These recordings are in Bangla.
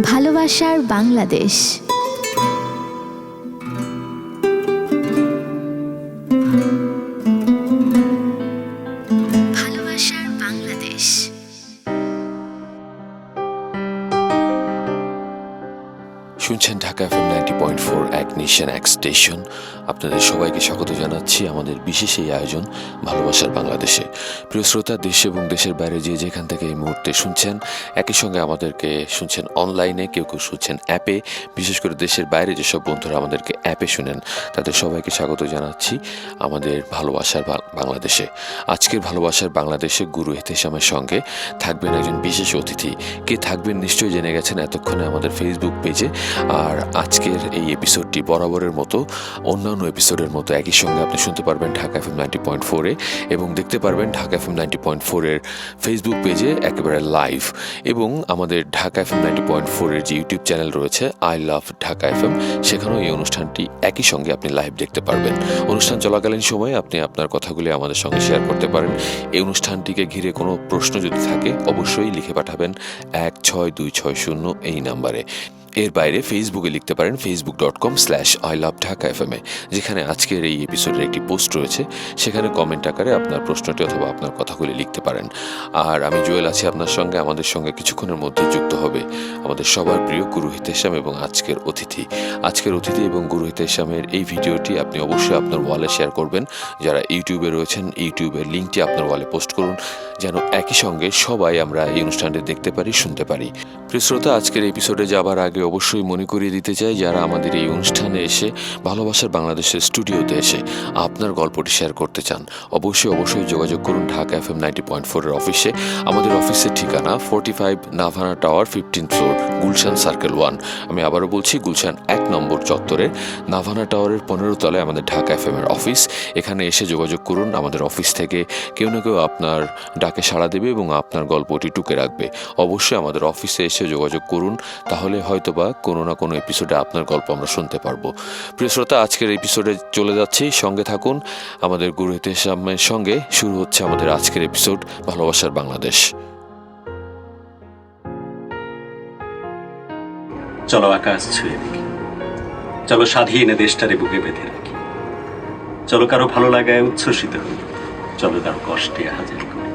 ভালোবাসার বাংলাদেশ। ভালোবাসার বাংলাদেশ। শুনছেন ঢাকা FM 90.4 এক নেশন এক স্টেশন। আপনাদের সবাইকে স্বাগত জানাচ্ছি আমাদের বিশেষ এই আয়োজন ভালোবাসার বাংলাদেশে। প্রিয় শ্রোতা, দেশ এবং দেশের বাইরে যে যেখান থেকে এই মুহূর্তে শুনছেন, একই সঙ্গে আমাদেরকে শুনছেন অনলাইনে, কেউ কেউ শুনছেন অ্যাপে, বিশেষ করে দেশের বাইরে যেসব বন্ধুরা আমাদেরকে অ্যাপে শুনেন তাদের সবাইকে স্বাগত জানাচ্ছি আমাদের ভালোবাসার বাংলাদেশে। আজকের ভালোবাসার বাংলাদেশে গুরু এহতেশামের সঙ্গে থাকবেন একজন বিশেষ অতিথি। কে থাকবেন নিশ্চয়ই জেনে গেছেন এতক্ষণে আমাদের ফেসবুক পেজে। আর আজকের এই এপিসোডটি বরাবরের মতো অন্যান্য এপিসোডের মতো একই সঙ্গে আপনি শুনতে পারবেন ঢাকা FM 90.4-এ এবং দেখতে পারবেন ঢাকা FM 90.4-এর ফেসবুক পেজে একেবারে লাইভ, এবং আমাদের ঢাকা FM 90.4-এর যে ইউটিউব চ্যানেল রয়েছে আই লাভ ঢাকা FM, সেখানেও এই অনুষ্ঠানটি একই সঙ্গে আপনি লাইভ দেখতে পারবেন। অনুষ্ঠান চলাকালীন সময়ে আপনি আপনার কথাগুলি আমাদের সঙ্গে শেয়ার করতে পারেন। এই অনুষ্ঠানটিকে ঘিরে কোনো প্রশ্ন যদি থাকে অবশ্যই লিখে পাঠাবেন 16260 এই নাম্বারে। এর বাইরে ফেসবুকে লিখতে পারেন facebook.com/iloveDhakaFM, যেখানে আজকের এই এপিসোডের একটি পোস্ট রয়েছে, সেখানে কমেন্ট আকারে আপনার প্রশ্নটি অথবা আপনার কথাগুলি লিখতে পারেন। আর আমি জুয়েল আছি আপনার সঙ্গে। আমাদের সঙ্গে কিছুক্ষণের মধ্যে যুক্ত হবে আমাদের সবার প্রিয় গুরু এহতেশাম এবং আজকের অতিথি এবং গুরু এহতেশামের এই ভিডিওটি আপনি অবশ্যই আপনার ওয়ালে শেয়ার করবেন। যারা ইউটিউবে রয়েছেন, ইউটিউবের লিঙ্কটি আপনার ওয়ালে পোস্ট করুন, যেন একই সঙ্গে সবাই আমরা এই অনুষ্ঠানটি দেখতে পারি, শুনতে পারি। প্রিয় শ্রোতা, আজকের এপিসোডে যাবার আগে অবশ্যই মনে করিয়ে দিতে চাই, যারা আমাদের এই অনুষ্ঠানে এসে ভালোবাসার বাংলাদেশের স্টুডিওতে এসে আপনার গল্পটি শেয়ার করতে চান, অবশ্যই যোগাযোগ করুন ঢাকা FM 90.4-এর অফিসে। আমাদের অফিসের ঠিকানা 45 Navana tower, 15th floor, Gulshan circle 1। আমি আবারও বলছি, গুলশান 1 নম্বর চত্বরের নাভানা টাওয়ারের 15 তলায় আমাদের ঢাকা FM এর অফিস। এখানে এসে যোগাযোগ করুন। আমাদের অফিস থেকে কেউ না কেউ আপনার ডাকে সাড়া দেবে এবং আপনার গল্পটি টুকে রাখবে। অবশ্যই আমাদের অফিসে এসে যোগাযোগ করুন, তাহলে হয়তোবা কোনো না কোনো এপিসোডে আপনার গল্প আমরা শুনতে পারবো। প্রিয় শ্রোতা, আজকের এপিসোডে চলে যাচ্ছি, সঙ্গে থাকুন। আমাদের গুরু এহতেশামের সঙ্গে শুরু হচ্ছে আমাদের আজকের এপিসোড ভালোবাসার বাংলাদেশ। চলো আকাশ ছুঁয়ে দেখি, চলো স্বাধীন দেশটারে বুকে বেঁধে রাখি, চলো কারো ভালো লাগায় উচ্ছ্বসিত হই, চলো কারো কষ্টে হাজির করি,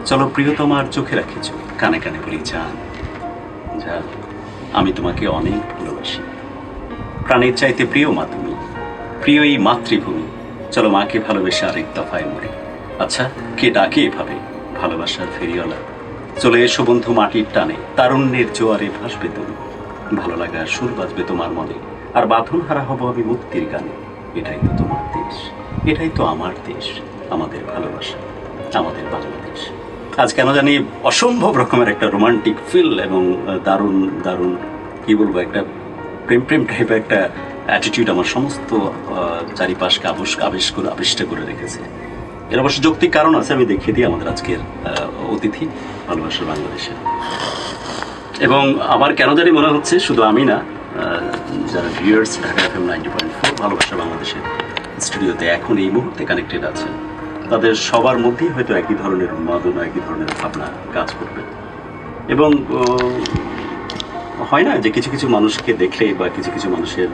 চলো প্রিয়তমার চোখে রাখি চোখ, কানে কানে বলি জান জান আমি তোমাকে অনেক ভালোবাসি, প্রাণের চাইতে প্রিয় মা তুমি, প্রিয় এই মাতৃভূমি, চলো মাকে ভালোবেসে আরেক দফায় মরি। আচ্ছা, কে ডাকে এভাবে ভালোবাসার ফেরিওয়ালা? চলে এসো বন্ধু মাটির টানে, তারুণ্যের জোয়ারে ভাসবে তুমি, ভালো লাগার সুর বাজবে তোমার মনে, আর বাঁধন হারা হব আমি মুক্তির গানে। এটাই তো তোমার দেশ, এটাই তো আমার দেশ, আমাদের ভালোবাসা, আমাদের বাংলাদেশ। আজ কেন জানি অসম্ভব রকমের একটা রোমান্টিক ফিল এবং দারুণ দারুণ কি বলবো, একটা প্রেম টাইপের একটা অ্যাটিটিউড আমার সমস্ত চারিপাশকে আবিষ্ট করে রেখেছে। এর অবশ্য যৌক্তিক কারণ আছে, আমি দেখিয়ে দিই আমাদের আজকের অতিথি ভালোবাসার বাংলাদেশে। এবং আমার কেন জানি মনে হচ্ছে শুধু আমি না, যারা ভিউয়ার্স ঢাকা FM 90.4 ভালোবাসা বাংলাদেশের স্টুডিওতে এখন এই মুহূর্তে কানেক্টেড আছেন, তাদের সবার মধ্যেই হয়তো একই ধরনের উন্মাদনা, একই ধরনের ভাবনা কাজ করবে। এবং হয় না যে কিছু কিছু মানুষকে দেখলে বা কিছু কিছু মানুষের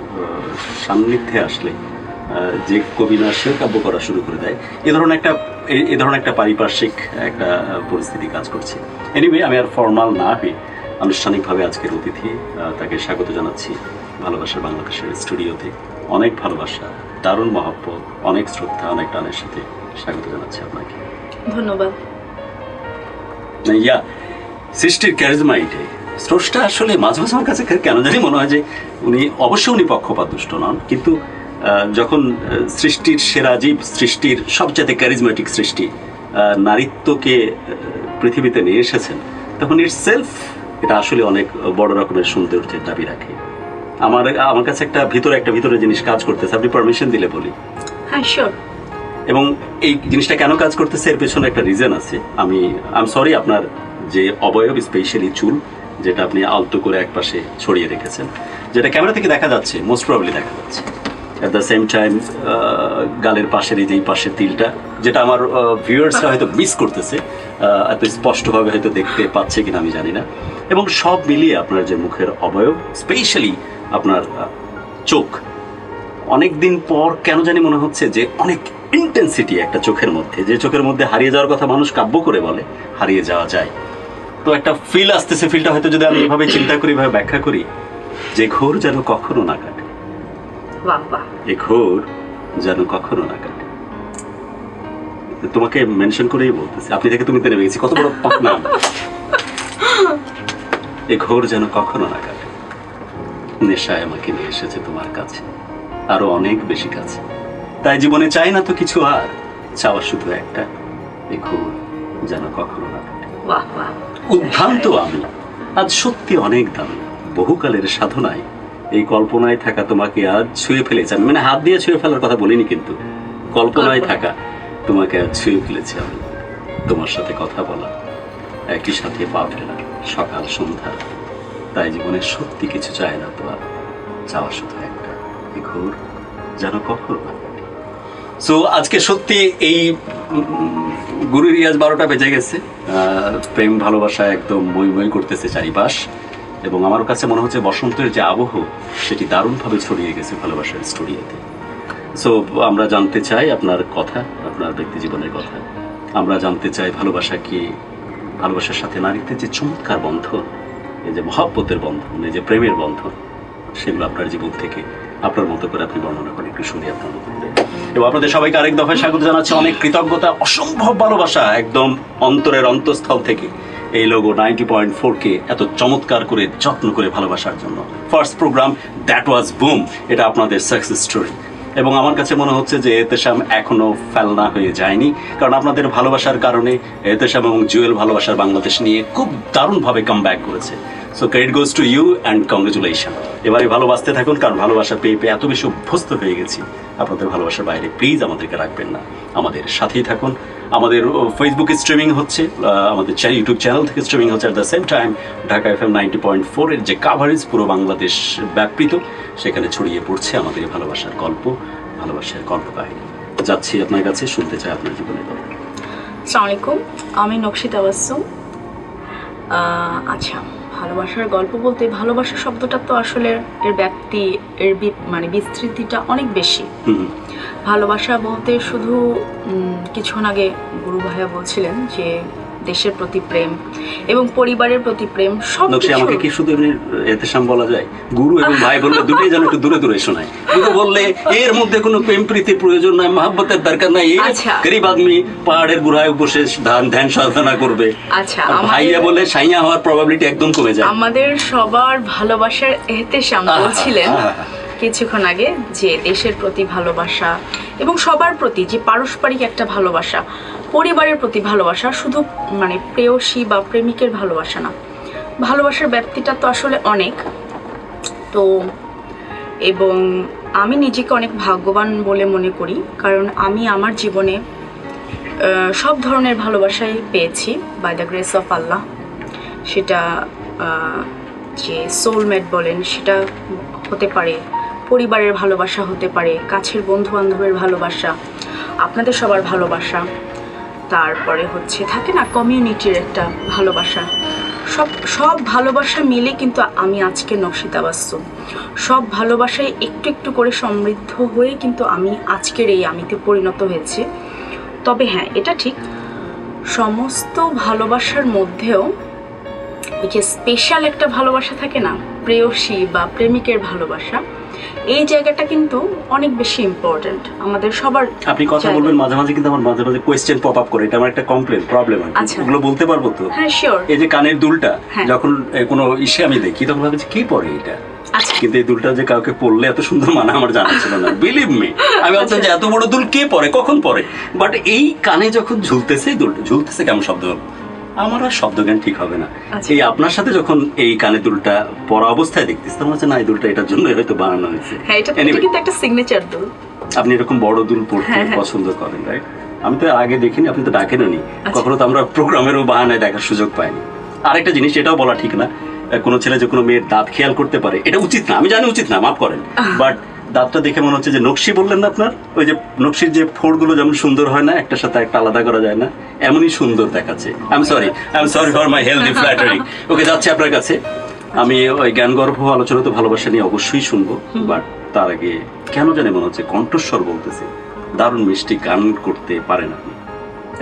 সান্নিধ্যে আসলে যে কবি না সে কাব্য করা শুরু করে দেয়, এ ধরনের একটা পারিপার্শ্বিক একটা পরিস্থিতি কাজ করছে। এনিওয়ে, আমি আর ফর্মাল না হয়ে আনুষ্ঠানিকভাবে আজকের অতিথি তাকে স্বাগত জানাচ্ছি ভালোবাসার বাংলাদেশের স্টুডিওতে। অনেক ভালোবাসা, দারুণ মহব্বত, অনেক শ্রদ্ধা, অনেক টানের সাথে স্বাগত জানাচ্ছি আপনাকে। ধন্যবাদ। সৃষ্টির ক্যারিজমা এটাই। স্রষ্টা আসলে মাঝে মাঝে আমার কাছে কেন জানি মনে হয় যে উনি পক্ষপাত দুষ্ট নন, কিন্তু যখন সৃষ্টির সেরা জীব, সৃষ্টির সবচেয়ে ক্যারিজমেটিক সৃষ্টি নারীত্বকে পৃথিবীতে নিয়ে এসেছেন, তখন এটা আসলে অনেক বড় রকমের সৌন্দর্যের দাবি রাখে। আমার কাছে একটা ভিতরে জিনিস কাজ করতেছে, আপনি পারমিশন দিলে বলি। হ্যাঁ, শিওর। এবং এই জিনিসটা কেন কাজ করতেছে এর পেছনে একটা রিজন আছে। আমি সরি, আপনার যে অবয়ব, স্পেশালি চুল, যেটা আপনি আলতো করে একপাশে ছড়িয়ে রেখেছেন, যেটা ক্যামেরা থেকে দেখা যাচ্ছে, মোস্ট প্রবাবলি দেখা যাচ্ছে, অ্যাট দ্য সেম টাইম গালের পাশের এই যে এই পাশের তিলটা, যেটা আমার ভিউয়ার্সরা হয়তো মিস করতেছে, এত স্পষ্টভাবে হয়তো দেখতে পাচ্ছে কিনা আমি জানি না। এবং সব মিলিয়ে আপনার যে মুখের অবয়ব, স্পেশালি আপনার চোখ, অনেক দিন পর কেন জানি মনে হচ্ছে যে অনেক ইন্টেন্সিটি একটা চোখের মধ্যে, যে চোখের মধ্যে হারিয়ে যাওয়ার কথা মানুষ কাব্য করে বলে হারিয়ে যাওয়া যায়। তো একটা ফিল আসতেছে, ফিলটা হয়তো যদি আমি এভাবে চিন্তা করি, এভাবে ব্যাখ্যা করি, যে ঘোর যেন কখনো না কাটে, বাহ বাহ। এ ঘোর যেন কখনো না কাটে। তোমাকে মেনশন করেই বলতেছি, আপনি থেকে তুমি নেমে গেছি, কত বড় নাম। এ ঘোর যেন কখনো না কাটে, নেশায় আমাকে নিয়ে এসেছে তোমার কাছে, আরো অনেক বেশি কাছে। তাই জীবনে চাই না তো কিছু, আর চাওয়া শুধু একটা, এ ঘোর যেন কখনো না কাটে। বাহ বাহ। উদ্ভ্রান্ত আমি আজ সত্যি অনেক দামি, বহুকালের সাধনায় এই কল্পনায় থাকা তোমাকে আজ ছুঁয়ে ফেলেছি আমি। মানে হাত দিয়ে ছুঁয়ে ফেলার কথা বলিনি, কিন্তু কল্পনায় থাকা তোমাকে আজ ছুঁয়ে ফেলেছি আমি। তোমার সাথে কথা বলা, একই সাথে পা ফেলা, সকাল সন্ধ্যা। তাই জীবনে সত্যি কিছু চায় না তো, আর চাওয়া শুধু একটা, এই ঘোর যেন কখনো না কাটে। সো আজকে সত্যি এই গুরু রিয়াজ 12টা বেজে গেছে, প্রেম ভালোবাসা একদম মই মই করতেছে চারিপাশ, এবং আমার কাছে মনে হচ্ছে বসন্তের যে আবহ সেটি দারুণভাবে ছড়িয়ে গেছে ভালোবাসার স্টুডিওতে। সো আমরা জানতে চাই আপনার কথা, আপনার ব্যক্তি জীবনের কথা। আমরা জানতে চাই ভালোবাসা কি, ভালোবাসার সাথে নারীত্বের যে চমৎকার বন্ধন, এই যে মহব্বতের বন্ধন, এই যে প্রেমের বন্ধন, সেগুলো আপনার জীবন থেকে আপনার মতো করে আপনি বর্ণনা করে একটু শুনি আপনার মতো করে। এবং আপনাদের সবাইকে আরেক দফায় স্বাগত জানাচ্ছি, অনেক কৃতজ্ঞতা, অসম্ভব ভালোবাসা একদম অন্তরের অন্তঃস্থল থেকে এই লোগো 90.4-কে এত চমৎকার করে যত্ন করে ভালোবাসার জন্য। First programme, that was boom, এটা আপনাদের সাকসেস স্টোরি। এবং আমার কাছে মনে হচ্ছে যে এতেশাম এখনো ফেলনা হয়ে যায়নি, কারণ আপনাদের ভালোবাসার কারণে এতেশাম এবং জুয়েল ভালোবাসার বাংলাদেশ নিয়ে খুব দারুণভাবে কাম ব্যাক করেছে। So credit goes to you and congratulation. এবারে ভালোবাসতে থাকুন, কারণ ভালোবাসা পেয়ে পেয়ে এত বেশি অভ্যস্ত হয়ে গেছি। আপনাদের ভালোবাসার বাইরে প্লিজ আমাদেরকে রাখবেন না, আমাদের সাথেই থাকুন। আমাদের ফেসবুকে স্ট্রিমিং হচ্ছে, আমাদের ইউটিউব চ্যানেল থেকে স্ট্রিমিং হচ্ছে। At the same time Dhaka FM 90.4-এর যে কাভারেজ পুরো বাংলাদেশ ব্যাপৃত, সেখানে ছড়িয়ে পড়ছে আমাদের ভালোবাসার গল্প, ভালোবাসার কল্পকাহিনী। যাচ্ছি আপনার কাছে, শুনতে চাই আপনার জীবনের গল্প। আসসালামু আলাইকুম, আমি নকশি তাবাসসুম। আচ্ছা, ভালোবাসার গল্প বলতে, ভালোবাসা শব্দটা তো আসলে এর ব্যাপ্তি, এর মানে বিস্তৃতিটা অনেক বেশি। ভালোবাসা বলতে শুধু কিছুক্ষণ আগে গুরু ভাইয়া বলছিলেন যে দেশের প্রতি প্রেম এবং পরিবারের প্রতি প্রেম, সব নকশি, আমাকে কি শুধু এমনি এতেশাম বলা যায়? গুরু এবং ভাই বললে দুটোই যেন একটু দূরে দূরে শোনায়। গুরু বললে এর মধ্যে কোনো প্রেম প্রীতির প্রয়োজন নাই, মহব্বতের দরকার নাই, এই গরিব আদমি পাহাড়ের গুড়ায় বসে ধ্যান সাধনা করবে। আচ্ছা, ভাইয়া বলে সাইয়া হওয়ার প্রবাবিলিটি একদম কমে যায়। আমাদের সবার ভালোবাসার এহতেশাম বলছিলেন কিছুক্ষণ আগে, যে দেশের প্রতি ভালোবাসা এবং সবার প্রতি যে পারস্পরিক একটা ভালোবাসা, পরিবারের প্রতি ভালোবাসা, শুধু মানে প্রেয়সী বা প্রেমিকের ভালোবাসা না, ভালোবাসার ব্যাপ্তিটা তো আসলে অনেক। তো এবং আমি নিজেকে অনেক ভাগ্যবান বলে মনে করি, কারণ আমি আমার জীবনে সব ধরনের ভালোবাসাই পেয়েছি বাই দ্য গ্রেস অফ আল্লাহ। সেটা যে সোলমেট বলেন সেটা হতে পারে, পরিবারের ভালোবাসা হতে পারে, কাছের বন্ধু বান্ধবের ভালোবাসা, আপনাদের সবার ভালোবাসা, তারপরে হচ্ছে থাকে না কমিউনিটির একটা ভালোবাসা। সব ভালোবাসা মিলে কিন্তু আমি আজকে নকশি তাবাসসুম। সব ভালোবাসায় একটু একটু করে সমৃদ্ধ হয়ে কিন্তু আমি আজকের এই আমিতে পরিণত হয়েছে। তবে হ্যাঁ, এটা ঠিক, সমস্ত ভালোবাসার মধ্যেও ওই যে স্পেশাল একটা ভালোবাসা থাকে না, প্রেয়সী বা প্রেমিকের ভালোবাসা, এই জায়গাটা কিন্তু অনেক বেশি ইম্পর্টেন্ট আমাদের সবার। আপনি কথা বলবেন মাঝে মাঝে, কিন্তু আমার মাঝে মাঝে কোয়েশ্চেন পপ আপ করে, এটা আমার একটা কমপ্লেন প্রবলেম হয়। ওগুলো বলতে পারবো তো? হ্যাঁ, শিওর। এই যে কানের দুলটা যখন কোনো ইসে আমি দেখি, তখন ভাবছি কি পরে এটা, কিন্তু এই দুলটা যে কাউকে পরলে এত সুন্দর মানে আমার জানা ছিল না, বিলিভ মি। আমি ভাবছিলাম যে এত বড় দুল কে পরে, কখন পরে, বাট এই কানে যখন ঝুলতেছে, দুলটা ঝুলতেছে কেমন শব্দ হলো, আমার আর শব্দ জ্ঞান ঠিক হবে না। এই আপনার সাথে যখন এই কানে দুলটা পরা অবস্থায় দেখতেছি, তখন হচ্ছে না এই দুলটা এটার জন্য হয়তো বানানো হয়েছে। একটা সিগনেচার দুল। আপনি এরকম বড় দুল পরতে পছন্দ করেন, রাইট? আমি তো আগে দেখিনি, আপনি তো ডাকেননি কখনো, তো আমরা প্রোগ্রামেরও বাহানায় দেখার সুযোগ পাইনি। আরেকটা জিনিস, এটাও বলা ঠিক না, কোনো ছেলে যে কোনো মেয়ের দাঁত খেয়াল করতে পারে এটা উচিত না, আমি জানি উচিত না, মাফ করেন, বাট দাঁতটা দেখে মনে হচ্ছে যে নকশি বললেন না আপনার, ওই যে নকশির যে ফোড়গুলো যেমন সুন্দর হয় না, একটার সাথে একটা আলাদা করা যায় না, এমনই সুন্দর দেখাচ্ছে। I am sorry for my healthy flattery. Okay, যাচ্ছে আপনার কাছে। আমি ওই জ্ঞানগর্ভ আলোচনা তো ভালোবাসা নিয়ে অবশ্যই শুনবো, বাট তার আগে কেন জানি মনে হচ্ছে কণ্ঠস্বর বলতেছে দারুণ মিষ্টি গান করতে পারেন আপনি।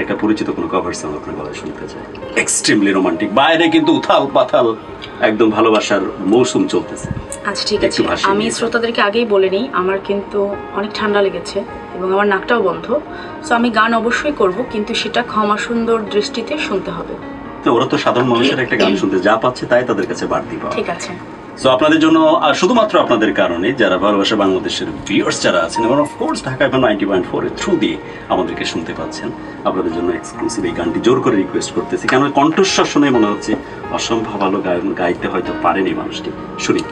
একটা পরিচিত কোনো কভার সং আপনার গলায় শুনতে চাই, এক্সট্রিমলি রোমান্টিক, বাইরে কিন্তু উথাল পাথাল একদম ভালোবাসার মৌসুম চলতেছে। আচ্ছা ঠিক আছে, আমি শ্রোতাদেরকে আগেই বলে নিই, আমার কিন্তু অনেক ঠান্ডা লেগেছে এবং আমার নাকটাও বন্ধ, সো আমি গান অবশ্যই করব, কিন্তু সেটা ক্ষমা সুন্দর দৃষ্টিতে শুনতে হবে। তো ওরা তো সাধারণ মানুষের একটা গান শুনতে যা পাচ্ছে তাই তাদের কাছে বাড়তি পাওয়া। ঠিক আছে, সো আপনাদের জন্য, শুধুমাত্র আপনাদের কারণে, যারা ভালোবাসা বাংলাদেশের ভিউয়ার্স যারা আছেন এবং অফকোর্স ঢাকা এখন 90.4 এর থ্রু দিয়ে আমাদেরকে শুনতে পাচ্ছেন, আপনাদের জন্য এক্সক্লুসিভ এই গানটি জোর করে রিকোয়েস্ট করতেছি, কেন কণ্ঠস্বর শুনে মনে হচ্ছে অসম্ভব ভালো গান গাইতে হয়তো পারেনি মানুষটি। শুনি।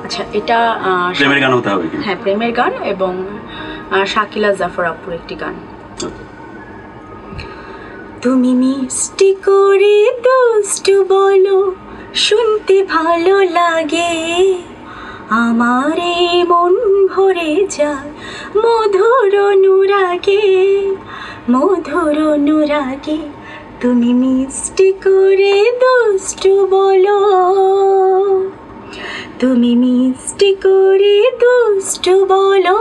আচ্ছা, এটা প্রেমের গান হতে হবে কি? হ্যাঁ, প্রেমের গান এবং শাকিলা জাফর আপুর একটি গান। তুমি মিষ্টি করে দুষ্টু বলো, শুনতে ভালো লাগে, আমার এই মন ভরে যায় মধুর অনুরাগে, মধুর অনুরাগে। তুমি মিষ্টি করে দুষ্টু বলো, তুমি মিষ্টি করে দুষ্টু বলো,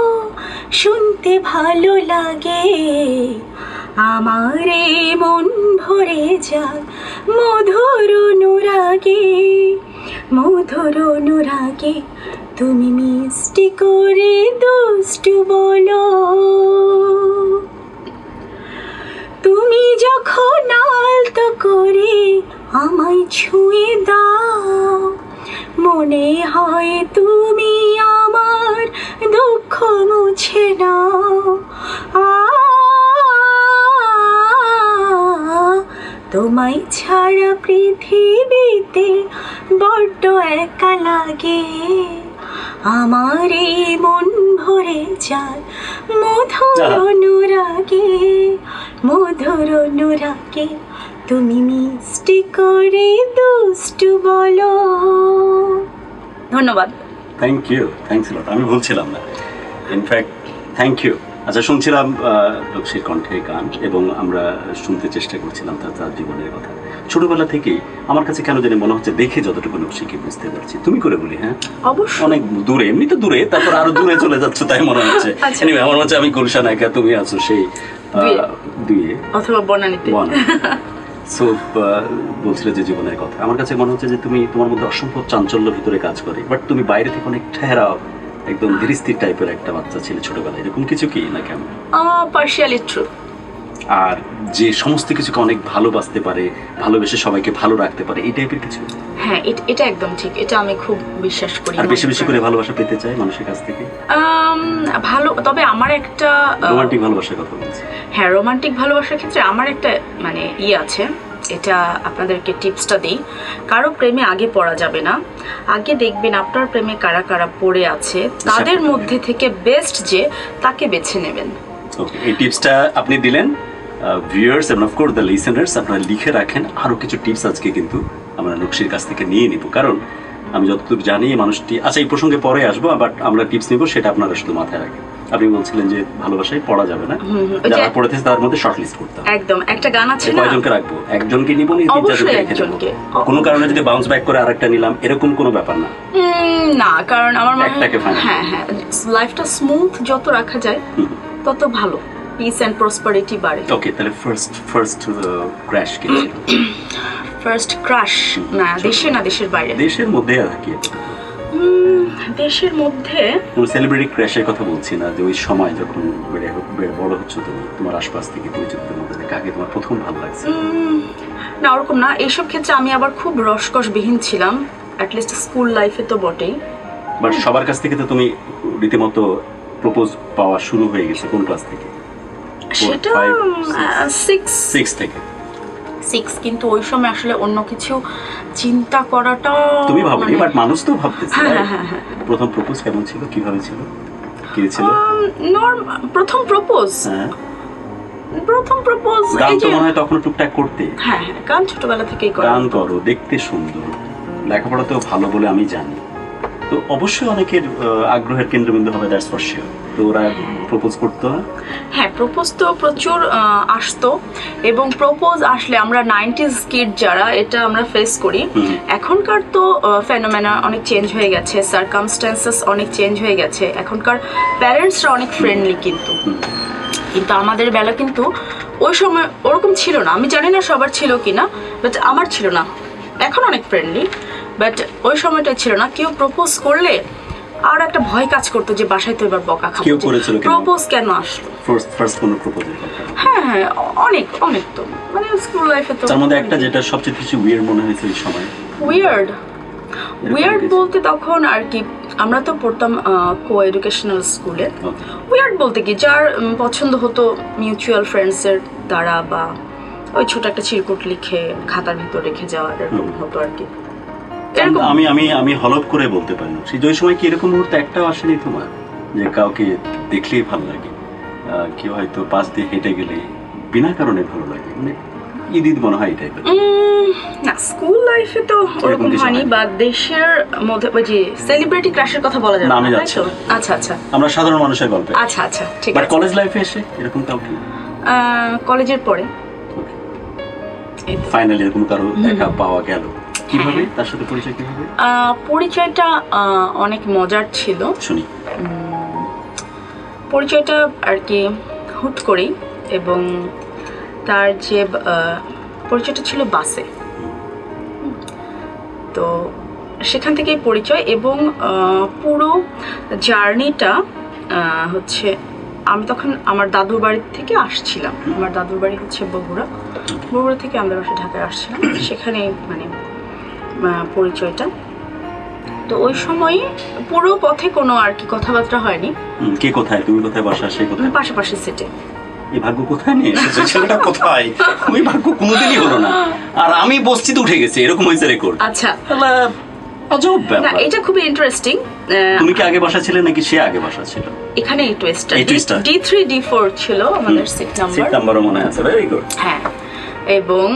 শুনতে ভালো লাগে, আমার এই মন ভরে যায় মধুর অনুরাগে, মধুর অনুরাগে। তুমি মিষ্টি করে দুষ্টু বলো। তুমি যখন আলতো করে আমায় ছুঁয়ে দাও, মনে হয় তুমি আমার দুঃখ মুছে নাও। তোমায় ছাড়া পৃথিবীতে বড্ড একা লাগে, আমার এই মন ভরে যায় মধুর অনুরাগে, মধুর অনুরাগে। তুমি মিষ্টি করে দুষ্টু বলো। ধন্যবাদ। Thank you, thanks lot. আমি বলছিলাম না, ইনফ্যাক্ট থ্যাংক ইউ। আচ্ছা, শুনছিলাম লক্ষ্মীর কণ্ঠে গান এবং আমরা শুনতে চেষ্টা করছিলাম তার জীবনের কথা। ছোটবেলা থেকেই আমার কাছে কেন জানি মনে হচ্ছে, দেখে যতটুকু লক্ষ্মীকে বুঝতে পারছি। তুমি করে বলি, হ্যাঁ অবশ্যই অনেক দূরে, এমনি তো দূরে, তারপর আরো দূরে চলে যাচ্ছ তাই মনে হচ্ছে। Anyway, আমার মনে হচ্ছে আমি গুলশান একা, তুমি আছো সেই দুয়ে অথবা বনানীতে। সো বলছিলে যে জীবনের কথা, আমার কাছে মনে হচ্ছে যে তুমি, তোমার মধ্যে অসম্ভব চাঞ্চল্য ভিতরে কাজ করে, বাট তুমি বাইরে থেকে অনেক ঠেহরাও, একদম ধীরস্থির টাইপের একটা বাচ্চা ছিল ছোটবেলায়, এরকম কিছু কি না কেমন? Partially true. আর যে সমস্ত কিছুকে অনেক ভালোবাসতে পারে, ভালোবেসে সবাইকে ভালো রাখতে পারে, এই টাইপের কিছু? হ্যাঁ, এটা একদম ঠিক, এটা আমি খুব বিশ্বাস করি। আর বেশি বেশি করে ভালোবাসা পেতে চাই মানুষের কাছ থেকে। ভালো, তবে আমার একটা রোমান্টিক ভালোবাসার কথা বলছি। হ্যাঁ, রোমান্টিক ভালোবাসার ক্ষেত্রে আমার একটা মানে আছে, এটা আপনাদেরকে টিপসটা দিই। কারো প্রেমে আগে পড়া যাবে না, আগে দেখবেন আপনার প্রেমে কারা কারা পড়ে আছে, তাদের মধ্যে থেকে বেস্ট যে তাকে বেছে নেবেন। ওকে, এই টিপসটা আপনি দিলেন। ভিউয়ার্স এবং অফকোর্স দ্য লিসেনার্স, আপনারা লিখে রাখেন আরও কিছু টিপস আজকে কিন্তু আমরা নকশির কাছ থেকে নিয়ে নিব, কারণ আমি যতদূর জানি মানুষটি, আচ্ছা এই প্রসঙ্গে পরে আসবো, বাট আমরা টিপস নিব, সেটা আপনারা শুধু মাথায় রাখেন। আপনি বলছিলেন যে ভালোবাসায় পড়া যাবে না, যারা পড়েছে তার মধ্যে শর্ট লিস্ট করতে হবে। একদম, একটা গান আছে না, কয়জনকে রাখবো? একজনকে নিব না, অবশ্যই একজনকে। কোনো কারণে যদি বাউন্স ব্যাক করে আরেকটা নিলাম, এরকম কোনো ব্যাপার না না, কারণ আমার মনে একটাকে ফাইনাল। হ্যাঁ, লাইফটা স্মুথ যত রাখা যায় তত ভালো, পিস এন্ড প্রসপারিটি বাড়ে। ওকে, তাহলে ফার্স্ট ক্র্যাশ কি ছিল? ফার্স্ট ক্রাশ না, দেশে না দেশের বাইরে? দেশের মধ্যে থাকি। দেশের মধ্যে কোনো সেলিব্রিটি ক্র্যাশের কথা বলছি না, যে ওই সময় যখন বড় হচ্ছে তুমি, তোমার আশপাশ থেকে পরিচিতদের মধ্যে কাকে তোমার প্রথম ভালো লাগছে? না, ওরকম না। এইসব ক্ষেত্রে আমি আবার খুব রসকসবিহীন ছিলাম, অ্যাটলিস্ট স্কুল লাইফে তো বটেই। বাট সবার কাছ থেকে তো তুমি রীতিমতো প্রপোজ পাওয়া শুরু হয়ে গেছে কোন ক্লাস থেকে? সেটা 6 থেকে। কিন্তু ওই সময় আসলে অন্য কিছু চিন্তা করাটা তুমি ভাবনি, বাট মানুষ তো ভাবতেছে। হ্যাঁ। প্রথম প্রপোজ কেমন ছিল, কিভাবে ছিল, কি ছিল? প্রথম প্রপোজ, প্রথম প্রপোজ গান তো মনে হয় তখন টুকটাক করতে। হ্যাঁ, গান ছোটবেলা থেকেই করি। গান করো, দেখতে সুন্দর, লেখাপড়াতেও ভালো বলে আমি জানি। তো তো অবশ্যই অনেকের আগ্রহের কেন্দ্রবিন্দু হবে, দ্যাটস ফর শিওর। তো ওরা প্রপোজ করতো না? হ্যাঁ, প্রপোজ তো প্রচুর আসতো, এবং প্রপোজ আসলে আমরা 90s কিড যারা, এটা আমরা ফেস করি। এখনকার তো ফেনোমেনা অনেক চেঞ্জ হয়ে গেছে, সার্কামস্ট্যান্সেস অনেক চেঞ্জ হয়ে গেছে, এখনকার প্যারেন্টসরা অনেক ফ্রেন্ডলি, কিন্তু আমাদের বেলা কিন্তু ওই সময় ওরকম ছিল না। আমি জানি না সবার ছিল কিনা, বাট আমার ছিল না। এখন অনেক ফ্রেন্ডলি, বাট ওই সময়টা ছিল না। কেউ প্রপোজ করলে আর একটা ভয় কাজ করতো যে বাসায় তো এবার বকা খাবো, কেউ করেছিল কেন? প্রপোজ কেন আসলো? ফার্স্ট কোন প্রপোজের কথা? হ্যাঁ, অনেক তো, মানে স্কুল লাইফে তো। তার মধ্যে একটা যেটা সবচেয়ে বেশি উইয়ার্ড মনে হয়েছে ওই সময়? উইয়ার্ড বলতে তখন আর কি, আমরা তো পড়তাম কো এডুকেশনাল স্কুলে। উইয়ার্ড বলতে কি, যার পছন্দ হতো মিউচুয়াল ফ্রেন্ডসের দ্বারা, বা ওই ছোট একটা চিরকুট লিখে খাতার ভিতর রেখে যাওয়া, এরকম হতো আর কি। আমি হলপ করে বলতে পারি না, সেই ওই সময় কি এরকম মুহূর্ত একটাও আসেনি তোমার, যে কাউকে দেখলেই ভালো লাগে, কেউ হয়তো পাশ দিয়ে হেঁটে গেলে বিনা কারণে ভালো লাগে, মানে ঈদ মনে হয় এই টাইপের? না, স্কুল লাইফে তো ওরকম হয়নি, বা দেশের মধ্যে ওই যে সেলিব্রিটি ক্রাশের কথা বলা যাবে না, তাই তো? আচ্ছা, আমরা সাধারণ মানুষের গল্প। আচ্ছা, ঠিক আছে। বাট কলেজ লাইফে এসে এরকম কাউকে? কলেজের পরে ফাইনালি এরকম কারো দেখা পাওয়া গেল, কিভাবে তার সাথে পরিচয় কিভাবে? পরিচয়টা অনেক মজার ছিল। শুনি। পরিচয়টা আর কি হুট করেই, এবং তার যে পরিচয়টা ছিল বাসে, তো সেখান থেকেই পরিচয়। এবং পুরো জার্নিটা হচ্ছে, আমি তখন আমার দাদুর বাড়ি থেকে আসছিলাম। আমার দাদুর বাড়ি হচ্ছে বগুড়া থেকে আমাদের বাসা ঢাকায় আসছিলাম, সেখানে মানে পরিচয়টা। তো ওই সময় পুরো পথে কোনো আর কি কথাবার্তা হয়নি। কে কোথায়, তুমি কোথায় বাসা, সে কোথায়? পাশাপাশি সিটে। এই ভাগ্য কোথায় নিয়ে এসেছে, ছেলেটা কোথায়? ওই ভাগ্য কোনোদিনই হলো না, আর আমি বস্তিতে উঠে গেছি, এরকম হয়েছে রেকর্ড। আচ্ছা, আজব ব্যাপার। না, এটা খুবই ইন্টারেস্টিং। তুমি কি আগে বসা ছিলে নাকি সে আগে বসা ছিল? এখানে এই টুইস্টটা, D3 D4 ছিল আমাদের সিট নাম্বার। সিট নাম্বারও মনে আছে, ভেরি গুড। হ্যাঁ, এবং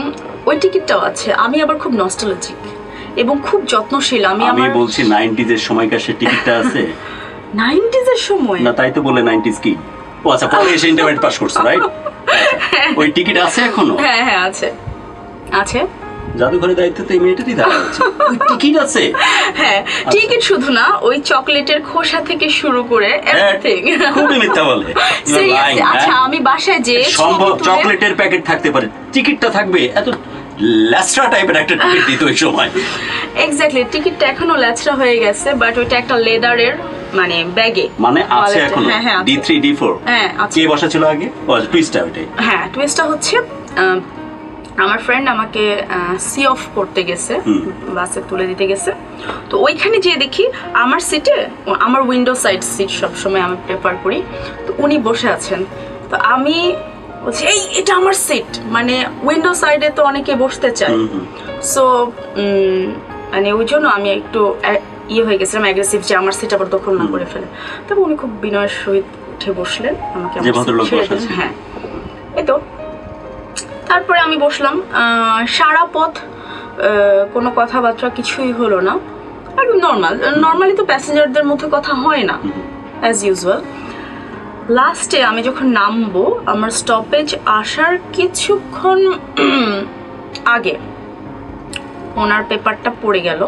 ওই টিকিটটাও আছে। আমি আবার খুব নস্টালজিক এবং খুব যত্নশীল। আমি বলছি 90s এর সময়কার সে টিকিটটা আছে? 90s এর সময় না, তাই তো বলে 90s কি? ও আচ্ছা, পরে এসে ইন্টারমিডিয়েট পাস করছো, রাইট? ওই টিকিট আছে এখনো? হ্যাঁ, আছে। জাদুঘরের দায়িত্ব তো ইমিডিয়েটলি দেওয়া হচ্ছে। ওই টিকিট আছে? হ্যাঁ, টিকিট শুধু না, ওই চকলেটের খোসা থেকে শুরু করে এভরিথিং। খুবই মিথ্যা বলে। আচ্ছা, আমি বাসায় যে সম্ভব চকলেটের প্যাকেট থাকতে পারে, টিকিটটা থাকবে? এত ল্যাস্ট্রা টাইপের একটা টিকিট দিত ওই সময়। এক্স্যাক্টলি, টিকিটটা এখনো ল্যাস্ট্রা হয়ে গেছে, বাট ওইটা একটা লেদারের মানে ব্যাগে মানে আছে এখনো। হ্যাঁ, D3 D4 হ্যাঁ আছে। কে বসা ছিল আগে? ও টুইস্টটা ওইটাই। হ্যাঁ, টুইস্টটা হচ্ছে আমার ফ্রেন্ড আমাকে সি অফ করতে গেছে, বাসে তুলে দিতে গেছে। তো ওইখানে যেয়ে দেখি আমার সিটে, আমার উইন্ডো সাইড সিট সবসময় আমি প্রেফার করি, তো উনি বসে আছেন। তো আমি বলছি, এটা আমার সিট, মানে উইন্ডো সাইডে তো অনেকে বসতে চায়। সো মানে ওই জন্য আমি একটু ইয়ে হয়ে গেছিলাম, অ্যাগ্রেসিভ, যে আমার সিট আবার দখল না করে ফেলে। তবে উনি খুব বিনয়ের সহিত উঠে বসলেন, আমাকে হ্যাঁ, এই তো। তারপরে আমি বসলাম, সারা পথ কোনো কথাবার্তা কিছুই হলো না, একদম নর্মালি তো প্যাসেঞ্জারদের মধ্যে কথা হয় না, অ্যাজ ইউজুয়াল। লাস্টে আমি যখন নামবো, আমার স্টপেজ আসার কিছুক্ষণ আগে ওনার পেপারটা পড়ে গেল।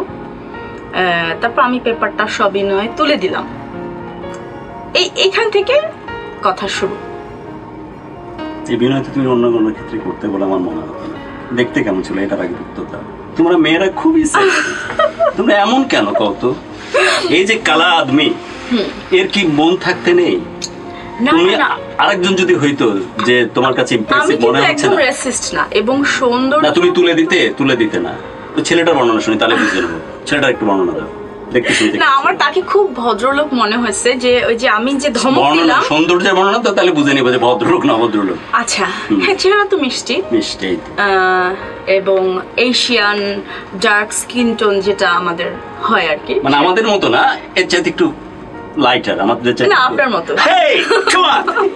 তারপর আমি পেপারটা সবিনয়ে তুলে দিলাম। এইখান থেকে কথা শুরু। এই বিনয় তুমি অন্য কোনো ক্ষেত্রে করতে বলে আমার মনে হতো না। দেখতে কেমন ছিল এটার আগে উত্তর দাও। তোমরা মেয়েরা খুবই তোমরা এমন কেন কত? এই যে কালা আদমি, এর কি মন থাকতে নেই? তুমি আরেকজন যদি হইতো যে তোমার কাছে ইমপ্রেসিভ মনে হচ্ছে না, রেসিস্ট না এবং সুন্দর না, তুমি তুলে দিতে না। তো ছেলেটার বর্ণনা শুনি, তাহলে বুঝে নেবো। ছেলেটার একটু বর্ণনা দাও, দেখতে শুনতে। না, আমার তাকে খুব ভদ্রলোক মনে হয়েছে, যে ওই যে আমি যে ধমক দিলাম, সৌন্দর্যের বর্ণনা তো তাহলে বুঝে নিব যে ভদ্রলোক না ভদ্রলোক। আচ্ছা, হ্যাঁ, চেহারা তো মিষ্টি, এবং এশিয়ান ডার্ক স্কিন টোন, যেটা আমাদের হয় আর কি, মানে আমাদের মতো না, এর চাইতে একটু লাইটার, আমাদের চাইতে না, আপনার মতো। Hey come on,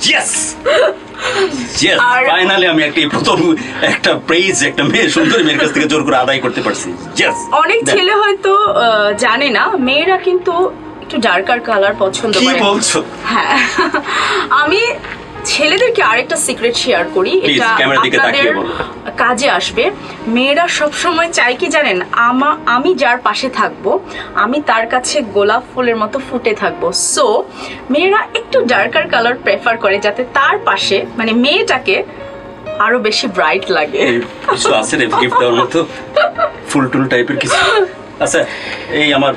yes. Yes, আর- ফাইনালি আমি প্রথম একটা প্রেজ একটা মেয়ে সুন্দরী মেয়ের কাছ থেকে জোর করে আদায় করতে পারছি। Yes. অনেক ছেলে হয়তো জানে না, মেয়েরা কিন্তু একটু ডার্কার কালার পছন্দ কি করে। বলছো? হ্যাঁ, আমি ছেলেদেরকে আরেকটা সিক্রেট শেয়ার করি, Please, এটা ক্যামেরার দিকে আপনাদের তাকিয়ে বলো। কাজে আসবে। মেয়েরা সব সময় চায় কি জানেন, আমি যার পাশে থাকবো আমি তার কাছে গোলাপ ফুলের মতো ফুটে থাকবো। সো মেয়েরা একটু ডার্কার কালার প্রেফার করে যাতে তার পাশে মানে মেয়েটাকে আরো বেশি ব্রাইট লাগে। এই কিছু আছে রে গিফট দেওয়ার মতো, ফুল টুল টাইপের কিছু। আচ্ছা, এই আমার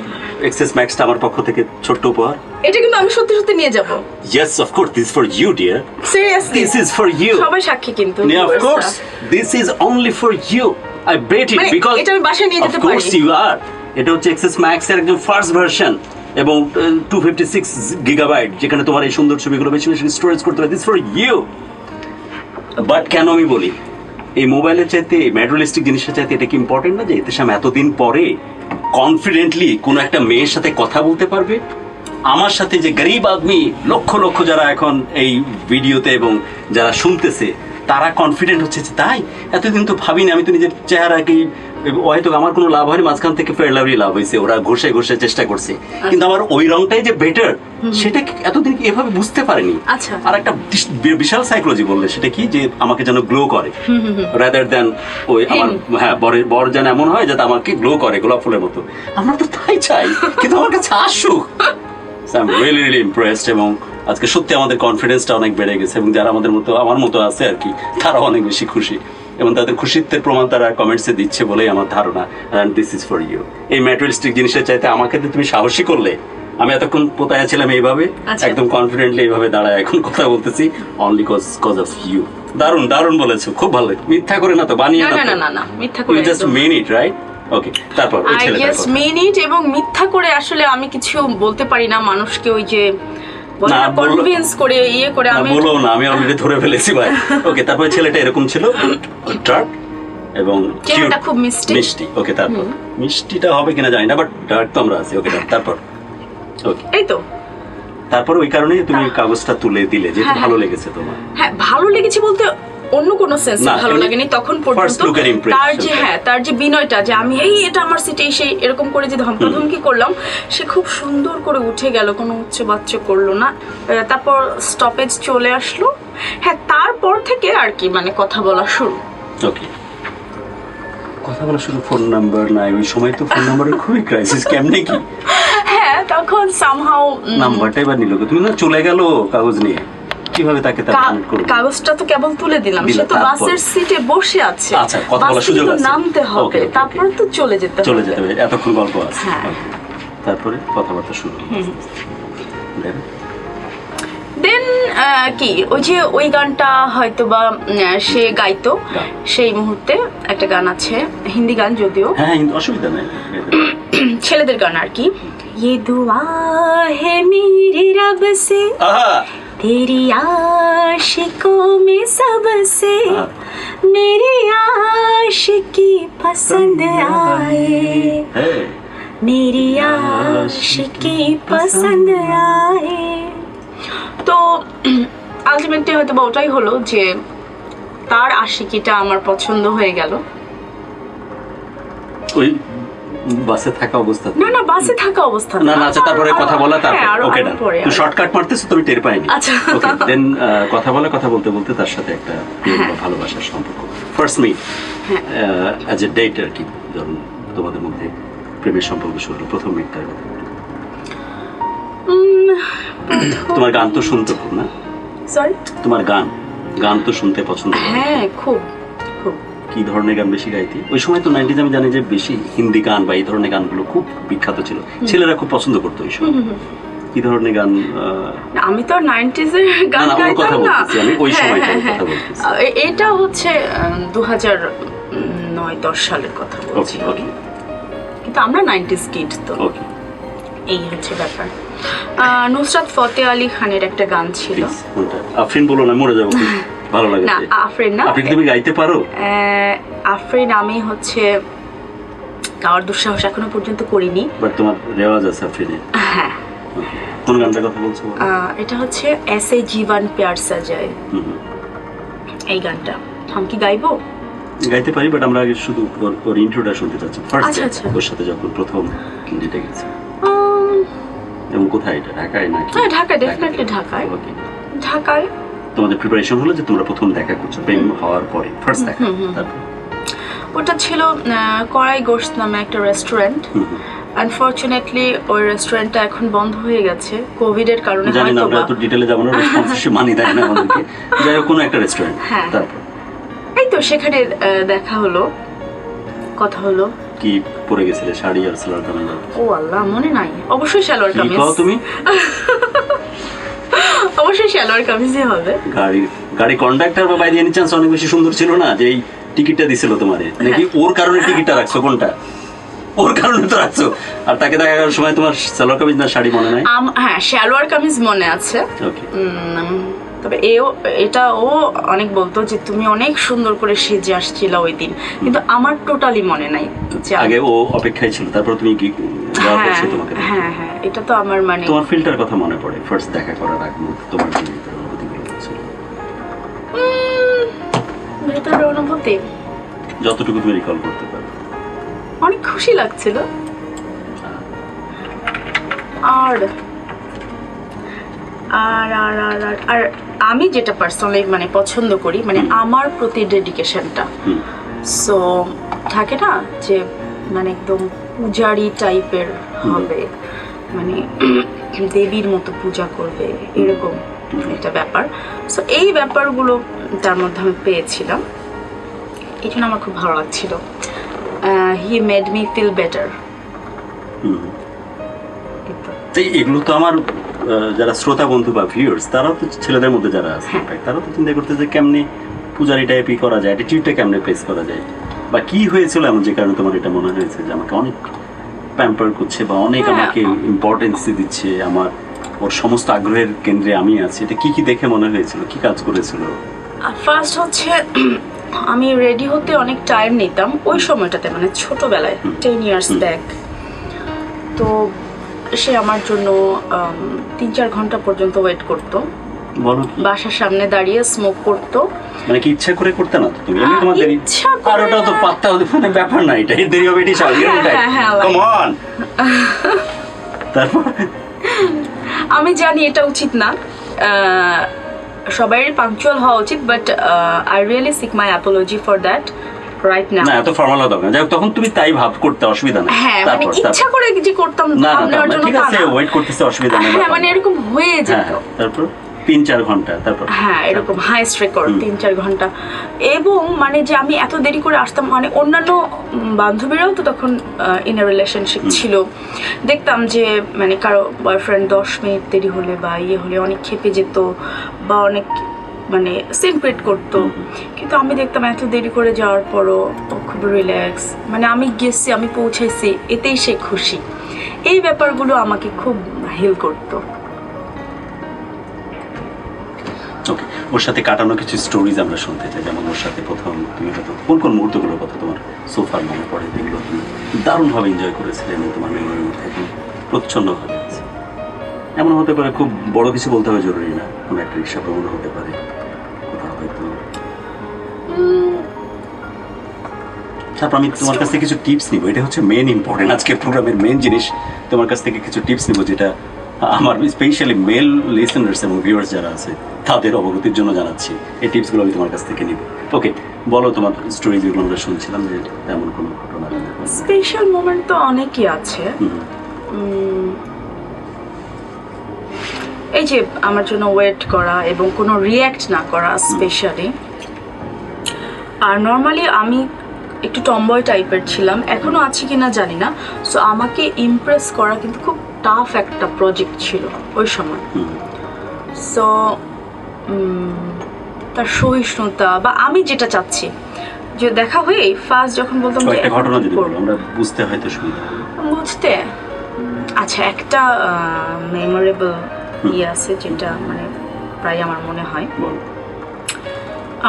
এক্সেস ম্যাক্সটা আমার পক্ষ থেকে ছোট্ট উপহার। এটা কিন্তু আমি সত্যি সত্যি নিয়ে যাব। Yes, of course, this is for you, dear. Seriously, This is for you. সবাই সাক্ষী কিন্তু। Yeah, of course, this is only for you. I bet it মানে because এটা আমি বাসায় নিয়ে যেতে of course পারি। you are. এটা হচ্ছে এক্সেস ম্যাক্স এর একদম ফার্স্ট ভার্সন এবং 256 গিগাবাইট, যেখানে তোমার এই সুন্দর ছবিগুলো বেশি বেশি স্টোরেজ করতে পারে। This for you. বাট কেন আমি বলি, এই মোবাইলের চাইতে ম্যাটেরিয়ালিস্টিক জিনিসের চাইতে এটা কি ইম্পর্টেন্ট না যে এতে সামনে এতদিন পরে কনফিডেন্টলি কোনো একটা মেয়ের সাথে কথা বলতে পারবে? আমার সাথে যে গরিব আদমি লক্ষ লক্ষ যারা এখন এই ভিডিওতে এবং যারা শুনতেছে তারা কনফিডেন্ট হচ্ছে যে তাই এতদিন তো ভাবিনি, আমি তো নিজের চেহারাকেই হয়তো আমার কোনো লাভ হয়নি, মাঝখান থেকে ফেয়ার লাভলি লাভ হয়েছে, ওরা ঘষে ঘষে চেষ্টা করছে, কিন্তু আমার ওই রংটাই যে বেটার সেটা এতদিন এভাবে বুঝতে পারেনি। আচ্ছা। আর একটা বিশাল সাইকোলজি বললে সেটা কি, যে আমাকে যেন গ্লো করে রাদার দ্যান ওই আমার হ্যাঁ বর যেন এমন হয় যাতে আমাকে গ্লো করে গোলাপ ফুলের মতো। আমরা তো তাই চাই, কিন্তু আমার কাছে আসুক। I am really really impressed এবং আজকে সত্যি আমাদের কনফিডেন্সটা অনেক বেড়ে গেছে এবং যারা আমাদের মতো আমার মতো আছে আর কি তারা অনেক বেশি খুশি এবং তাদের খুশিত্বের প্রমাণ তারা কমেন্টসে দিচ্ছে বলেই আমার ধারণা। And this is for you. এই ম্যাটেরিয়ালিস্টিক জিনিসের চাইতে আমাকে তো তুমি সাহসী করলে। আমি এতক্ষণ পোতায় ছিলাম এইভাবে, আচ্ছা। একদম কনফিডেন্টলি এইভাবে দাঁড়ায় এখন কথা বলতেছি অনলি কজ অফ ইউ। দারুণ দারুণ বলেছো, খুব ভালো। মিথ্যা করে না তো, বানিয়ে না না না তো? না না, মিথ্যা করে you just mean it, right? Okay, তারপর ওই আই ছেলেটার গেস কথা। Mean it. এবং মিথ্যা করে আসলে আমি কিছু বলতে পারি না মানুষকে, ওই যে না, বললো- কনভিন্স করে ইয়ে করে না, আমি বলো না, আমি অলরেডি ধরে ফেলেছি ভাই। ওকে, তারপরে ছেলেটা এরকম ছিল, ডার্ক এবং চেহারাটা cute, খুব মিষ্টি। মিষ্টি। ওকে, তারপর মিষ্টিটা হবে কিনা জানি না, বাট ডার্ক তো আমরা আছি। ওকে, তারপর ওকে, এই তো। তারপর ওই কারণেই তুমি কাগজটা তুলে দিলে, যেটা হ্যাঁ, ভালো লেগেছে তোমার। হ্যাঁ, ভালো লেগেছে বলতে অন্য কোনো সেন্সে না, ভালো এমনি লাগেনি তখন first পর্যন্ত। look এর impression তার যে টা। তার যে বিনয়টা, যে আমি এই এটা আমার সিটে এসে এরকম করে যে ধমকাধমকি করলাম, সে খুব সুন্দর করে উঠে গেল, কোনো উচ্চবাচ্য করলো না। তারপর স্টপেজ চলে আসলো। হ্যাঁ, তারপর থেকে আর কি মানে কথা বলা শুরু। ওকে, কথা বলা শুধু ফোন নাম্বার নাই, ওই সময় তো ফোন নাম্বারের খুবই ক্রাইসিস। কেমনে কি হ্যাঁ, তখন সামহাও নাম্বারটা এবার নিল? তুমি না চলে গেল কাগজ নিয়ে, কিভাবে তাকে তার কানেক্ট করবে? কাগজটা তো কেবল তুলে দিলাম, দিলা, সে তো তারপর? বাসের সিটে বসে আছে। আচ্ছা, কথা বাস বলার থেকে সুযোগ তো আছে। নামতে হবে, Okay, okay, তারপর okay. তো চলে যেতে হবে। চলে যেতে হবে, এতক্ষণ গল্প আছে। হ্যাঁ। Okay. তারপরে কথাবার্তা শুরু হলো। Then? দেন কি ওই যে ওই গানটা হয়তো বা সে গাইতো গান। সেই মুহূর্তে একটা গান আছে, হিন্দি গান যদিও, হ্যাঁ, কিন্তু অসুবিধা নেই। ছেলেদের গান আর কি। ये दुआ है मेरी रब से আহা, तेरी आशिकों में सबसे हाँ। मेरी आशिकी पसंद आए, হ্যাঁ, मेरी आशिकी पसंद आए। তো আলটিমেটলি হয়তো বা ওটাই হলো যে তার আশিকিটা আমার পছন্দ হয়ে গেল। ওই বাসে থাকা অবস্থা। না না, বাসে থাকা অবস্থা না না, আচ্ছা, তারপরে কথা বলা, তারপর ওকে না, পরে তুই শর্টকাট মারতেছ, তুমি টের পাইনি। আচ্ছা। ওকে, দেন কথা বলতে বলতে তার সাথে একটা প্রেম বা ভালোবাসার সম্পর্ক, first meet as a date আর কি, যখন তোমাদের মধ্যে প্রেমের সম্পর্ক শুরু হলো, প্রথম মিটটার কথা বলো। তোমার গান তো শুনতে খুব, না? সরি, তোমার গান তো শুনতে পছন্দ করো। হ্যাঁ খুব খুব। কি ধরনের গান বেশি গাইতে? ওই সময় তো 90s আমি জানি যে বেশি হিন্দি গান বা এই ধরনের গানগুলো খুব বিখ্যাত ছিল, ছেলেরা খুব পছন্দ করতো ওই সময়। কি ধরনের গান? না, আমি তো 90s এর গান না, ওর গাইতাম কথা না। বলতেছি আমি, ওই হ্যাঁ, সময়টার হ্যাঁ, কথা হ্যাঁ। বলতেছি। এটা হচ্ছে 2009-10 সালের কথা বলছি। ওকে ওকে কিন্তু আমরা 90s কিড তো, ওকে, এই হচ্ছে ব্যাপার। নুসরাত ফতে আলী খানের একটা গান ছিল, প্লিজ কোনটা? আফরিন বলো না, মরে যাবো, খুব ভালো লাগে। না আফরিন না, আপনি কি তুমি গাইতে পারো? আফরিন আমি হচ্ছে গাওয়ার দুঃসাহস এখনো পর্যন্ত করিনি। বাট তোমার রেওয়াজ আছে আফরিনের। হ্যাঁ, কোন গানটার কথা বলছো? এটা হচ্ছে ऐसे जीवन प्यार सजाए। এই গানটা আমি কি গাইবো? গাইতে পারি, বাট আমরা আগে শুধু ওর ইন্ট্রোটা শুনতে চাচ্ছি। ফার্স্ট আচ্ছা, আচ্ছা। ওর সাথে যখন প্রথম ডেটে গেছে, উম, এবং কোথায় এটা, ঢাকায় নাকি? হ্যাঁ, ঢাকায়, definitely ঢাকায়। Okay. ঢাকায় তোমাদের প্রিপারেশন হলো যে তোমরা প্রথম দেখা করছো, প্রেম হওয়ার পরে ফার্স্ট দেখা, তারপর? ওটা ছিল কড়াই গোশত নামে একটা রেস্টুরেন্ট। আনফরচুনেটলি ওই রেস্টুরেন্টটা এখন বন্ধ হয়ে গেছে কোভিড এর কারণে। জানি না, হয়তো আমরা বা। তো ডিটেইলে যাব না, রেসপন্সিভ মানি দেয় না আমাদেরকে। যাই হোক, কোনো একটা রেস্টুরেন্ট, হ্যাঁ। তারপর এই তো সেখানে দেখা হলো, কথা হলো। কি পরে গেছিলে, শাড়ি আর সালোয়ার কামিজ? ও আল্লাহ, মনে নাই। অবশ্যই সালোয়ার কি কামিজ। কও তুমি? অবশ্যই সালোয়ার কামিজই হবে। গাড়ি কন্ডাক্টর বা বাই এনি চান্স অনেক বেশি সুন্দর ছিল না যে এই টিকিটটা দিছিল তোমারে, নাকি ওর কারণে টিকিটটা রাখছো? কোনটা? ওর কারণে তো রাখছো। আর তাকে দেখা করার সময় তোমার সালোয়ার কামিজ না শাড়ি মনে নাই? হ্যাঁ, সালোয়ার কামিজ মনে আছে। ওকে। তবে এটা ও অনেক বলতো যে তুমি অনেক সুন্দর করে সেজে আসছিলা ওই দিন, কিন্তু আমার টোটালি মনে নাই। আগে ও অপেক্ষায় ছিল, তারপর তুমি কি যাওয়ার পর সে তোমাকে দেখে? হ্যাঁ হ্যাঁ, এটা তো আমার মানে তোমার ফিল্টার কথা মনে পড়ে, ফার্স্ট দেখা করার আগ মুহূর্তে তোমার কি ভিতরে অনুভূতিগুলো ছিল? ভেতরের অনুভূতি যতটুকু তুমি রিকল করতে পারো। অনেক খুশি লাগছিল। আর আর আর আর আর আর আমি যেটা পার্সোনালি মানে পছন্দ করি, মানে আমার প্রতি ডেডিকেশনটা। সো থাকে না যে মানে একদম পূজারি টাইপের হবে, মানে দেবীর মতো পূজা করবে, এরকম একটা ব্যাপার। সো এই ব্যাপারগুলো তার মধ্যে আমি পেয়েছিলাম, এই জন্য আমার খুব ভালো লাগছিল। He made me feel better. এগুলো তো আমার যারা শ্রোতা বন্ধু বা ভিউয়ার্স, তারাও তো ছেলেদের মধ্যে যারা আছে, তারাও তো চিন্তা করতে যে কেমনে পূজারি টাইপই করা যায়, অ্যাটিটিউডটা কেমনে প্লেস করা যায়, বা কি হয়েছিল এমন যে কারণে তোমার এটা মনে হয়েছে যে আমাকে অনেক প্যাম্পার করছে বা অনেক আমাকে ইম্পর্টেন্স দিচ্ছে, আমার ওর সমস্ত আগ্রহের কেন্দ্রে আমি আছি। এটা কি কি দেখে মনে হয়েছিল, কি কাজ করেছিল? ফার্স্ট হচ্ছে আমি রেডি হতে অনেক টাইম নিতাম ওই সময়টাতে, মানে ছোটবেলায় 10 ইয়ার্স ব্যাক। তো সে আমার জন্য 3-4 ঘন্টা পর্যন্ত ওয়েট করতো, বলো কি? বাসার সামনে দাঁড়িয়ে স্মোক করতো। মানে কি ইচ্ছা করে করতে না তো তুমি? এমনি তোমার দেরি, ইচ্ছা করে আর ওটা তো পাত্তা মানে ব্যাপার না, এটা দেরি হবে, এটি স্বাভাবিক। Come on. তারপর আমি জানি এটা উচিত না, সবাই পাংচুয়াল হওয়া উচিত, but I really seek my apology for that right now. না, এত ফর্মাল হতো না। যাই হোক, তখন তুমি তাই ভাব করতে, অসুবিধা নেই। হ্যাঁ, মানে ইচ্ছা করে যে করতাম না থাম নেওয়ার জন্য, ঠিক আছে, ওয়েট করতেছে, অসুবিধা নেই। হ্যাঁ, মানে এরকম হয়ে যেত। তারপর 3-4 ঘন্টা, তারপর হ্যাঁ, এরকম হাইস্ট রেকর্ড 3-4 ঘন্টা। এবং মানে যে আমি এত দেরি করে আসতাম, মানে অন্যান্য বান্ধবীরাও তো তখন ইন এ রিলেশনশিপ ছিল, দেখতাম যে মানে কারো বয়ফ্রেন্ড 10 মিনিট দেরি হলে বা ইয়ে হলে অনেক ক্ষেপে যেত বা অনেক মানে সেলিব্রেট করতো, কিন্তু আমি দেখতাম এত দেরি করে যাওয়ার পরও খুব রিল্যাক্স, মানে আমি গেছি, আমি পৌঁছাইছি, এতেই সে খুশি। এই ব্যাপারগুলো আমাকে খুব হিল করতো। ওকে, ওর সাথে কাটানো কিছু স্টোরিজ আমরা শুনতে চাই। যেমন ওর সাথে প্রথম তুমি হয়তো কোন কোন মুহূর্তগুলোর কথা তোমার সোফার মনে পড়ে, যেগুলো তুমি দারুণভাবে এনজয় করেছিলে এবং তোমার মেমোরির মধ্যে এখন প্রচ্ছন্নভাবে আছে? এমন হতে পারে, খুব বড় কিছু বলতে হবে জরুরি না, কোনো একটা রিক্সা ভ্রমণ হতে পারে, কোথাও হয়তো। তারপর আমি তোমার কাছ থেকে কিছু টিপস নিব, এটা হচ্ছে মেন ইম্পর্টেন্ট, আজকের প্রোগ্রামের মেন জিনিস। তোমার কাছ থেকে কিছু টিপস নিব, যেটা আমার স্পেশালি মেল লিসেনার্স এবং ভিউয়ার্স যারা আছে তাদের অবগতির জন্য জানাচ্ছি। এই টিপসগুলো আমি তোমার কাছ থেকে নিব। ওকে, বলো তোমার স্টোরি, যেগুলো আমরা শুনছিলাম, যে তেমন কোনো ঘটনা। স্পেশাল মোমেন্ট তো অনেকই আছে। এই যে আমার জন্য ওয়েট করা এবং কোনো রিয়্যাক্ট না করা স্পেশালি। আর নর্মালি আমি একটু টমবয় টাইপের ছিলাম, এখনো আছি কিনা জানি না। সো আমাকে ইমপ্রেস করা কিন্তু খুব টাফ একটা প্রজেক্ট ছিল ওই সময়। সো তার সহিষ্ণুতা বা আমি যেটা চাচ্ছি যে দেখা হয়ে ফার্স্ট যখন বলতাম যে একটা ঘটনা যদি বলো, আমরা বুঝতে হয়তো সুবিধা বুঝতে। আচ্ছা, একটা মেমোরেবল ইয়ে আছে যেটা মানে প্রায় আমার মনে হয়।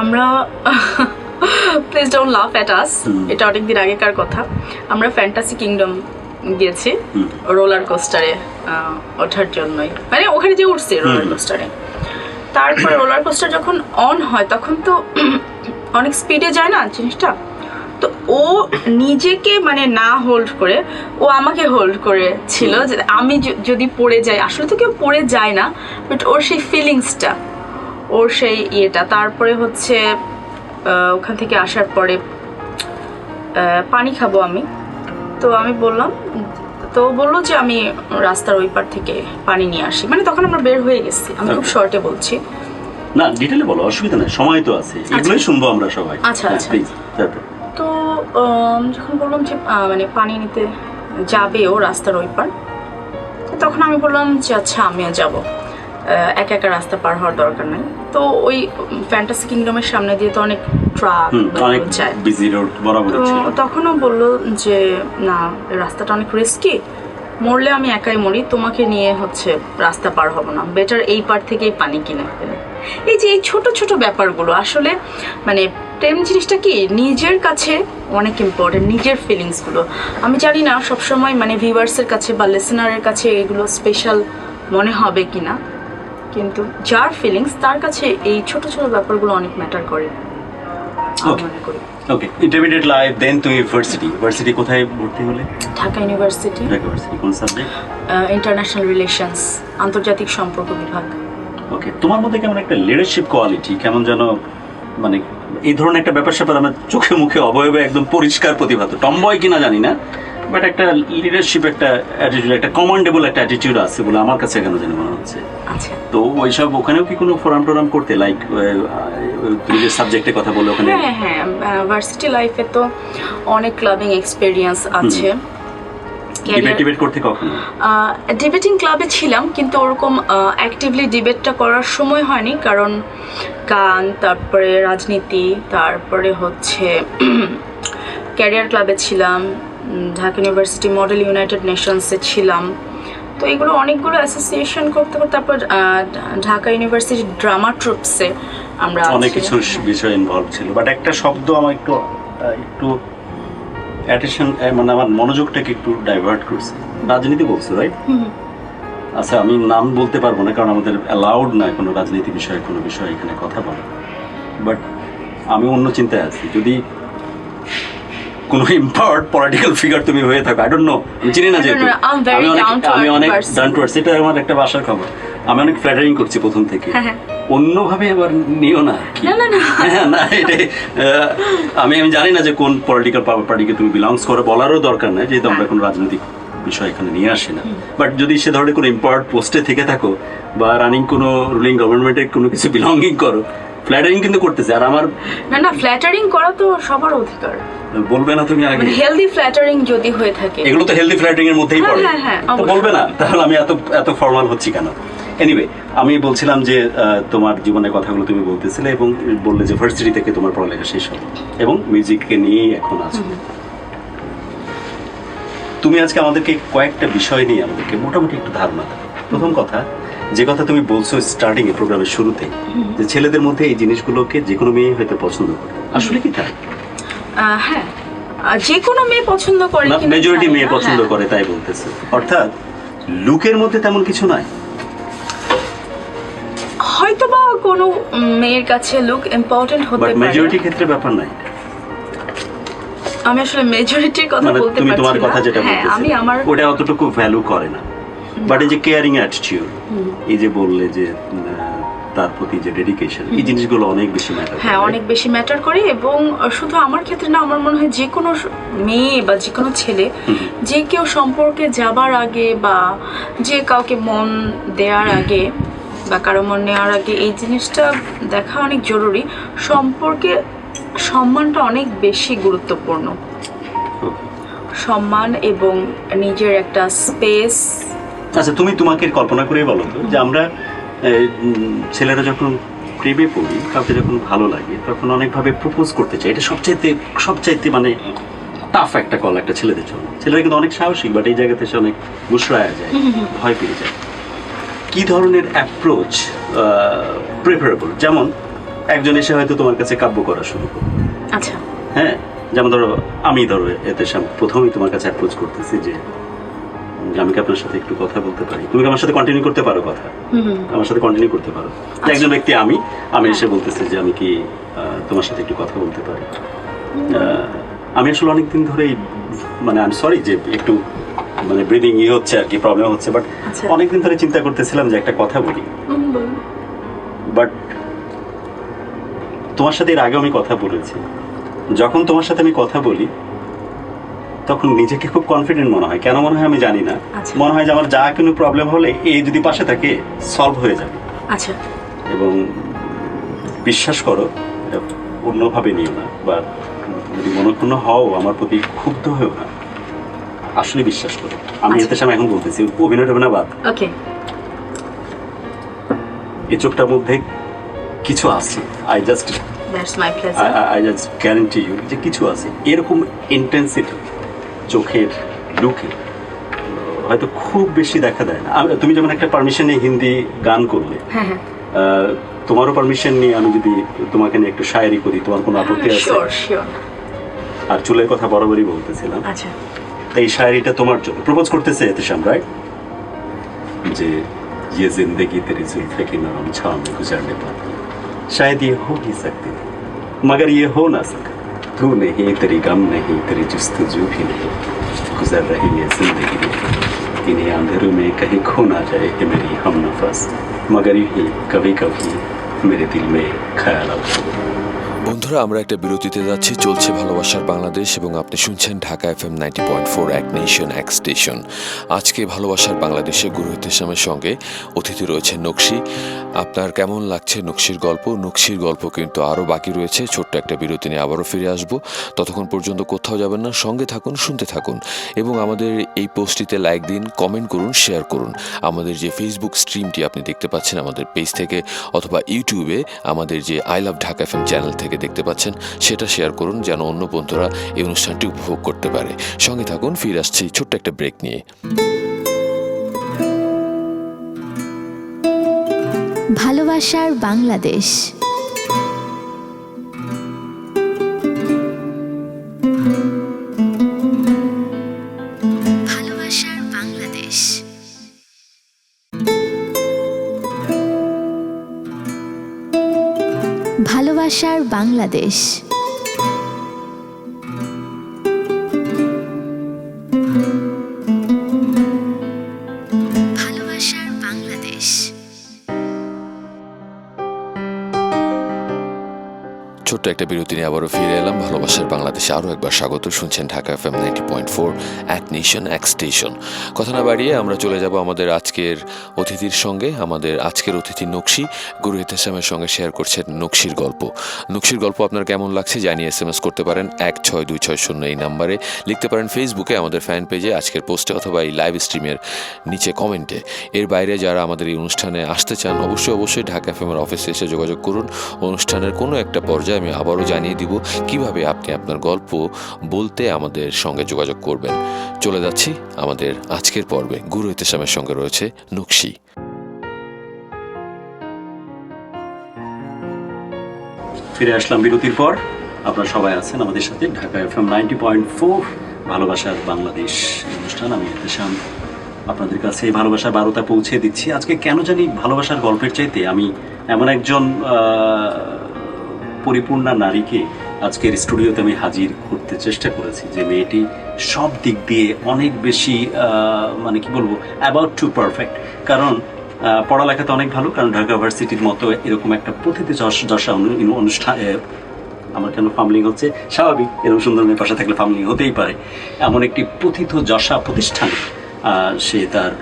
আমরা প্লিজ ডোন্ট লাফ অ্যাট আস, এটা অনেকদিন আগেকার কথা। আমরা ফ্যান্টাসি কিংডম গিয়েছি রোলার কোস্টারে ওঠার জন্যই, মানে ওখানে যে উঠছি রোলার কোস্টারে। তারপরে রোলার কোস্টার যখন অন হয় তখন তো অনেক স্পিডে যায় না জিনিসটা, তো ও নিজেকে মানে না হোল্ড করে ও আমাকে হোল্ড করেছিল যে আমি যদি পড়ে যাই, আসলে তো কেউ পড়ে যায় না, বাট ওর সেই ফিলিংসটা, ওর সেই ইয়েটা। তারপরে হচ্ছে ওখান থেকে আসার পরে পানি খাবো আমি, তো আমি বললাম, তো বললো যে আমি রাস্তার ওই পার থেকে পানি নিয়ে আসি, মানে তখন আমরা বের হয়ে গেছি। আমি খুব শর্টে বলছি, না ডিটেলে বলো, অসুবিধা নেই, সময় তো আছে, এগুলোই শুনবো আমরা সবাই। আচ্ছা আচ্ছা। প্লিজ। তারপর তো যখন বললাম যে মানে পানি নিতে যাবে ও রাস্তার ওই পার, তখন আমি বললাম যে আচ্ছা আমিও যাবো, একা একা রাস্তা পার হওয়ার দরকার নেই। তো ওই ফ্যান্টাসি কিংডমের সামনে দিয়ে তো অনেক ট্রাক অনেক যায়, বিজি রোড বরাবর ছিল। তো তখনও বললো যে না রাস্তাটা অনেক রিস্কি, মরলে আমি একাই মরি, তোমাকে নিয়ে হচ্ছে রাস্তা পার হব না, বেটার এই পার থেকেই পানি কিনে ফেলে। এই যে এই ছোট ছোট ব্যাপারগুলো আসলে মানে প্রেম জিনিসটা কি নিজের কাছে অনেক ইম্পর্টেন্ট, নিজের ফিলিংসগুলো। আমি জানি না সবসময় মানে ভিউয়ার্সের কাছে বা লিসেনারের কাছে এগুলো স্পেশাল মনে হবে কিনা, কিন্তু যার ফিলিংস তার কাছে এই ছোট ছোট ব্যাপারগুলো অনেক ম্যাটার করে আমি মনে করি। ওকে, ইন্টারমিডিয়েট লাইফ, দেন তুমি ইউনিভার্সিটি কোথায় ভর্তি হলে? ঢাকা ইউনিভার্সিটি। ঢাকা ইউনিভার্সিটি কোন সাবজেক্ট? ইন্টারন্যাশনাল রিলেশনস, আন্তর্জাতিক সম্পর্ক বিভাগ। ওকে, তোমার মধ্যে কেমন একটা লিডারশিপ কোয়ালিটি, কেমন যেন মানে এই ধরনের একটা ব্যাপার স্যাপার আমার চোখে মুখে অবয়বে একদম পরিষ্কার প্রতিভাত, টমবয় কিনা জানি না, বাট একটা লিডারশিপ, একটা অ্যাটিটিউড, একটা কমান্ডেবল একটা অ্যাটিটিউড আছে বলে আমার কাছে কেন জানি মনে হচ্ছে। আচ্ছা, তো ওইসব ওখানেও কি কোনো ফোরাম টোরাম করতে, লাইক তুমি যে সাবজেক্টের কথা বলে ওখানে? হ্যাঁ হ্যাঁ, ভার্সিটি লাইফে তো অনেক ক্লাবিং এক্সপেরিয়েন্স আছে। ডিবেট করতে কখনো? ডিবেটিং ক্লাবে ছিলাম, কিন্তু ওরকম অ্যাক্টিভলি ডিবেটটা করার সময় হয়নি, কারণ গান, তারপরে রাজনীতি, তারপরে হচ্ছে ক্যারিয়ার ক্লাবে ছিলাম, ঢাকা ইউনিভার্সিটি মডেল ইউনাইটেড নেশনসে ছিলাম। তো এগুলো অনেকগুলো অ্যাসোসিয়েশন করতে করতে তারপর ঢাকা ইউনিভার্সিটি ড্রামা ট্রুপসে আমরা অনেক কিছু বিষয় ইনভলভ ছিল। বাট একটা শব্দ আমার একটু অ্যাটেনশন, মানে আমার মনোযোগটাকে একটু ডাইভার্ট করছে। রাজনীতি বলছো, রাইট? আচ্ছা, আমি নাম বলতে পারবো না কারণ আমাদের অ্যালাউড না কোনো রাজনীতি বিষয়ে কোনো বিষয় এখানে কথা বলা। বাট আমি অন্য চিন্তায় আছি, যদি কোনো ইম্পাওয়ার্ড পলিটিক্যাল ফিগার তুমি হয়ে থাকো, আই ডোন্ট নো, আমি চিনি না, যেহেতু আমি অনেক ডাউন টু আর্থ, এটা আমার একটা বাসার খবর, আমি অনেক ফ্ল্যাটারিং করছি প্রথম থেকে, অন্যভাবে এবার নিও না। না এটা আমি জানি না যে কোন পলিটিক্যাল পার্টিকে তুমি বিলংস করো, বলারও দরকার নাই, যেহেতু আমরা কোনো রাজনৈতিক বিষয় এখানে নিয়ে আসি না। বাট যদি সে ধরনের কোনো ইম্পর্টেন্ট পোস্টে থেকে থাকো বা রানিং কোনো রুলিং গভর্নমেন্টের কোনো কিছু বিলঙ্গিং করো, ফ্ল্যাটারিং কিন্তু করতেছে। আর আমার না ফ্ল্যাটারিং করা তো সবার অধিকার, বলবে না তুমি আগে? হেলদি ফ্ল্যাটারিং যদি হয়ে থাকে, এগুলো তো হেলদি ফ্ল্যাটারিং এর মধ্যেই পড়ে, তো বলবে না? তাহলে আমি এত ফর্মাল হচ্ছি কেন? এনিওয়ে, আমি বলছিলাম যে তোমার জীবনের কথাগুলো তুমি বলতেছিলে এবং বললে যে ভার্সিটি থেকে তোমার পড়ালেখা শেষ হলো এবং মিউজিককে নিয়েই এখন আছো। তুমি আজকে আমাদেরকে কয়েকটা বিষয় নিয়ে আমাদেরকে মোটামুটি একটু ধারণা দাও। প্রথম কথা, যে কথা তুমি বলছো স্টার্টিং এ প্রোগ্রামের শুরুতে, যে ছেলেদের মধ্যে এই জিনিসগুলোকে যে কোনো মেয়ে হয়তো পছন্দ করে, আসলে কি তাই? হ্যাঁ, যে কোনো মেয়ে পছন্দ করে, না মেজরিটি মেয়ে পছন্দ করে, তাই বলতেছে। অর্থাৎ লুকের মধ্যে তেমন কিছু নাই, হয়তো বা কোনো মেয়ের কাছে লুক ইম্পর্টেন্ট হতে পারে, বাট মেজরিটির ক্ষেত্রে ব্যাপার নাই। আমি আসলে মেজরিটির কথা বলতে পারছি না। তুমি তোমার কথা যেটা বলতেছো, আমি আমার ওটা অতটুকু ভ্যালু করে না। বাট এই যে কেয়ারিং অ্যাটিটিউড, এই যে বললে যে তার প্রতি যে ডেডিকেশন, এই জিনিসগুলো অনেক বেশি ম্যাটার করে। হ্যাঁ, অনেক বেশি ম্যাটার করে। এবং শুধু আমার ক্ষেত্রে না, আমার মনে হয় যে কোনো মেয়ে বা যে কোনো ছেলে, যে কেউ সম্পর্কে যাবার আগে বা যে কাউকে মন দেওয়ার আগে বা কারো মন নেওয়ার আগে এই জিনিসটা দেখা অনেক জরুরি। সম্পর্কে সম্মানটা অনেক বেশি গুরুত্বপূর্ণ, সম্মান এবং নিজের একটা স্পেস। আচ্ছা, তুমি তোমাকে কল্পনা করেই বলো তো, যে আমরা ছেলেরা যখন প্রেমে পড়ি, কাউকে যখন ভালো লাগে, তখন অনেকভাবে প্রপোজ করতে চাই। এটা সবচাইতে মানে টাফ একটা কল একটা ছেলেদের জন্য। ছেলেরা কিন্তু অনেক সাহসী, বাট এই জায়গাতে সে অনেক মুশড়ায়া যায়, ভয় পেয়ে যায়। কি ধরনের অ্যাপ্রোচ প্রেফারেবল? যেমন একজন এসে হয়তো তোমার কাছে কাব্য করা শুরু করবে, আচ্ছা হ্যাঁ, যেমন ধরো আমি এতে প্রথমেই তোমার কাছে অ্যাপ্রোচ করতেছি যে যে আমি কি আপনার সাথে একটু কথা বলতে পারি? তুমি কি আমার সাথে কন্টিনিউ করতে পারো কথা? আমার সাথে কন্টিনিউ করতে পারো? একজন ব্যক্তি আমি এসে বলতেছি যে আমি কি তোমার সাথে একটু কথা বলতে পারি? আমি আসলে অনেকদিন ধরেই মানে আমি সরি যে একটু মানে ব্রিদিং হচ্ছে আর কি, প্রবলেম হচ্ছে, বাট অনেকদিন ধরে চিন্তা করতেছিলাম যে একটা কথা বলি, বাট তোমার সাথে এর আগে আমি কথা বলেছি। যখন তোমার সাথে আমি কথা বলি তখন নিজেকে খুব কনফিডেন্ট মনে হয়, কেন মনে হয় আমি জানি না, মনে হয় যে আমার যা কোনো প্রবলেম হলে এই যদি পাশে থাকে সলভ হয়ে যাবে। আচ্ছা, এবং বিশ্বাস করো, এটা অন্যভাবে নিও না, বা যদি মনক্ষুণ্ণ হও আমার প্রতি ক্ষুব্ধ হয়েও না, আসলে বিশ্বাস করো। আমি এতে সামনে এখন বলতেছি, অভিনয় হবে না বাদ, ওকে, এই চোখটার মধ্যে কিছু আছে। আই জাস্ট গ্যারান্টি ইউ যে কিছু আছে, এরকম ইন্টেন্সিটি চোখের লুকে হয়তো খুব বেশি দেখা দেয় না। তুমি যেমন একটা পারমিশন নিয়ে হিন্দি গান করলে, তোমারও পারমিশন নিয়ে আমি যদি তোমাকে নিয়ে একটু শায়েরি করি, তোমার কোনো আপত্তি আছে? আর চুলের কথা বরাবরই বলতেছিলাম, এই শায়েরিটা তোমার জন্য প্রপোজ করতেছে এহতেশাম, রাইট? যে ये जिंदगी तेरी जुल्फे की नरम छांव में गुजरने पाती, शायद ये हो ही सकती थी मगर ये हो ना सका। तू नहीं, तेरी गम नहीं, तेरी जुस्तजू भी नहीं, गुजर रही है जिंदगी में इन्हीं अंधेरों में कहीं खो ना जाए कि मेरी हम नफस, मगर यूं कभी कभी मेरे दिल में ख्याल आता। বন্ধুরা, আমরা একটা বিরতিতে যাচ্ছি। চলছে ভালোবাসার বাংলাদেশ এবং আপনি শুনছেন ঢাকা FM 90.4 এক নেশন এক স্টেশন। আজকে ভালোবাসার বাংলাদেশে গুরু ইহতেশামের সঙ্গে অতিথি রয়েছে নকশি। আপনার কেমন লাগছে নকশির গল্প? নকশির গল্প কিন্তু আরও বাকি রয়েছে। ছোট্ট একটা বিরতি নিয়ে আবারও ফিরে আসবো। ততক্ষণ পর্যন্ত কোথাও যাবেন না, সঙ্গে থাকুন, শুনতে থাকুন এবং আমাদের এই পোস্টটিতে লাইক দিন, কমেন্ট করুন, শেয়ার করুন। আমাদের যে ফেসবুক স্ট্রিমটি আপনি দেখতে পাচ্ছেন আমাদের পেজ থেকে, অথবা ইউটিউবে আমাদের যে I love Dhaka FM channel থেকে দেখতে পাচ্ছেন, সেটা শেয়ার করুন যেন অন্য বন্ধুরা এই অনুষ্ঠানটি উপভোগ করতে পারে। সঙ্গে থাকুন, ফিরে আসছি ছোট্ট একটা ব্রেক নিয়ে। ভালোবাসার বাংলাদেশ। ভালোবাসার বাংলাদেশ। ভালোবাসার বাংলাদেশ। ভালোবাসার বাংলাদেশ। ছোট্ট একটা বিরতি নিয়ে আবারও ফিরে এলাম। ভালোবাসার বাংলাদেশে আরও একবার স্বাগত। শুনছেন ঢাকা FM 90.4 এক নেশন এক স্টেশন। কথা না বাড়িয়ে আমরা চলে যাব আমাদের আজকের অতিথির সঙ্গে। আমাদের আজকের অতিথি নকশি গুরু ইহতেশামের সঙ্গে শেয়ার করছেন নকশির গল্প। নকশির গল্প আপনার কেমন লাগছে জানিয়ে SMS করতে পারেন 16260 এই নাম্বারে, লিখতে পারেন ফেসবুকে আমাদের ফ্যান পেজে আজকের পোস্টে, অথবা এই লাইভ স্ট্রিমের নিচে কমেন্টে। এর বাইরে যারা আমাদের এই অনুষ্ঠানে আসতে চান অবশ্যই ঢাকা FM-এর অফিসে এসে যোগাযোগ করুন। অনুষ্ঠানের কোনো একটা পর্যায়ে আমি আবারও জানিয়ে দিব কিভাবে আপনি আপনার গল্প বলতে আমাদের সঙ্গে যোগাযোগ করবেন। চলে যাচ্ছি আমাদের আজকের পর্বে। গুরু ইহতেশামের সঙ্গে রয়েছে নকশি। ফিরে আসলাম বিরতির পর। আপনারা সবাই আছেন আমাদের সাথে ঢাকা FM 90.4 ভালোবাসার বাংলাদেশ অনুষ্ঠান। আমি ইহতেশাম আপনাদের কাছে এই ভালোবাসার বার্তা পৌঁছে দিচ্ছি। আজকে কেন জানি ভালোবাসার গল্পের চাইতে আমি এমন একজন পরিপূর্ণা নারীকে আজকের স্টুডিওতে আমি হাজির করতে চেষ্টা করেছি, যে মেয়েটি সব দিক দিয়ে অনেক বেশি মানে কি বলবো, অ্যাবাউট টু পারফেক্ট। কারণ পড়ালেখাতে অনেক ভালো, কারণ ঢাকা ইউনিভার্সিটির মতো এরকম একটা প্রতিটি যশা অনুষ্ঠান, আমার কেন ফামলিং হচ্ছে, স্বাভাবিক, এরকম সুন্দর মেয়ের পাশে থাকলে ফামলিং হতেই পারে, এমন একটি যশা প্রতিষ্ঠানে সে তার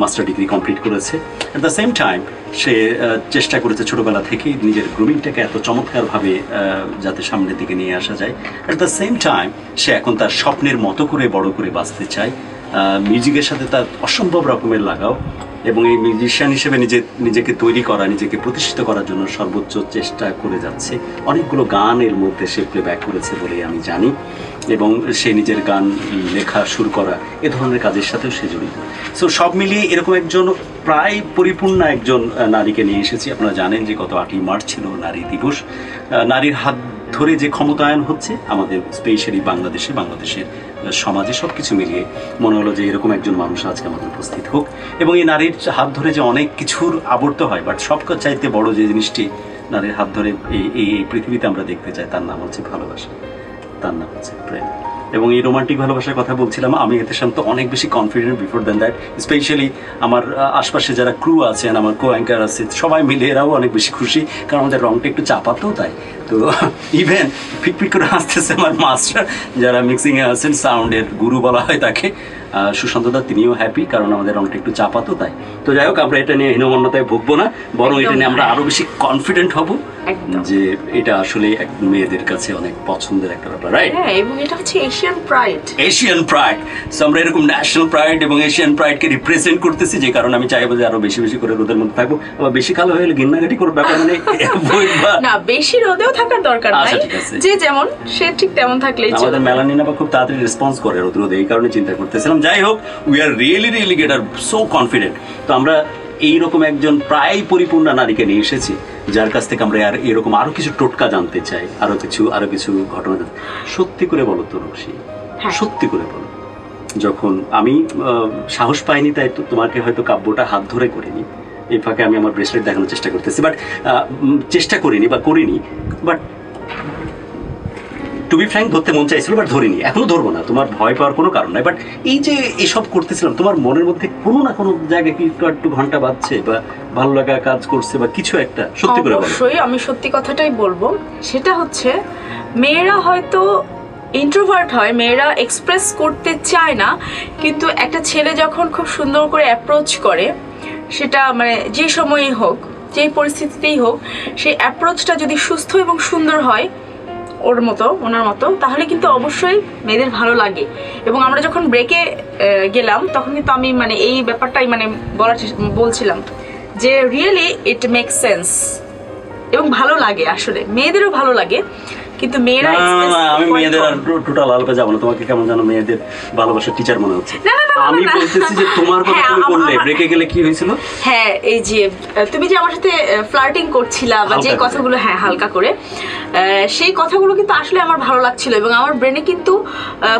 মাস্টার ডিগ্রি কমপ্লিট করেছে। অ্যাট দ্য সেম টাইম সে চেষ্টা করেছে ছোটোবেলা থেকেই নিজের গ্রুমিংটাকে এত চমৎকারভাবে যাতে সামনের দিকে নিয়ে আসা যায়। অ্যাট দ্য সেম টাইম সে এখন তার স্বপ্নের মতো করে বড় করে বাঁচতে চায়। মিউজিকের সাথে তার অসম্ভব রকমের লাগাও, এবং এই মিউজিশিয়ান হিসেবে নিজেকে তৈরি করা, নিজেকে প্রতিষ্ঠিত করার জন্য সর্বোচ্চ চেষ্টা করে যাচ্ছে। অনেকগুলো গান এর মধ্যে সে প্লেব্যাক করেছে বলে আমি জানি, এবং সে নিজের গান লেখা, সুর করা, এ ধরনের কাজের সাথেও সে জড়িত। সো সব মিলিয়ে এরকম একজন প্রায় পরিপূর্ণ একজন নারীকে নিয়ে এসেছি। আপনারা জানেন যে গত 8ই মার্চ ছিল নারী দিবস। নারীর হাত ধরে যে ক্ষমতায়ন হচ্ছে আমাদের স্পেশালি বাংলাদেশের সমাজে সবকিছু মিলিয়ে মনে হলো যে এরকম একজন মানুষ আজকে আমাদের উপস্থিত হোক, এবং এই নারীর হাত ধরে যে অনেক কিছুর আবর্ত হয়, বাট সবকার চাইতে বড় যে জিনিসটি নারীর হাত ধরে এই পৃথিবীতে আমরা দেখতে চাই, তার নাম হচ্ছে ভালোবাসা, তার নাম হচ্ছে প্রেম। এবং এই রোমান্টিক ভালোবাসার কথা বলছিলাম, আমি এতে সামনে অনেক বেশি confident before than that. Specially আমার আশপাশে যারা ক্রু আছেন, আমার কো অ্যাঙ্কার আছে, সবাই মিলে এরাও অনেক বেশি খুশি, কারণ আমাদের রংটা একটু চাপাতো তাই। তো ইভেন ফিকফিক করে আসতেছে আমার মাস্টার, যারা মিক্সিংয়ে আছেন, সাউন্ডের গুরু বলা হয় তাকে, সুশান্ত দা, তিনিও হ্যাপি, কারণ আমাদের রংটা একটু চাপাতো তাই। তো যাই হোক, আমরা এটা নিয়ে হীনমন্যতায় ভুগবো না, বরং এটা নিয়ে আমরা আরো বেশি কনফিডেন্ট হব যে এটা আসলে মেয়েদের কাছে অনেক পছন্দের একটা ব্যাপার, রাইট? হ্যাঁ, এবং এটা হচ্ছে Asian pride. Asian pride, so আমরা এরকম ন্যাশনাল প্রাইড এবং এশিয়ান প্রাইডকে রিপ্রেজেন্ট করতেছি, যে কারণে আমি চাইবো যে আরো বেশি বেশি করে রোদের মধ্যে থাকবো। আবার বেশি কালো হয়ে গেলে গিন্নাঘাটি করে ব্যাপার মানে না, বেশি রোদেও থাকার দরকার নাই, আচ্ছা, ঠিক আছে। যে যেমন সে ঠিক তেমন থাকলেই চলে। আমাদের মেলানিনা বা খুব তাড়াতাড়ি রেসপন্স করে রোদে, এই কারণে চিন্তা করতেছিলাম। যাই হোক, we are really get are so confident. তো আমরা এইরকম একজন প্রায় পরিপূর্ণ নারীকে নিয়ে এসেছি, যার কাছ থেকে আমরা আর এরকম আরো কিছু টোটকা জানতে চাই, আরো কিছু ঘটনা জানতে। সত্যি করে বলো তো রোশি, সত্যি করে বলো, যখন আমি সাহস পাইনি তাই তো তোমাকে হয়তো কাব্যটা হাত ধরে করিনি, এই ফাঁকে আমি আমার ব্রেসলেট দেখানোর চেষ্টা করতেছি, বাট চেষ্টা করিনি বা করিনি, বাট টু বি ফ্র্যাঙ্ক ধরতে মন চাইছিল, বাট ধরিনি, এখনো ধরবো না, তোমার ভয় পাওয়ার কোনো কারণ নাই। বাট এই যে এসব করতেছিলাম, তোমার মনের মধ্যে কোনো না কোনো জায়গায় কি একটু ঘন্টা বাজছে বা ভালো লাগা কাজ করছে বা কিছু একটা? সত্যি করে বলো। অবশ্যই আমি সত্যি কথাটাই বলবো, সেটা হচ্ছে মেয়েরা হয়তো ইন্ট্রোভার্ট হয়, মেয়েরা এক্সপ্রেস করতে চায় না, কিন্তু একটা ছেলে যখন খুব সুন্দর করে অ্যাপ্রোচ করে, সেটা মানে যে সময়ই হোক, যে পরিস্থিতিতেই হোক, সেই অ্যাপ্রোচটা যদি সুস্থ এবং সুন্দর হয় ওনার মতো, তাহলে কিন্তু অবশ্যই মেয়েদের ভালো লাগে। এবং আমরা যখন ব্রেকে গেলাম, তখন কিন্তু আমি মানে এই ব্যাপারটাই মানে বলছিলাম যে রিয়েলি ইট মেক সেন্স, এবং ভালো লাগে, আসলে মেয়েদেরও ভালো লাগে, কিন্তু মেয়েরা আমি মেয়েদের আর টোটাল আলাপে যাবো না। তোমাকে কেমন জানো মেয়েদের ভালোবাসার টিচার মনে হচ্ছে। আমি বলতেছি যে তোমার কথা তুমি বললে ব্রেকে গেলে কি হয়েছিল। হ্যাঁ, এই যে তুমি যে আমার সাথে ফ্লার্টিং করছিলা বা যে কথাগুলো, হ্যাঁ হালকা করে, সেই কথাগুলো কিন্তু আসলে আমার ভালো লাগছিল, এবং আমার ব্রেনে কিন্তু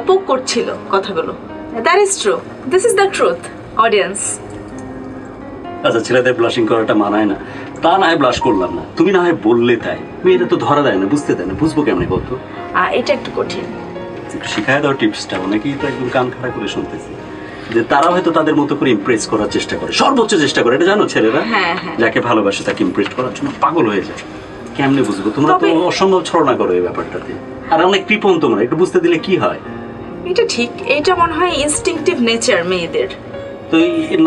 পোক করছিল কথাগুলো। That is true, this is the truth audience. আচ্ছা, ছেলেদের ব্লাশিং করাটা মানায় না, তা না হয় ব্লাশ করলাম না, তুমি না হয় বললে তাই। মেয়েদের তো ধরা দেয় না, বুঝতে দেয় না, বুঝবো কেমনি বলতো? এটা একটু কঠিন, একটু শিখায় দাও টিপসটা। অনেকেই তো একদম কান খাড়া করে শুনতেছি যে তারা হয়তো তাদের মতো করে ইমপ্রেস করার চেষ্টা করে, সর্বোচ্চ চেষ্টা করে, এটা জানো? ছেলেরা যাকে ভালোবাসে তাকে ইমপ্রেস করার জন্য পাগল হয়ে যায়। কেমনে বুঝবো? তোমরা তো অসম্ভব ছলনা করো এই ব্যাপারটাতে, আর অনেক কৃপণ তোমরা। একটু বুঝতে দিলে কি হয়? এটা ঠিক, এটা মনে হয় ইনস্টিংক্টিভ নেচার মেয়েদের। তো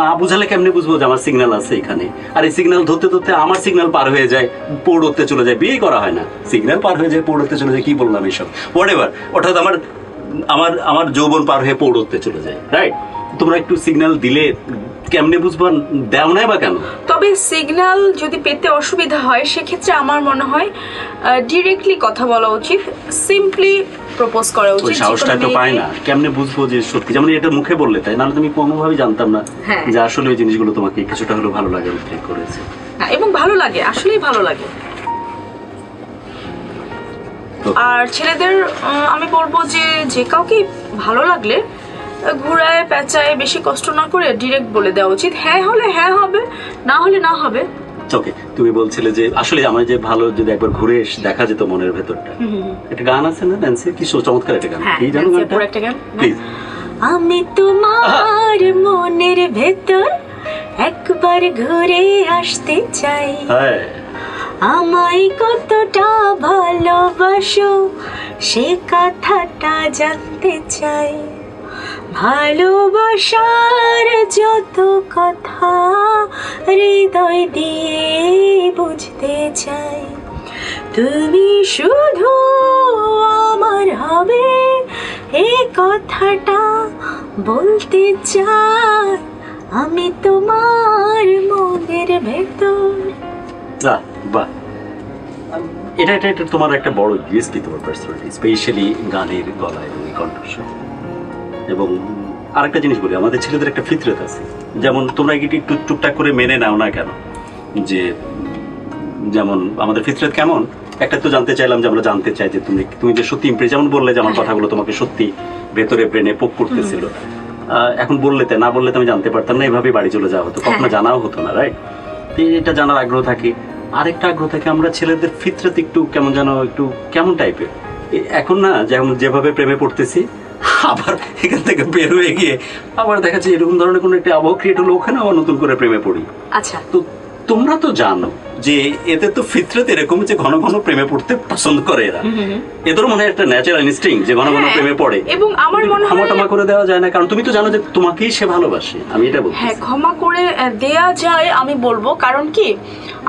না বুঝালে কেমনে বুঝবো যে আমার সিগন্যাল আছে এখানে? আর এই সিগন্যাল ধরতে ধরতে আমার সিগন্যাল পার হয়ে যায়, পোড় উঠতে চলে যায়। বিয়ে করা হয় না, সিগন্যাল পার হয়ে যায়, পোড় উঠতে চলে যায়। কি বললাম এইসব? হোয়াটএভার। অর্থাৎ আমার যৌবন পার হয়ে পোড় উঠতে চলে যায়, রাইট? তোমরা একটু সিগন্যাল দিলে কেমনে বুঝবো? দেও নাই বা কেন? তবে সিগন্যাল যদি পেতে অসুবিধা হয়, সেক্ষেত্রে আমার মনে হয় ডিরেক্টলি কথা বলা উচিত, সিম্পলি প্রপোজ করা উচিত। সাহসটা তো পায় না, কেমনে বুঝবো যে সত্যি? যেমন এটা মুখে বললে তাই, নাহলে তুমি কোনোভাবেই জানতাম না যে আসলে ওই জিনিসগুলো তোমাকে কিছুটা হলেও ভালো লাগে উল্লেখ করেছে। এবং ভালো লাগে, আসলেই ভালো লাগে। আর ছেলেদের আমি বলবো যে কাউকে ভালো লাগলে ঘুরায় পেঁচায় বেশি কষ্ট না করে ডিরেক্ট বলে দেওয়া উচিত। হ্যাঁ হলে হ্যাঁ হবে, না হলে না হবে। ওকে, তুমি বলছিলে যে আসলে আমার যে ভালো যদি একবার ঘুরে দেখা যেত মনের ভেতরটা। একটা গান আছে না ন্যান্সি, কি চমৎকার একটা গান, কি জানো গানটা? প্লিজ। আমি তোমার মনের ভেতর একবার ঘুরে আসতে চাই, আমায় কতটা ভালোবাসো সে কথাটা জানতে চাই, ভালোবাসার যত কথা হৃদয় দিয়ে বুঝতে চাই, তুমি শুধু আমার হবে এই কথাটা বলতে চাই, আমি তোমার মনের ভেতর। বাহ, এটা তোমার একটা বড় ইউএসপি, তোমার পার্সোনালিটি, স্পেশালি গানের গলা এবং কণ্ঠস্বর। এবং আরেকটা জিনিস বলি, আমাদের ছেলেদের একটা ফিতরত আছে, যেমন তোমরা একটু টুকটাক করে মেনে নাও না কেন, যে যেমন আমাদের ফিতরত কেমন, একটা তো জানতে চাইলাম, যে আমরা জানতে চাই যে তুমি যে সত্যি ইমপ্রেস, যেমন বললে যে আমার কথাগুলো তোমাকে সত্যি ভেতরে ব্রেনে পোক করতেছিল, এখন বললে তো, না বললে তো আমি জানতে পারতাম না, এভাবেই বাড়ি চলে যাওয়া হতো, কখনো জানাও হতো না, রাইট? এটা জানার আগ্রহ থাকে। আরেকটা আগ্রহ থাকে আমরা ছেলেদের ফিতরাত একটু কেমন যেন একটু কেমন টাইপের। এখন না যেভাবে প্রেমে পড়তেছি, আবার এখান থেকে বের হয়ে গিয়ে আবার দেখা যাচ্ছে এরকম ধরনের কোনো একটা আবহাওয়া ক্রিয়েট হলো, ওখানে আবার নতুন করে প্রেমে পড়ি। আচ্ছা, তো তোমরা তো জানো যে এতে তো ফিতরত এরকম যে ঘন ঘন প্রেমে পড়তে পছন্দ করে এরা, এদের মনে হয় একটা ন্যাচারাল ইনস্টিংক্ট যে ঘন ঘন প্রেমে পড়ে। এবং আমার মনে হয় ক্ষমা করে দেওয়া যায় না, কারণ তুমি তো জানো যে তোমাকেই সে ভালোবাসে, আমি এটা বলছি। হ্যাঁ, ক্ষমা করে দেয়া যায় আমি বলবো, কারণ কি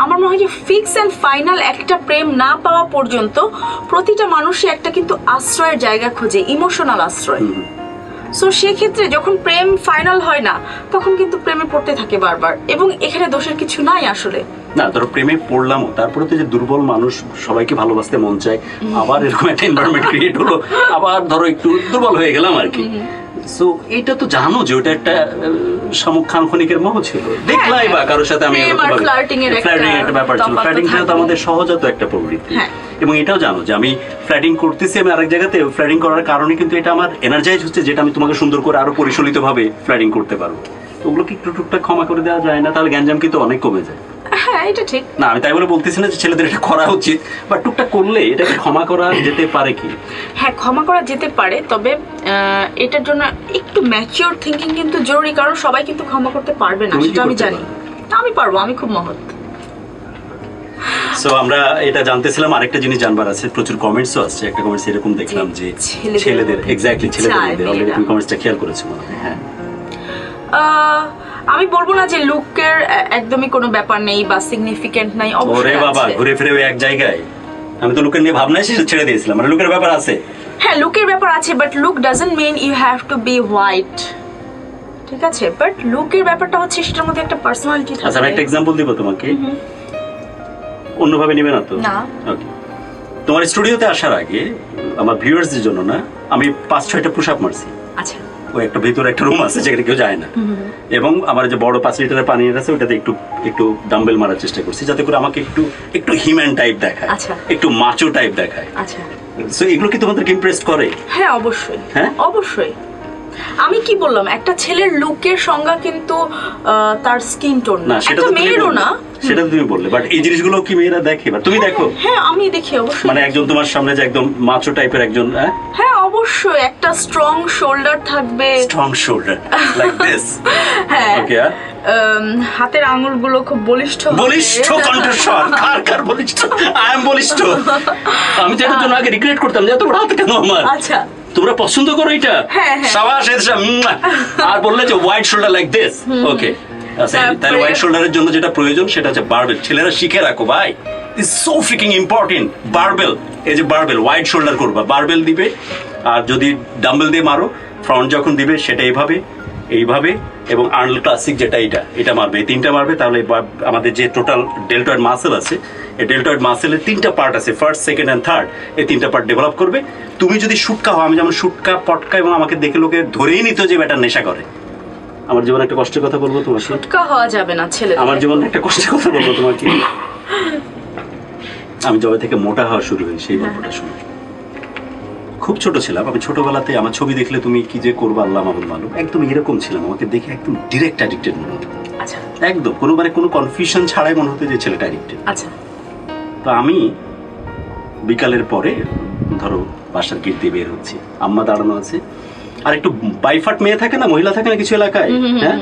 আমার মনে হয় যে ফিক্স এন্ড ফাইনাল একটা প্রেম না পাওয়া পর্যন্ত প্রতিটা মানুষই একটা কিন্তু আশ্রয়ের জায়গা খোঁজে, ইমোশনাল আশ্রয়। সো সেক্ষেত্রে যখন প্রেম ফাইনাল হয় না, তখন কিন্তু প্রেমে পড়তে থাকে বারবার, এবং এখানে দোষের কিছু নাই আসলে। না, ধরো প্রেমে পড়লামও, তারপরে তো যে দুর্বল মানুষ, সবাইকে ভালোবাসতে মন চায়, আবার এরকম একটা এনভায়রনমেন্ট ক্রিয়েট হলো, আবার ধরো একটু দুর্বল হয়ে গেলাম আর কি। সো এটা তো জানো যে ওটা একটা খানিকের মোহ ছিল, দেখলাই বা কারোর সাথে আমি ফ্লার্টিং এর একটা ব্যাপার ছিল। ফ্লার্টিংটা তো আমাদের সহজাত একটা প্রবৃত্তি, এবং এটাও জানো যে আমি ফ্লার্টিং করতেছি, আমি আরেক জায়গাতে ফ্লার্টিং করার কারণে কিন্তু এটা আমার এনার্জাইজ হচ্ছে, যেটা আমি তোমাকে সুন্দর করে আরো পরিচালিত ভাবে ফ্লার্টিং করতে পারবো। ওগুলোকে একটু টুকটাক ক্ষমা করে দেওয়া যায় না? তাহলে গ্যাঞ্জাম কিন্তু অনেক কমে যায়। হ্যাঁ, এটা ঠিক না, আমি তাই বলে বলতেছি না যে ছেলেদের এটা করা উচিত, বা টুকটাক করলে এটাকে ক্ষমা করা যেতে পারে কি? হ্যাঁ, ক্ষমা করা যেতে পারে, তবে এটার জন্য একটু ম্যাচিওর থিঙ্কিং কিন্তু জরুরি, কারণ সবাই কিন্তু ক্ষমা করতে পারবে না, সেটা আমি জানি। আমি পারবো, আমি খুব মহৎ। সো আমরা এটা জানতেছিলাম। আরেকটা জিনিস জানবার আছে, প্রচুর কমেন্টসও আসছে। একটা কমেন্টস এরকম দেখলাম যে ছেলেদের এক্স্যাক্টলি ছেলেদের মধ্যে, অলরেডি তুমি কমেন্টসটা খেয়াল করেছো মনে হয়। হ্যাঁ, আমি বলবো না যে লুকের একদমই কোনো ব্যাপার নেই বা সিগনিফিকেন্ট নাই, ওরে অবশ্যই বাবা, আছে। ঘুরে ফিরে ওই এক জায়গায়। আমি তো লুকের নিয়ে ভাবনাই ছেড়ে দিয়েছিলাম, মানে লুকের ব্যাপার আছে। হ্যাঁ, লুকের ব্যাপার আছে, but look doesn't mean you have to be white, ঠিক আছে? বাট লুকের ব্যাপারটা হচ্ছে সেটার মধ্যে একটা পার্সোনালিটি থাকে। আচ্ছা, আমি একটা এক্সাম্পল দিব তোমাকে, অন্যভাবে নিবে না তো? না। ওকে, তোমার স্টুডিওতে আসার আগে আমার ভিউয়ার্সদের জন্য না, আমি 5-6টা পুশ আপ মারছি। আচ্ছা, ওই একটা ভিতরে একটা রুম আছে যেখানে কেউ যায় না, এবং আমার যে বড় 5 লিটারের পানি আছে ওটাতে একটু ডাম্বেল মারার চেষ্টা করছি, যাতে করে আমাকে একটু হিউম্যান টাইপ দেখায়, আচ্ছা, একটু মাচো টাইপ দেখায়। আচ্ছা, সো এগুলো কি তোমাদেরকে ইমপ্রেস করে? হ্যাঁ অবশ্যই, হ্যাঁ অবশ্যই। আমি কি বললাম, একটা ছেলের লুকের সংজ্ঞা কিন্তু তার স্কিন টোন না, সেটা একটা মেয়েরও না, সেটা তুমি বললে, বাট এই জিনিসগুলো কি মেয়েরা দেখে বা তুমি দেখো? হ্যাঁ, আমি দেখি অবশ্যই। মানে একজন তোমার সামনে যে একদম মাচো টাইপের একজন, হ্যাঁ অবশ্যই, একটা স্ট্রং শোল্ডার থাকবে, স্ট্রং শোল্ডার লাইক দিস। হ্যাঁ, ওকে, হাতের আঙ্গুলগুলো খুব বলিষ্ঠ, বলিষ্ঠ কণ্ঠস্বর। কার বলিষ্ঠ? আই এম বলিষ্ঠ। আমি তো এটার জন্য আগে রিগ্রেট করতাম যে এত বড় হাত কেন আমার। আচ্ছা, তোমরা পছন্দ করো এটা? হ্যাঁ, হ্যাঁ। সাবাস, আর বললে যে হোয়াইট শোল্ডার লাইক দিস। ওকে, তাহলে হোয়াইট শোল্ডারের জন্য যেটা প্রয়োজন সেটা হচ্ছে বারবেল। ছেলেরা শিখে রাখো ভাই, is so freaking important. Barbell, এই যে বারবেল, হোয়াইট শোল্ডার করবা, বারবেল দিবে, আর যদি ডাম্বেল দিয়ে মারো, ফ্রন্ট যখন দিবে সেটা এইভাবে, এবং আর্নল ক্লাসিক যেটা এটা মারবে, এই 3টা মারবে। তাহলে আমাদের যে টোটাল ডেল্টয়েড মাসেল আছে, এই ডেল্টয়েড মাসেলের 3টা পার্ট আছে, ফার্স্ট, সেকেন্ড অ্যান্ড থার্ড। এই 3টা পার্ট ডেভেলপ করবে। তুমি যদি শুটকা হও, আমি যেমন শুটকা পটকা, এবং আমাকে দেখে লোকে ধরেই নিত যে ব্যাটার নেশা করে। আমার জীবনে একটা কষ্টের কথা বলবো তোমাকে, শুটকা হওয়া যাবে না ছেলে। আমার জীবনে একটা কষ্টের কথা বলবো তোমাকে। আমি যবে থেকে মোটা হওয়া শুরু হই, সেই গল্পটা শুনি। খুব ছোট ছিলাম আমি, ছোটবেলাতে আমার ছবি দেখলে তুমি কি যে করবো আল্লাহ মাহমুদ মালুম, একদম এরকম ছিলাম। আমাকে দেখে একদম ডিরেক্ট অ্যাডিক্টেড মনে হতো। আচ্ছা, একদম কোনো কনফিউশন ছাড়াই মনে হতো যে ছেলেটা অ্যাডিক্টেড। আচ্ছা, তো আমি বিকালের পরে ধরো বাসার গেট দিয়ে বের হচ্ছি, আম্মা দাঁড়ানো আছে, আর একটু বাইফাট মেয়ে থাকে না, মহিলা থাকে না কিছু এলাকায়, হ্যাঁ,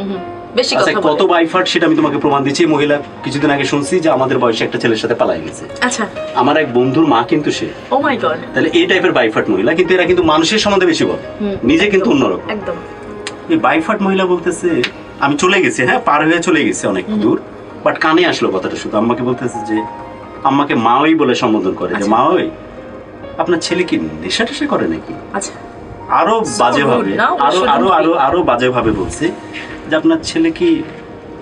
বেশি কথা বলে। কত বাইফাট সেটা আমি তোমাকে প্রমাণ দিচ্ছি। মহিলা কিছুদিন আগে শুনছি যে আমাদের বয়সে একটা ছেলের সাথে পালাই গেছে। আচ্ছা, আমার এক বন্ধুর মা কিন্তু সে। ও মাই গড। তাহলে এই টাইপের বাইফাট মহিলা, কিন্তু এরা কিন্তু মানুষের সম্বন্ধে বেশি বলে, নিজে কিন্তু অন্যরকম। একদম। এই বাইফাট মহিলা বলতেছে, আমি চলে গেছি, হ্যাঁ, পার হয়ে চলে গেছি অনেক দূর, বাট কানে আসলো কথাটা শুধু। আম্মাকে বলতেছে যে, আম্মাকে মা ওই বলে সম্বোধন করে, যে মা ওই আপনার ছেলে কি নেশা টেশা করে নাকি? আচ্ছা, আরো বাজে ভাবে, আরো বাজে ভাবে বলছে যে আপনার ছেলে কি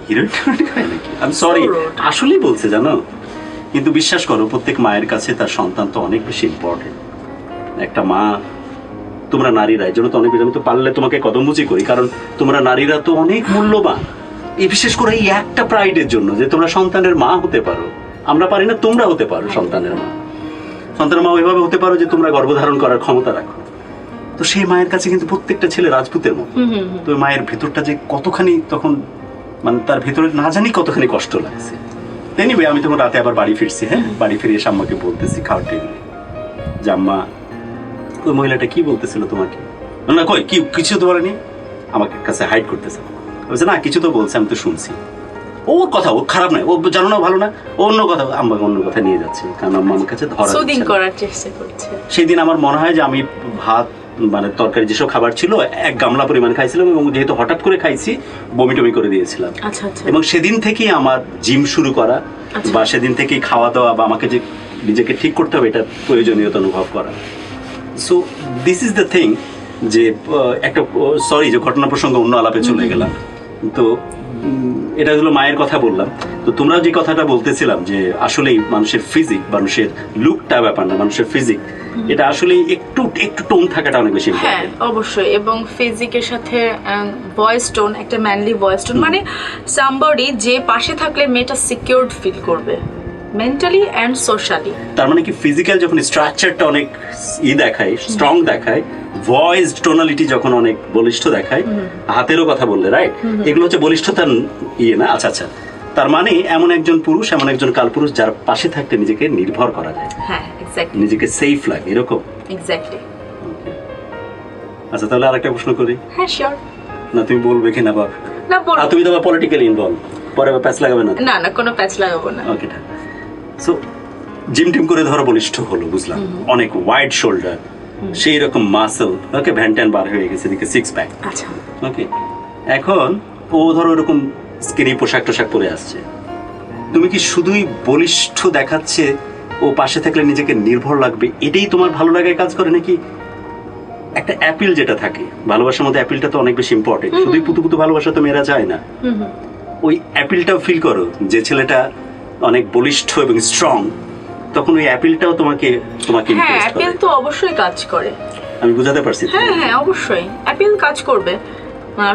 হিরোইন খায় নাকি? আমি সরি, আসলেই বলছে জানো। কিন্তু বিশ্বাস করো, প্রত্যেক মায়ের কাছে তার সন্তান তো অনেক বেশি ইম্পর্টেন্ট। একটা মা, তোমরা নারীরা, এই জন্য তো অনেক বেশি, আমি তো পারলে তোমাকে কদমবুচি করি, কারণ তোমরা নারীরা তো অনেক মূল্যবান। এই বিশেষ করে এই একটা প্রাইডের জন্য যে তোমরা সন্তানের মা হতে পারো। আমরা পারি না, তোমরা হতে পারো সন্তানের মা। সন্তানের মা ওইভাবে হতে পারো যে তোমরা গর্ভধারণ করার ক্ষমতা রাখো। তো সেই মায়ের কাছে কিন্তু প্রত্যেকটা ছেলে রাজপুতের মতো। তো ওই মায়ের ভিতরটা যে কতখানি তখন মানে তার ভিতরে না জানি কতখানি কষ্ট লাগছে। এনিওয়ে আমি তখন রাতে আবার বাড়ি ফিরছি, হ্যাঁ, বাড়ি ফিরে এসে আম্মাকে বলতেছি খাওয়ার টেবিলে যে আম্মা ওই মহিলাটা কি বলতেছিল তোমাকে। না কই কি কিছু তো বলেনি, আমাকে কাছে হাইড করতেছে। বলছে না কিছু তো বলছে, আমি তো শুনছি। ওর কথা ও খারাপ নয়, ও জানো না ভালো না, ও অন্য কথা, আম্মাকে অন্য কথা নিয়ে যাচ্ছে, কারণ আম্মা আমার কাছে ধরা সুদিং করার চেষ্টা করছে। সেই দিন আমার মনে হয় যে আমি ভাত মানে তরকারি যেসব খাবার ছিল এক গামলা পরিমাণ খাইছিলাম, এবং যেহেতু হঠাৎ করে খাইছি বমি টমি করে দিয়েছিলাম। আচ্ছা আচ্ছা। এবং সেদিন থেকেই আমার জিম শুরু করা, বা সেদিন থেকেই খাওয়া দাওয়া বা আমাকে যে নিজেকে ঠিক করতে হবে এটা প্রয়োজনীয়তা অনুভব করা। So this is the thing যে একটা সরি যে ঘটনা প্রসঙ্গে অন্য আলাপে চলে গেলাম। তো এটা হলো মায়ের কথা বললাম। তো তোমরা যে কথাটা বলতেছিলাম যে আসলেই মানুষের ফিজিক, মানুষের লুকটা ব্যাপার না, মানুষের ফিজিক এটা আসলে একটু একটু টোন থাকাটা অনেক বেশি হ্যাঁ অবশ্যই। এবং ফিজিকের সাথে ভয়েস টোন, একটা ম্যানলি ভয়েস টোন, মানে সামবডি যে পাশে থাকলে মেয়েটা সিকিউরড ফিল করবে মেন্টালি অ্যান্ড সোশ্যালি। তার মানে কি ফিজিক্যাল যখন স্ট্রাকচারটা অনেক দেখায়, স্ট্রং দেখায়, ভয়েস টোনালিটি যখন অনেক বলিষ্ঠ দেখায়, হাতেরও কথা বললে রাইট, এগুলো হচ্ছে বলিষ্ঠতার না। আচ্ছা আচ্ছা, তার মানে এমন একজন পুরুষ, এমন একজন কালপুরুষ যার পাশে থাকতে নিজেকে নির্ভর করা যায়, হ্যাঁ এক্স্যাক্টলি, নিজেকে সেফ লাগে এরকম। এক্স্যাক্টলি। আচ্ছা তাহলে আরেকটা প্রশ্ন করি। হ্যাঁ শিওর। না তুমি বলবে কিনা বা না বল। তুমি তো পলিটিক্যালি ইনভলভ, পরে প্যাচ লাগাবে না? না না, কোনো প্যাচ লাগাবো না। ওকে ঠিক। সো জিম টিম করে ধরো বলিষ্ঠ হলো, বুঝলাম, অনেক ওয়াইড শোল্ডার, সেই রকম মাসল, ওকে, ভ্যান ট্যান বার হয়ে গেছে, এদিকে সিক্স প্যাক, আচ্ছা ওকে। এখন ও ধরো এরকম স্কিনি পোশাক টোশাক পরে আসছে, তুমি কি শুধুই বলিষ্ঠ দেখাচ্ছে ও পাশে থাকলে নিজেকে নির্ভর লাগবে এটাই তোমার ভালো লাগায় কাজ করে, নাকি একটা অ্যাপিল যেটা থাকে ভালোবাসার মধ্যে, অ্যাপিলটা তো অনেক বেশি ইম্পর্টেন্ট, শুধুই পুতু পুতু ভালোবাসা তো মেয়েরা যায় না, ওই অ্যাপিলটাও ফিল করো যে ছেলেটা অনেক বলিষ্ঠ এবং স্ট্রং, তখন ওই অ্যাপিলটাও তোমাকে হ্যাঁ অ্যাপিল তো অবশ্যই কাজ করে। আমি বুঝাতে পারছি? হ্যাঁ হ্যাঁ অবশ্যই অ্যাপিল কাজ করবে।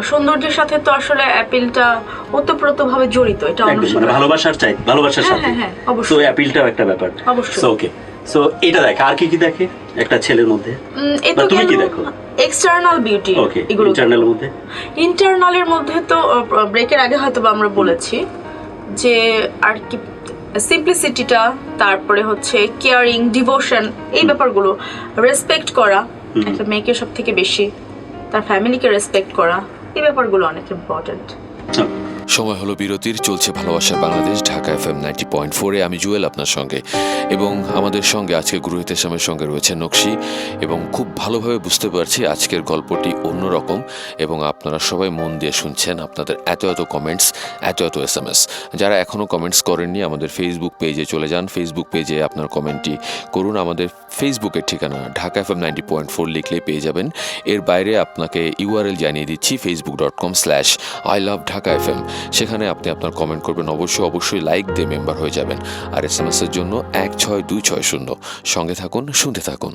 সৌন্দর্যের সাথে তো আসলে অ্যাপিলটা ওতপ্রোতভাবে জড়িত, এটা মানে ভালোবাসার চাই, ভালোবাসার সাথে হ্যাঁ অবশ্যই, তো অ্যাপিলটাও একটা ব্যাপার অবশ্যই। সো ওকে, সো এটা দেখে আর কি কি দেখে একটা ছেলের মধ্যে, এটা তুমি কি দেখো? এক্সটার্নাল বিউটি, ওকে, এগুলো ইন্টারনালের মধ্যে, ইন্টারনালের মধ্যে তো ব্রেকের আগে হয়তো আমরা বলেছি যে আর কি সিম্পলিসিটিটা, তারপরে হচ্ছে কেয়ারিং, ডিভোশন, এই ব্যাপারগুলো, রেসপেক্ট করা, একটা মেয়েকে সব থেকে বেশি তার ফ্যামিলিকে রেসপেক্ট করা, এই ব্যাপারগুলো অনেক ইম্পর্টেন্ট। সময় হলো বিরতির, চলছে ভালোবাসার বাংলাদেশ ঢাকা FM 90.4-এ। আমি জুয়েল আপনার সঙ্গে, এবং আমাদের সঙ্গে আজকে গুরুহিত ইসলামের সঙ্গে রয়েছে নকশি, এবং খুব ভালোভাবে বুঝতে পারছি আজকের গল্পটি অন্যরকম, এবং আপনারা সবাই মন দিয়ে শুনছেন। আপনাদের এত এত কমেন্টস, এত এত SMS, যারা এখনও কমেন্টস করেননি আমাদের ফেসবুক পেজে চলে যান, ফেসবুক পেজে আপনার কমেন্টটি করুন। আমাদের ফেসবুকের ঠিকানা ঢাকা FM 90.4 লিখলে পেয়ে যাবেন। এর বাইরে আপনাকে URL জানিয়ে দিচ্ছি, facebook.com/ILoveDhakaFM। সেখানে আপনি আপনার কমেন্ট করবেন, অবশ্যই লাইক দিয়ে মেম্বার হয়ে যাবেন। আর SMS এর জন্য 16260। সঙ্গে থাকুন, শুনতে থাকুন।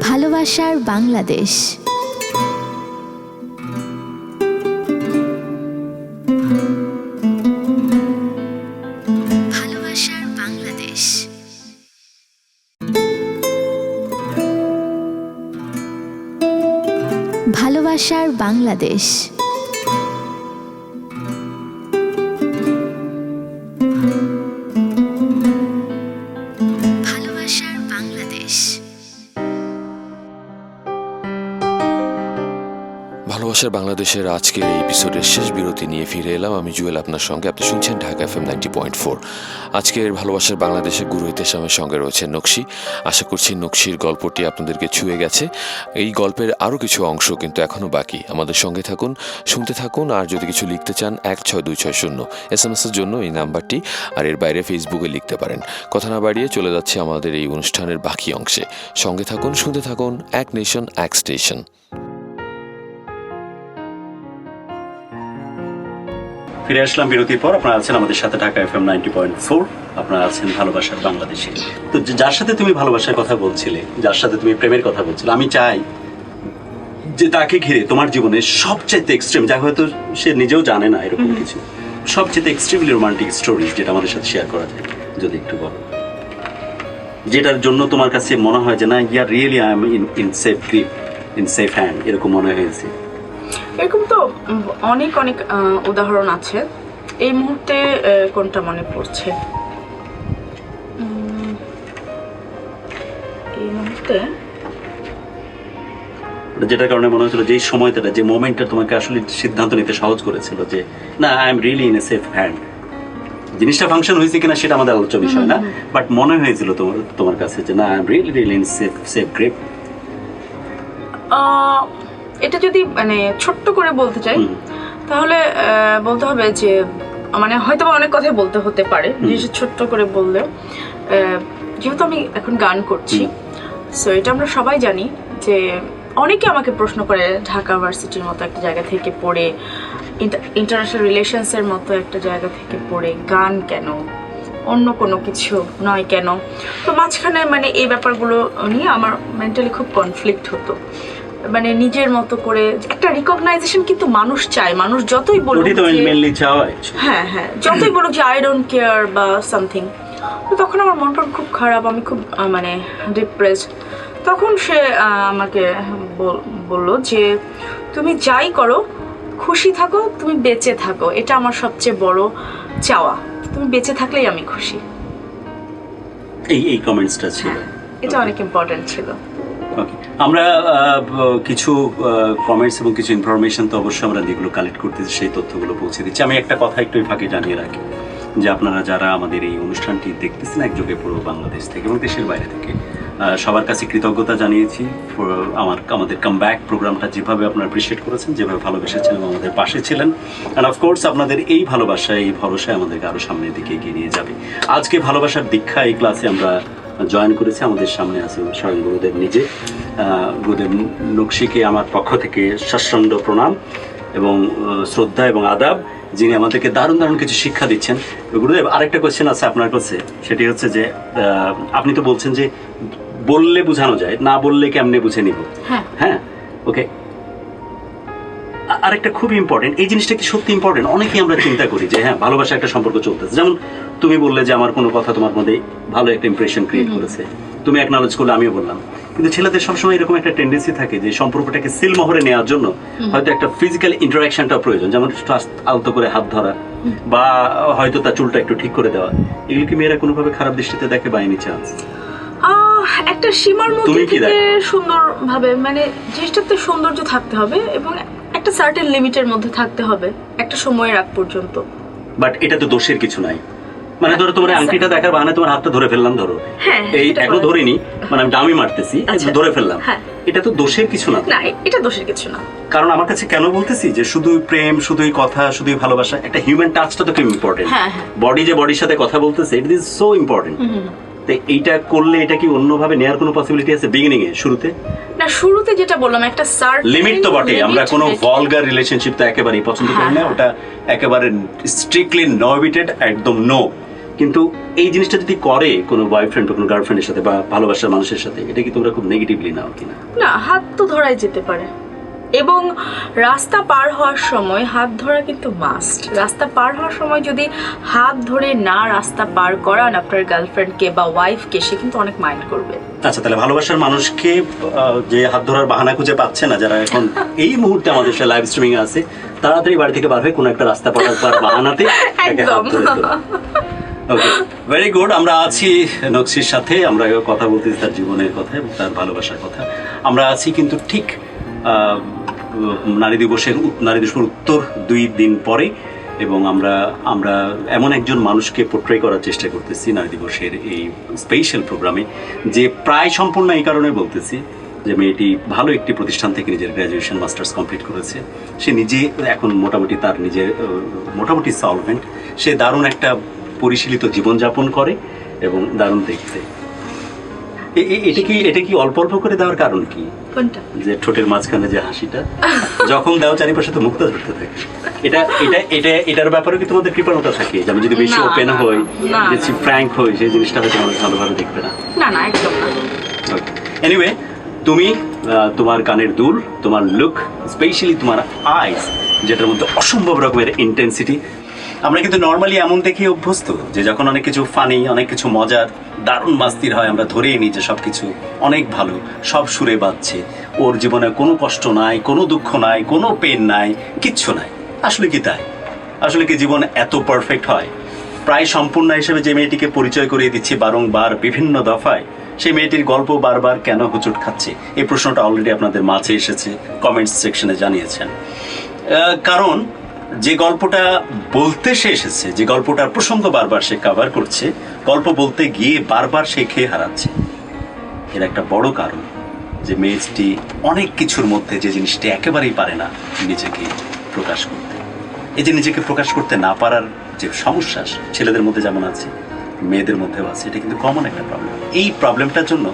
ভালোবাসার বাংলাদেশ। ভালোবাসার বাংলাদেশ। ভালোবাসার বাংলাদেশ। ভালোবাসার বাংলাদেশ। ভালোবাসার বাংলাদেশের আজকের এই এপিসোডের শেষ বিরতি নিয়ে ফিরে এলাম আমি জুয়েল আপনার সঙ্গে। আপনি শুনছেন ঢাকা FM 90.4। আজকের ভালোবাসার বাংলাদেশে গুরুহিত ইসলামের সঙ্গে রয়েছে নকশি। আশা করছি নকশির গল্পটি আপনাদেরকে ছুঁয়ে গেছে। এই গল্পের আরও কিছু অংশ কিন্তু এখনও বাকি। আমাদের সঙ্গে থাকুন, শুনতে থাকুন। আর যদি কিছু লিখতে চান 16260 SMS এর জন্য এই নাম্বারটি, আর এর বাইরে ফেসবুকে লিখতে পারেন। কথা না বাড়িয়ে চলে যাচ্ছে আমাদের এই অনুষ্ঠানের বাকি অংশে। সঙ্গে থাকুন, শুনতে থাকুন। এক নেশন, এক স্টেশন। ফিরে আসলাম বিরতির পর। আপনারা আছেন আমাদের সাথে ঢাকা FM 90.4। আপনারা আছেন ভালোবাসার বাংলাদেশে। তো যার সাথে তুমি ভালোবাসার কথা বলছিলে, যার সাথে তুমি প্রেমের কথা বলছিলে, আমি চাই যে তাকে ঘিরে তোমার জীবনে সবচাইতে এক্সট্রিম, যা হয়তো সে নিজেও জানে না এরকম কিছু, সবচেয়ে এক্সট্রিমলি রোমান্টিক স্টোরি যেটা আমাদের সাথে শেয়ার করা যায়, যদি একটু বলো, যেটার জন্য তোমার কাছে মনে হয় যে না, yeah really I am in safe grip, in safe hand, এরকম মনে হয়েছে? এরকম তো অনেক অনেক উদাহরণ আছে। এই মুহূর্তে কোনটা মনে পড়ছে? এই মুহূর্তে যেটার কারণে মনে হচ্ছিল যে সময়টা, যে মোমেন্টটা তোমাকে আসলে সিদ্ধান্ত নিতে সহজ করেছিল যে না, I am really in a safe hand. জিনিসটা ফাংশন হয়েছে কিনা সেটা আমাদের আলোচ্য বিষয় না, বাট মনে হয়েছিল তোমার কাছে যে না, I am really really in safe grip. এটা যদি মানে ছোট্ট করে বলতে চাই, তাহলে বলতে হবে যে মানে হয়তো অনেক কথাই বলতে হতে পারে, জিনিস ছোট্ট করে বললেও, যেহেতু আমি এখন গান করছি, সো এটা আমরা সবাই জানি যে অনেকে আমাকে প্রশ্ন করে ঢাকা ভার্সিটির মতো একটা জায়গা থেকে পড়ে, ইন্টারন্যাশনাল রিলেশনসের মতো একটা জায়গা থেকে পড়ে গান কেন, অন্য কোনো কিছু নয় কেন? তো মাঝখানে মানে এই ব্যাপারগুলো নিয়ে আমার মেন্টালি খুব কনফ্লিক্ট হতো। মানে নিজের মতো করে একটা রিকগনাইজেশন কিন্তু মানুষ চায়, মানুষ যতই বলুক, হ্যাঁ হ্যাঁ, যতই বলুক যে আই ডোন্ট কেয়ার বা সামথিং, তো তখন আমার মনটা খুব খারাপ, আমি খুব মানে ডিপ্রেসড। তখন সে আমাকে বললো যে তুমি যাই করো, খুশি থাকো, তুমি বেঁচে থাকো, এটা আমার সবচেয়ে বড় চাওয়া, তুমি বেঁচে থাকলেই আমি খুশি। এই কমেন্টসটা ছিল, এটা অনেক ইম্পর্টেন্ট ছিল। ওকে, আমরা কিছু কমেন্টস এবং কিছু ইনফরমেশন তো অবশ্যই আমরা যেগুলো কালেক্ট করতেছি সেই তথ্যগুলো পৌঁছে দিচ্ছি। আমি একটা কথা একটু ফাঁকে জানিয়ে রাখি যে আপনারা যারা আমাদের এই অনুষ্ঠানটি দেখতেছেন একযোগে পুরো বাংলাদেশ থেকে এবং দেশের বাইরে থেকে, সবার কাছে কৃতজ্ঞতা জানিয়েছি আমাদের কামব্যাক প্রোগ্রামটা যেভাবে আপনারা অ্যাপ্রিশিয়েট করেছেন, যেভাবে ভালোবেসেছেন এবং আমাদের পাশে ছিলেন। অ্যান্ড অফকোর্স আপনাদের এই ভালোবাসা, এই ভরসায় আমাদেরকে আরও সামনের দিকে এগিয়ে নিয়ে যাবে। আজকে ভালোবাসার দীক্ষা এই ক্লাসে আমরা জয়েন করেছি, আমাদের সামনে আছে স্বয়ং গুরুদেব নিজে। গুরুদেব নকশিকে আমার পক্ষ থেকে সশ্রদ্ধ প্রণাম এবং শ্রদ্ধা এবং আদাব, যিনি আমাদেরকে দারুণ দারুণ কিছু শিক্ষা দিচ্ছেন। গুরুদেব, আরেকটা কোয়েশ্চেন আছে আপনার কাছে, সেটি হচ্ছে যে আপনি তো বলছেন যে বললে বোঝানো যায়, না বললে কেমনে বুঝে নিব। হ্যাঁ, ওকে, আরেকটা খুব ইম্পর্টেন্ট, এই জিনিসটা কি সত্যি ইম্পর্টেন্ট? অনেকেই আমরা চিন্তা করি যে হ্যাঁ, ভালোবাসা একটা সম্পর্ক চলতেছে, যেমন তুমি বললে যে আমার কোনো কথা তোমার মধ্যে ভালো একটা ইমপ্রেশন ক্রিয়েট করেছে, তুমি অ্যাকনলেজ করলে, আমিও বললাম। কিন্তু ছেলেদের সবসময় এরকম একটা টেন্ডেন্সি থাকে যে সম্পর্কটাকে সিলমোহরে নেওয়ার জন্য হয়তো একটা ফিজিক্যাল ইন্টারাকশনটা প্রয়োজন, যেমন আলতো করে হাত ধরা বা হয়তো তার চুলটা একটু ঠিক করে দেওয়া। এগুলো কি মেয়েরা কোনোভাবে খারাপ দৃষ্টিতে দেখে বা এনি চান্স? একটা সীমার মধ্যে থেকে সুন্দরভাবে, মানে জিনিসটাতে সৌন্দর্য থাকতে হবে এবং একটা সার্টেন লিমিটের মধ্যে থাকতে হবে একটা সময়ের আগ পর্যন্ত। বাট এটা তো দোষের কিছু নাই, মানে ধরো তোমার আংটিটা দেখার বাহানায় তোমার হাতটা ধরে ফেললাম, ধরো এই এখনো ধরিনি, মানে আমি ডামি মারতেছি, ধরে ফেললাম, এটা তো দোষের কিছু না। না, এটা দোষের কিছু না। কারণ আমার কাছে কেন বলতেছি যে শুধু প্রেম, শুধুই কথা, শুধুই ভালোবাসা, একটা হিউম্যান টাচটা তো খুব ইম্পর্টেন্ট। বডি যে বডির সাথে কথা বলতেছে, ইট ইজ সো ইম্পর্টেন্ট। তো এইটা করলে এটা কি অন্যভাবে নেয়ার কোনো পসিবিলিটি আছে বিগিনিং এ, শুরুতে? না, শুরুতে যেটা বললাম একটা সার্টেন লিমিট তো বটে। আমরা কোনো ভলগার রিলেশনশিপ তো একেবারেই পছন্দ করি না, ওটা একেবারে স্ট্রিক্টলি নহিবিটেড, একদম নো। কিন্তু এই জিনিসটা যদি করে কোনো বয়ফ্রেন্ড বা কোনো গার্লফ্রেন্ডের সাথে বা ভালোবাসার মানুষের সাথে, এটা কি তোমরা খুব নেগেটিভলি নাও কিনা? না, হাত তো ধরাই যেতে পারে, এবং রাস্তা পার হওয়ার সময় হাত ধরা কিন্তু মাস্ট। রাস্তা পার হওয়ার সময় যদি হাত ধরে না রাস্তা পার করান আপনার গার্লফ্রেন্ডকে বা ওয়াইফকে, সে কিন্তু অনেক মাইন্ড করবে। আচ্ছা, তাহলে ভালোবাসার মানুষকে যে হাত ধরার বাহানা খুঁজে পাচ্ছে না, যারা এখন এই মুহূর্তে আমাদের সাথে লাইভ স্ট্রিমিং আছে, তাড়াতাড়ি বাড়ি থেকে বার হয়ে কোনো একটা রাস্তা পার বাহানাতে একদম। ওকে, ভেরি গুড। আমরা আছি নকশির সাথে, আমরা কথা বলতেছি তার জীবনের কথা এবং তার ভালোবাসার কথা। আমরা আছি কিন্তু ঠিক নারী দিবসের উত্তর 2 দিন পরে, এবং আমরা এমন একজন মানুষকে পোর্ট্রে করার চেষ্টা করতেছি নারী দিবসের এই স্পেশাল প্রোগ্রামে, যে প্রায় সম্পূর্ণ এই কারণে বলতেছি যে মেয়েটি ভালো একটি প্রতিষ্ঠান থেকে নিজের গ্র্যাজুয়েশন মাস্টার্স কমপ্লিট করেছে। সে নিজে এখন মোটামুটি তার নিজের মোটামুটি সলভেন্ট, সে দারুণ একটা পরিশীলিত জীবনযাপন করে এবং দারুণ দেখতে। এটা কি অল্প অল্প করে দেওয়ার কারণ কি? যে ঠোঁটের মাঝখানে যে হাসিটা যখন দাও চারিপাশে তো মুক্তা ধরতে থাকে, এটার ব্যাপারে কি তোমাদের কৃপণতা থাকে? আমি যদি বেশি ওপেন হই, বেশি ফ্র্যাঙ্ক হই, সেই জিনিসটা হয়তো মানুষ ভালোভাবে দেখবে না। না, একদম না। এনিওয়ে, তুমি তোমার কানের দুল, তোমার লুক, স্পেশালি তোমার আইস, যেটার মধ্যে অসম্ভব রকমের ইন্টেন্সিটি, আমরা কিন্তু নর্মালি এমন দেখে অভ্যস্ত যে যখন অনেক কিছু ফানি, অনেক কিছু মজার, দারুণ মাস্তির হয়, আমরা ধরেই নিই যে সব কিছু অনেক ভালো, সব সুরে বাজছে, ওর জীবনে কোনো কষ্ট নাই, কোনো দুঃখ নাই, কোনো পেন নাই, কিচ্ছু নাই। আসলে কি তাই? আসলে কি জীবন এত পারফেক্ট হয়? প্রায় সম্পূর্ণ হিসেবে যে মেয়েটিকে পরিচয় করিয়ে দিচ্ছি বারংবার বিভিন্ন দফায়, সেই মেয়েটির গল্প বারবার কেন হুচুট খাচ্ছে? এই প্রশ্নটা অলরেডি আপনাদের মাঝে এসেছে, কমেন্টস সেকশনে জানিয়েছেন। কারণ যে গল্পটা বলতে সে এসেছে, যে গল্পটার প্রসঙ্গ বারবার সে কভার করছে, গল্প বলতে গিয়ে বারবার সে খেয়ে হারাচ্ছে। এর একটা বড় কারণ যে মেয়েটি অনেক কিছুর মধ্যে যে জিনিসটি একেবারেই পারে না, নিজেকে প্রকাশ করতে। এই যে নিজেকে প্রকাশ করতে না পারার যে সমস্যা ছেলেদের মধ্যে যেমন আছে, মেয়েদের মধ্যেও আছে, এটা কিন্তু কমন একটা প্রবলেম। এই প্রবলেমটার জন্য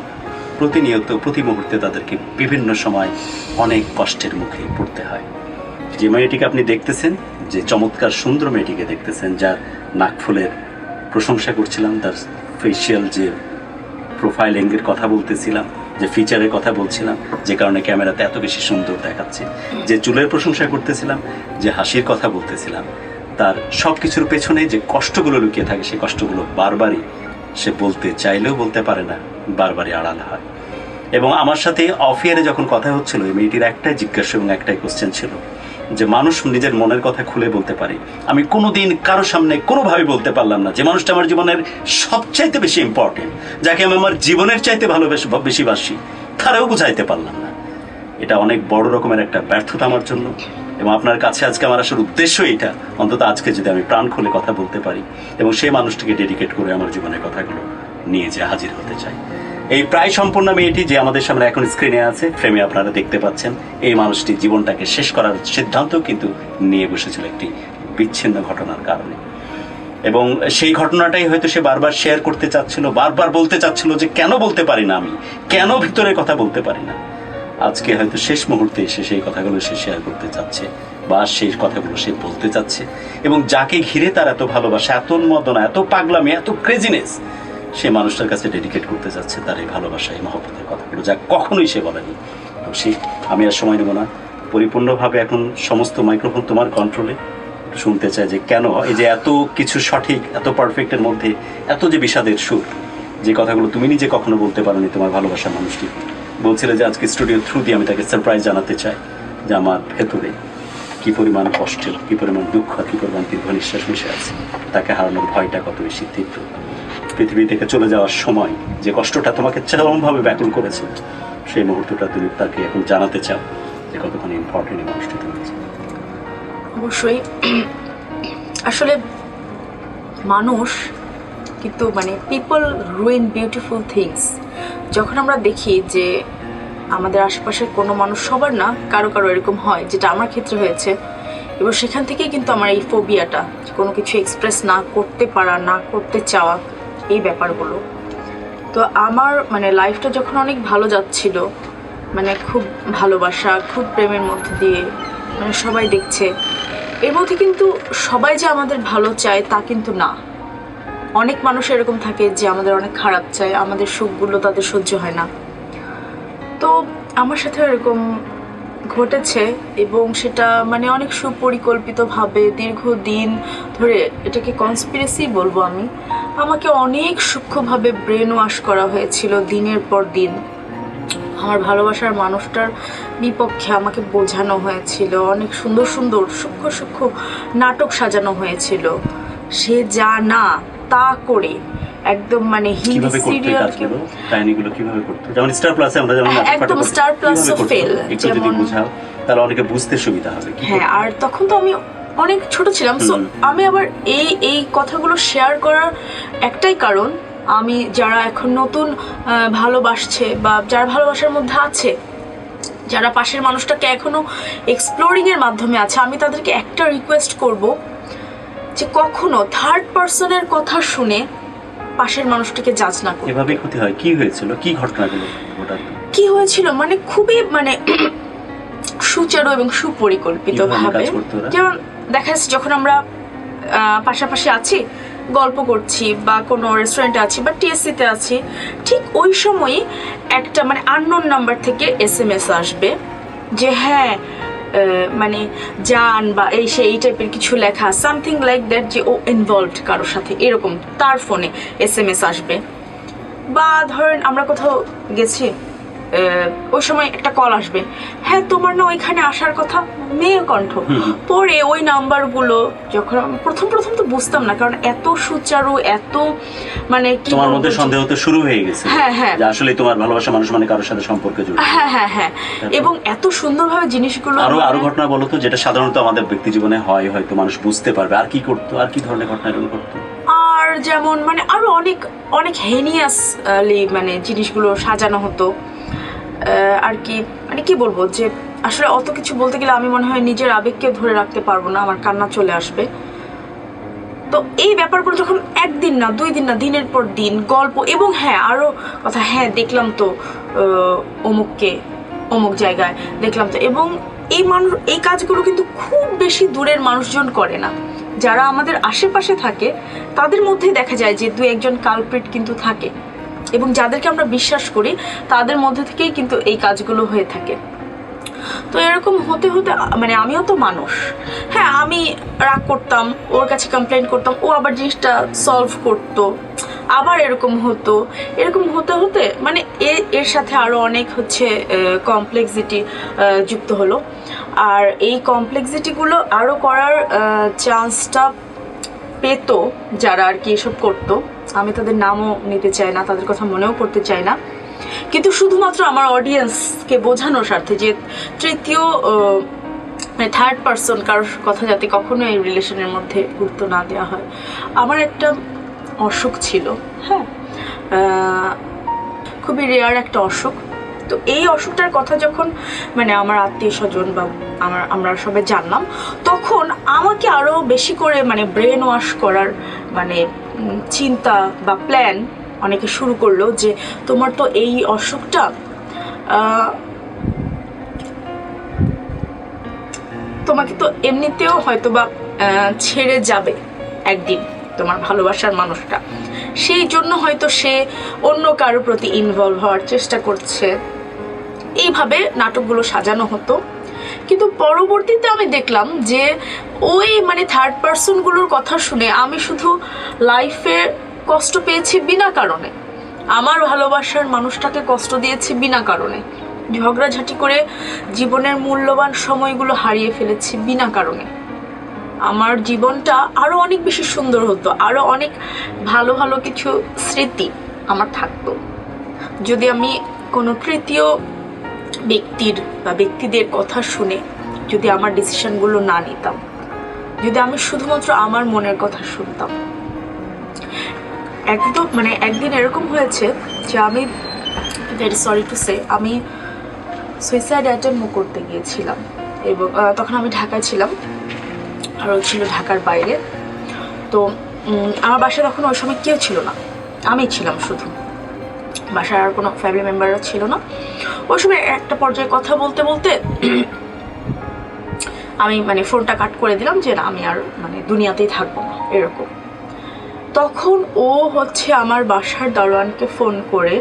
প্রতিনিয়ত প্রতি মুহূর্তে তাদেরকে বিভিন্ন সময় অনেক কষ্টের মুখে পড়তে হয়। যে মেয়েটিকে আপনি দেখতেছেন, যে চমৎকার সুন্দর মেয়েটিকে দেখতেছেন, যার নাকফুলের প্রশংসা করছিলাম, তার ফেসিয়াল যে প্রোফাইলিংয়ের কথা বলতেছিলাম, যে ফিচারের কথা বলছিলাম, যে কারণে ক্যামেরাতে এত বেশি সুন্দর দেখাচ্ছে, যে চুলের প্রশংসা করতেছিলাম, যে হাসির কথা বলতেছিলাম, তার সব কিছুর পেছনে যে কষ্টগুলো লুকিয়ে থাকে, সেই কষ্টগুলো বারবারই সে বলতে চাইলেও বলতে পারে না, বারবারই আড়াল হয়। এবং আমার সাথে অফিয়ারে যখন কথা হচ্ছিল, এই মেয়েটির একটাই জিজ্ঞাসা এবং একটাই কোশ্চেন ছিল যে মানুষ নিজের মনের কথা খুলে বলতে পারে, আমি কোনোদিন কারো সামনে কোনোভাবে বলতে পারলাম না যে মানুষটা আমার জীবনের সবচাইতে বেশি ইম্পর্টেন্ট, যাকে আমি আমার জীবনের চাইতে বেশি বাসি, তারাও বুঝাইতে পারলাম না। এটা অনেক বড় রকমের একটা ব্যর্থতা আমার জন্য। এবং আপনার কাছে আজকে আমার আসার উদ্দেশ্য এটা, অন্তত আজকে যদি আমি প্রাণ খুলে কথা বলতে পারি এবং সেই মানুষটিকে ডেডিকেট করে আমার জীবনের কথাগুলো নিয়ে যে হাজির হতে চাই। এই প্রায় সম্পূর্ণ মেয়েটি যে আমাদের সামনে এখন স্ক্রিনে আছে, ফ্রেমে আপনারা দেখতে পাচ্ছেন, এই মানুষটি জীবনটাকে শেষ করার সিদ্ধান্ত কিন্তু নিয়ে বসেছিল একটি বিচ্ছিন্ন ঘটনার কারণে। এবং সেই ঘটনাটাই হয়তো সে বারবার শেয়ার করতে চাচ্ছিল, বারবার বলতে চাচ্ছিল যে কেন বলতে পারি না আমি, কেন ভিতরের কথা বলতে পারি না। আজকে হয়তো শেষ মুহূর্তে এসে সেই কথাগুলো সে শেয়ার করতে চাচ্ছে, বা সেই কথাগুলো সে বলতে চাচ্ছে। এবং যাকে ঘিরে তার এত ভালোবাসা, এত উন্মাদনা, এত পাগলামি, এত ক্রেজিনেস, সে মানুষটার কাছে ডেডিকেট করতে যাচ্ছে তার এই ভালোবাসা, এই মহব্বতের কথাগুলো, যা কখনোই সে বলেনি। তো সে, আমি আর সময় নেব না, পরিপূর্ণভাবে এখন সমস্ত মাইক্রোফোন তোমার কন্ট্রোলে। শুনতে চাই যে কেন এই যে এত কিছু সঠিক, এত পারফেক্টের মধ্যে এত যে বিষাদের সুর, যে কথাগুলো তুমি নিজে কখনো বলতে পারোনি তোমার ভালোবাসার মানুষটি। বলছিলে যে আজকে স্টুডিও থ্রু দিয়ে আমি তাকে সারপ্রাইজ জানাতে চাই যে আমার ভেতরে কী পরিমাণ কষ্টের, কী পরিমাণ দুঃখ, কী পরিমাণ দীর্ঘ নিঃশ্বাস মিশে আছে, তাকে হারানোর ভয়টা কত বেশি তীব্র। পৃথিবী থেকে চলে যাওয়ার সময় যে কষ্টটা তোমাকে চরমভাবে ব্যাকুল করেছে, সেই মুহূর্তটা তুমি তাকে এখন জানাতে চাও যে কতখানি ইম্পর্টেন্ট এই মানুষটি তুমি। অবশ্যই। আসলে মানুষ কিন্তু মানে পিপল রুইন বিউটিফুল থিংস। যখন আমরা দেখি যে আমাদের আশেপাশের কোনো মানুষ, সবার না, কারো কারো এরকম হয়, যেটা আমার ক্ষেত্রে হয়েছে, এবং সেখান থেকেই কিন্তু আমার এই ফোবিয়াটা, কোনো কিছু এক্সপ্রেস না করতে পারা, না করতে চাওয়া, এই ব্যাপারগুলো। তো আমার মানে লাইফটা যখন অনেক ভালো যাচ্ছিল, মানে খুব ভালোবাসা, খুব প্রেমের মধ্যে দিয়ে মানে সবাই দেখছে, এর মধ্যে কিন্তু সবাই যে আমাদের ভালো চায় তা কিন্তু না। অনেক মানুষ এরকম থাকে যে আমাদের অনেক খারাপ চায়, আমাদের সুখগুলো তাদের সহ্য হয় না। তো আমার সাথে এরকম ঘটেছে, এবং সেটা মানে অনেক সুপরিকল্পিতভাবে দীর্ঘদিন ধরে, এটাকে কনস্পিরেসি বলবো আমি, আমাকে অনেক সূক্ষ্মভাবে ব্রেন ওয়াশ করা হয়েছিল দিনের পর দিন। আমার ভালোবাসার মানুষটার বিপক্ষে আমাকে বোঝানো হয়েছিল, অনেক সুন্দর সুন্দর সূক্ষ্ম সূক্ষ্ম নাটক সাজানো হয়েছিল। সে যা না তা করে একদম মানে হিন্দি সিরিয়াল কাহিনীগুলো কিভাবে করতে, যেমন স্টার প্লাসে আমরা যেমন একদম স্টার প্লাসও ফেল, যেমন বুঝাও তাহলে অনেকে বুঝতে সুবিধা হবে। হ্যাঁ, আর তখন তো আমি অনেক ছোট ছিলাম, সো আমি আবার এই কথাগুলো শেয়ার করার একটাই কারণ, আমি যারা এখন নতুন ভালোবাসছে বা যারা ভালোবাসার মধ্যে আছে, যারা পাশের মানুষটাকে এখনো এক্সপ্লোরিংয়ের মাধ্যমে আছে, আমি তাদেরকে একটা রিকোয়েস্ট করব যে কখনো থার্ড পার্সনের কথা শুনে পাশের মানুষটিকে জাজ না করো। এভাবে ক্ষতি হয়। কি হয়েছিল, কি ঘটনাগুলো ঘটাত, কি হয়েছিল, মানে খুবই মানে সুচারু এবং সুপরিকল্পিত ভাবে। যেমন দেখা যাচ্ছে যখন আমরা পাশাপাশি আছি, গল্প করছি, বা কোনো রেস্টুরেন্টে আছি, বা টিএসসিতে আছি, ঠিক ওই সময়ই একটা মানে আননোন নাম্বার থেকে SMS আসবে যে হ্যাঁ মানে জান বা এই টাইপের কিছু লেখা, সামথিং লাইক দ্যাট, যে ও ইনভলভড কারোর সাথে, এরকম তার ফোনে SMS আসবে। বা ধরেন আমরা কোথাও গেছি, ওই সময় একটা কল আসবে, হ্যাঁ তোমার না ওইখানে আসার কথা, মেয়ে কণ্ঠ। পরে ওই নাম্বারগুলো যখন প্রথম তো বুঝতাম না, কারণ এত সুচারু, এত মানে কি তোমার মধ্যে সন্দেহ তো শুরু হয়ে গেছে, হ্যাঁ যে আসলে তোমার ভালোবাসা মানুষ মানে কারোর সাথে সম্পর্কে জড়িত। হ্যাঁ, এবং এত সুন্দরভাবে জিনিসগুলো। আরো ঘটনা বলো তো, যেটা সাধারণত আমাদের ব্যক্তি জীবনে হয়, হয়তো মানুষ বুঝতে পারবে। আর কি করতো, আর কি ধরনের ঘটনা এগুলো করতো? আর যেমন মানে আরো অনেক হেনিয়াসলি মানে জিনিসগুলো সাজানো হতো আর কি। মানে কি বলবো, যে আসলে অত কিছু বলতে গেলে আমি মনে হয় নিজের আবেগকে ধরে রাখতে পারবো না, আমার কান্না চলে আসবে। তো এই ব্যাপারগুলো যখন একদিন না, 2 দিন না, দিনের পর দিন গল্প, এবং হ্যাঁ আরো কথা, হ্যাঁ দেখলাম তো অমুককে অমুক জায়গায় দেখলাম তো। এবং এই কাজগুলো কিন্তু খুব বেশি দূরের মানুষজন করে না, যারা আমাদের আশেপাশে থাকে তাদের মধ্যেই দেখা যায় যে 2-1জন কালপ্রিট কিন্তু থাকে, এবং যাদেরকে আমরা বিশ্বাস করি তাদের মধ্যে থেকেই কিন্তু এই কাজগুলো হয়ে থাকে। তো এরকম হতে মানে আমিও তো মানুষ, হ্যাঁ আমি রাগ করতাম, ওর কাছে কমপ্লেন করতাম, ও আবার জিনিসটা সলভ করতো, আবার এরকম হতে মানে এর সাথে আরো অনেক হচ্ছে কমপ্লেক্সিটি যুক্ত হলো। আর এই কমপ্লেক্সিটিগুলো আরো করার চান্সটা পেতো যারা আর কি এসব করতো। আমি তাদের নামও নিতে চাই না, তাদের কথা মনেও করতে চাই না, কিন্তু শুধুমাত্র আমার অডিয়েন্সকে বোঝানোর স্বার্থে যে তৃতীয় মানে থার্ড পার্সন কারোর কথা যাতে কখনো এই রিলেশনের মধ্যে গুরুত্ব না দেওয়া হয়। আমার একটা অসুখ ছিল, হ্যাঁ খুবই রেয়ার একটা অসুখ। তো এই অসুখটার কথা যখন মানে আমার আত্মীয় স্বজন বা আমরা সবাই জানলাম, তখন আমাকে আরো বেশি করে মানে ব্রেন ওয়াশ করার মানে চিন্তা বা প্ল্যান অনেকে শুরু করলো, যে তোমার তো এই অসুখটা তোমাকে তো এমনিতেও হয়তো বা ছেড়ে যাবে একদিন তোমার ভালোবাসার মানুষটা, সেই জন্য হয়তো সে অন্য কারোর প্রতি ইনভলভ হওয়ার চেষ্টা করছে। এইভাবে নাটকগুলো সাজানো হতো। কিন্তু পরবর্তীতে আমি দেখলাম যে ওই মানে থার্ড পার্সনগুলোর কথা শুনে আমি শুধু লাইফে কষ্ট পেয়েছি বিনা কারণে, আমার ভালোবাসার মানুষটাকে কষ্ট দিয়েছি বিনা কারণে, ঝগড়াঝাটি করে জীবনের মূল্যবান সময়গুলো হারিয়ে ফেলেছি বিনা কারণে। আমার জীবনটা আরো অনেক বেশি সুন্দর হতো, আরো অনেক ভালো ভালো কিছু স্মৃতি আমার থাকতো যদি আমি কোনো তৃতীয় ব্যক্তির বা ব্যক্তিদের কথা শুনে যদি আমার ডিসিশনগুলো না নিতাম, যদি আমি শুধুমাত্র আমার মনের কথা শুনতাম। একদম মানে একদিন এরকম হয়েছে যে আমি ভেরি সরি টু সে আমি সুইসাইড অ্যাটেম্প করতে গিয়েছিলাম, এবং তখন আমি ঢাকায় ছিলাম আর ও ছিল ঢাকার বাইরে। তো আমার বাসায় তখন ওই সময় কেউ ছিল না, আমি ছিলাম শুধু, বাসায় আর কোনো ফ্যামিলি মেম্বাররা ছিল না। ওই সময় একটা পর্যায়ে কথা বলতে বলতে আমি মানে ফোনটা কাট করে দিলাম, যে না আমি আর মানে দুনিয়াতেই থাকবো না এরকম। তখন ও হচ্ছে আমার বাসার দারোয়ানকে ফোন করে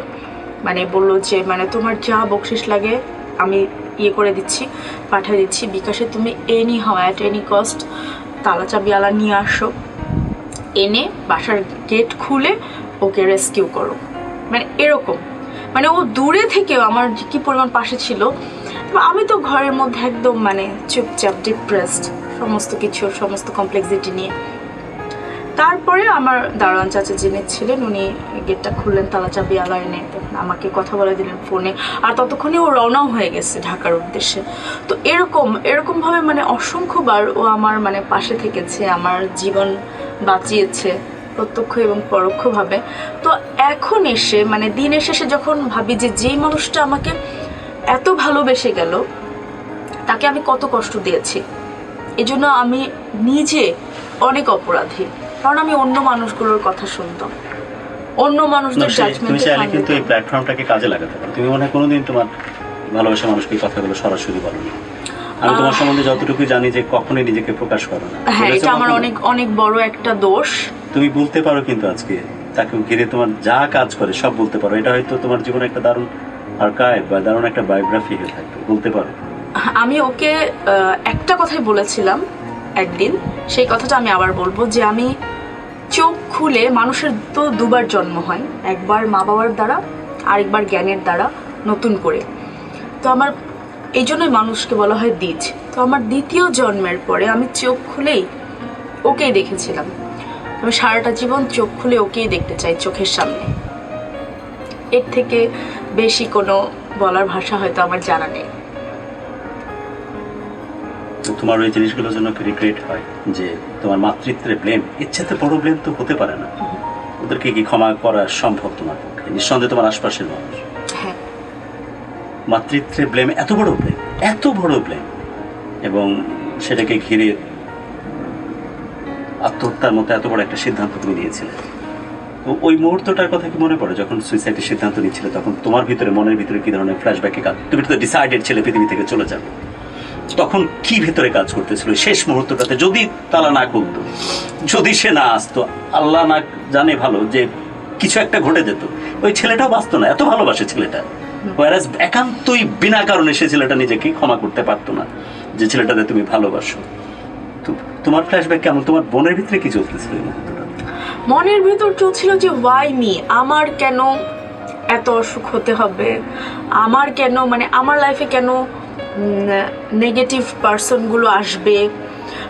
মানে বললো যে মানে তোমার যা বকশিস লাগে আমি ইয়ে করে দিচ্ছি, পাঠিয়ে দিচ্ছি বিকাশে, তুমি anyhow at any cost তালা চাবিওয়ালা নিয়ে আসো, এনে বাসার গেট খুলে ওকে রেস্কিউ করো। মানে এরকম, মানে ও দূরে থেকেও আমার কি পরিমাণ পাশে ছিল। আমি তো ঘরের মধ্যে একদম মানে চুপচাপ ডিপ্রেসড, সমস্ত কমপ্লেক্সিটি নিয়ে। তারপরে আমার দারোয়ান চাচা যিনি ছিলেন উনি গেটটা খুললেন, তালা চাবিওয়ালা এনে আমাকে কথা বলে দিলেন ফোনে, আর ততক্ষণে ও রওনাও হয়ে গেছে ঢাকার উদ্দেশ্যে। তো এরকমভাবে মানে অসংখ্যবার ও আমার মানে পাশে থেকেছে, আমার জীবন বাঁচিয়েছে প্রত্যক্ষ এবং পরোক্ষভাবে। তো এখন এসে মানে দিনের শেষে যখন ভাবি যে যেই মানুষটা আমাকে এত ভালোবেসে গেল তাকে আমি কত কষ্ট দিয়েছি, এজন্য আমি নিজে অনেক অপরাধী, কারণ আমি অন্য মানুষগুলোর কথা শুনতাম, অন্য মানুষদের জাজমেন্টে। তুমি চাইলে কিন্তু এই প্ল্যাটফর্মটাকে কাজে লাগাতে পারো। তুমি মনে হয় কোনোদিন তোমার ভালোবাসা মানুষকে এই কথাগুলো সরাসরি বলোনি। আমি তোমার সম্বন্ধে যতটুকু জানি যে কখনোই নিজেকে প্রকাশ করো না। হ্যাঁ, এটা আমার অনেক বড় একটা দোষ। তুমি বলতে পারো কিন্তু আজকে তাকে ঘিরে তোমার যা কাজ করে সব বলতে পারো। এটা হয়তো তোমার জীবনে একটা দারুণ আর্কাইভ বা দারুণ একটা বায়োগ্রাফি হয়ে থাকবে, বলতে পারো। আমি ওকে একটা কথাই বলেছিলাম একদিন, সেই কথাটা আমি আবার বলবো, যে আমি চোখ খুলে, মানুষের তো দুবার জন্ম হয়, একবার মা বাবার দ্বারা, আরেকবার জ্ঞানের দ্বারা নতুন করে। তো আমার এই জন্যই মানুষকে বলা হয় দ্বিজ। তো আমার দ্বিতীয় জন্মের পরে আমি চোখ খুলেই ওকেই দেখেছিলাম। আমি সারাটা জীবন চোখ খুলে ওকেই দেখতে চাই চোখের সামনে। এর থেকে বেশি কোনো বলার ভাষা হয়তো আমার জানা নেই। তোমার ওই জিনিসগুলোর জন্য রিগ্রেট হয় যে তোমার মাতৃত্বের ব্লেম, ইচ্ছাতে বড় ব্লেম তো হতে পারে না, ওদেরকে কি ক্ষমা করা সম্ভব তোমার পক্ষে? নিঃসন্দেহে তোমার আশপাশের মানুষ। হ্যাঁ, মাতৃত্বের ব্লেম এত বড় ব্লেম, এত বড় ব্লেম, এবং সেটাকে ঘিরে আত্মহত্যার মতো এত বড় একটা সিদ্ধান্ত তুমি নিয়েছিলে। তো ওই মুহূর্তটার কথা কি মনে পড়ে যখন সুইসাইডের সিদ্ধান্ত নিচ্ছিলে? তখন তোমার ভিতরে, মনের ভিতরে কি ধরনের ফ্ল্যাশব্যাকে কাজ? তুমি তো ডিসাইডেড ছিলে পৃথিবী থেকে চলে যাবে, তখন কি ভেতরে কাজ করতেছিল শেষ মুহূর্তটাতে? যদি তালা না খুলতো, যদি সে না আসতো, আল্লাহ না জানে ভালো, যে কিছু একটা ঘটে যেত, ওই ছেলেটাও বাঁচতো না। এত ভালোবাসে ছেলেটা, ওয়ারাজ একান্তই বিনা কারণে সে ছেলেটা নিজেকে ক্ষমা করতে পারতো না, যে ছেলেটাতে তুমি ভালোবাসো। তো তোমার ফ্ল্যাশব্যাক কেমন? তোমার বোনের ভিতরে কি চলতেছিল এই মুহূর্তটা? মনের ভিতর চলছিল যে ওয়াই মি, আমার কেন এত অসুখ হতে হবে, আমার কেন, মানে আমার লাইফে কেন নেগেটিভ পার্সনগুলো আসবে।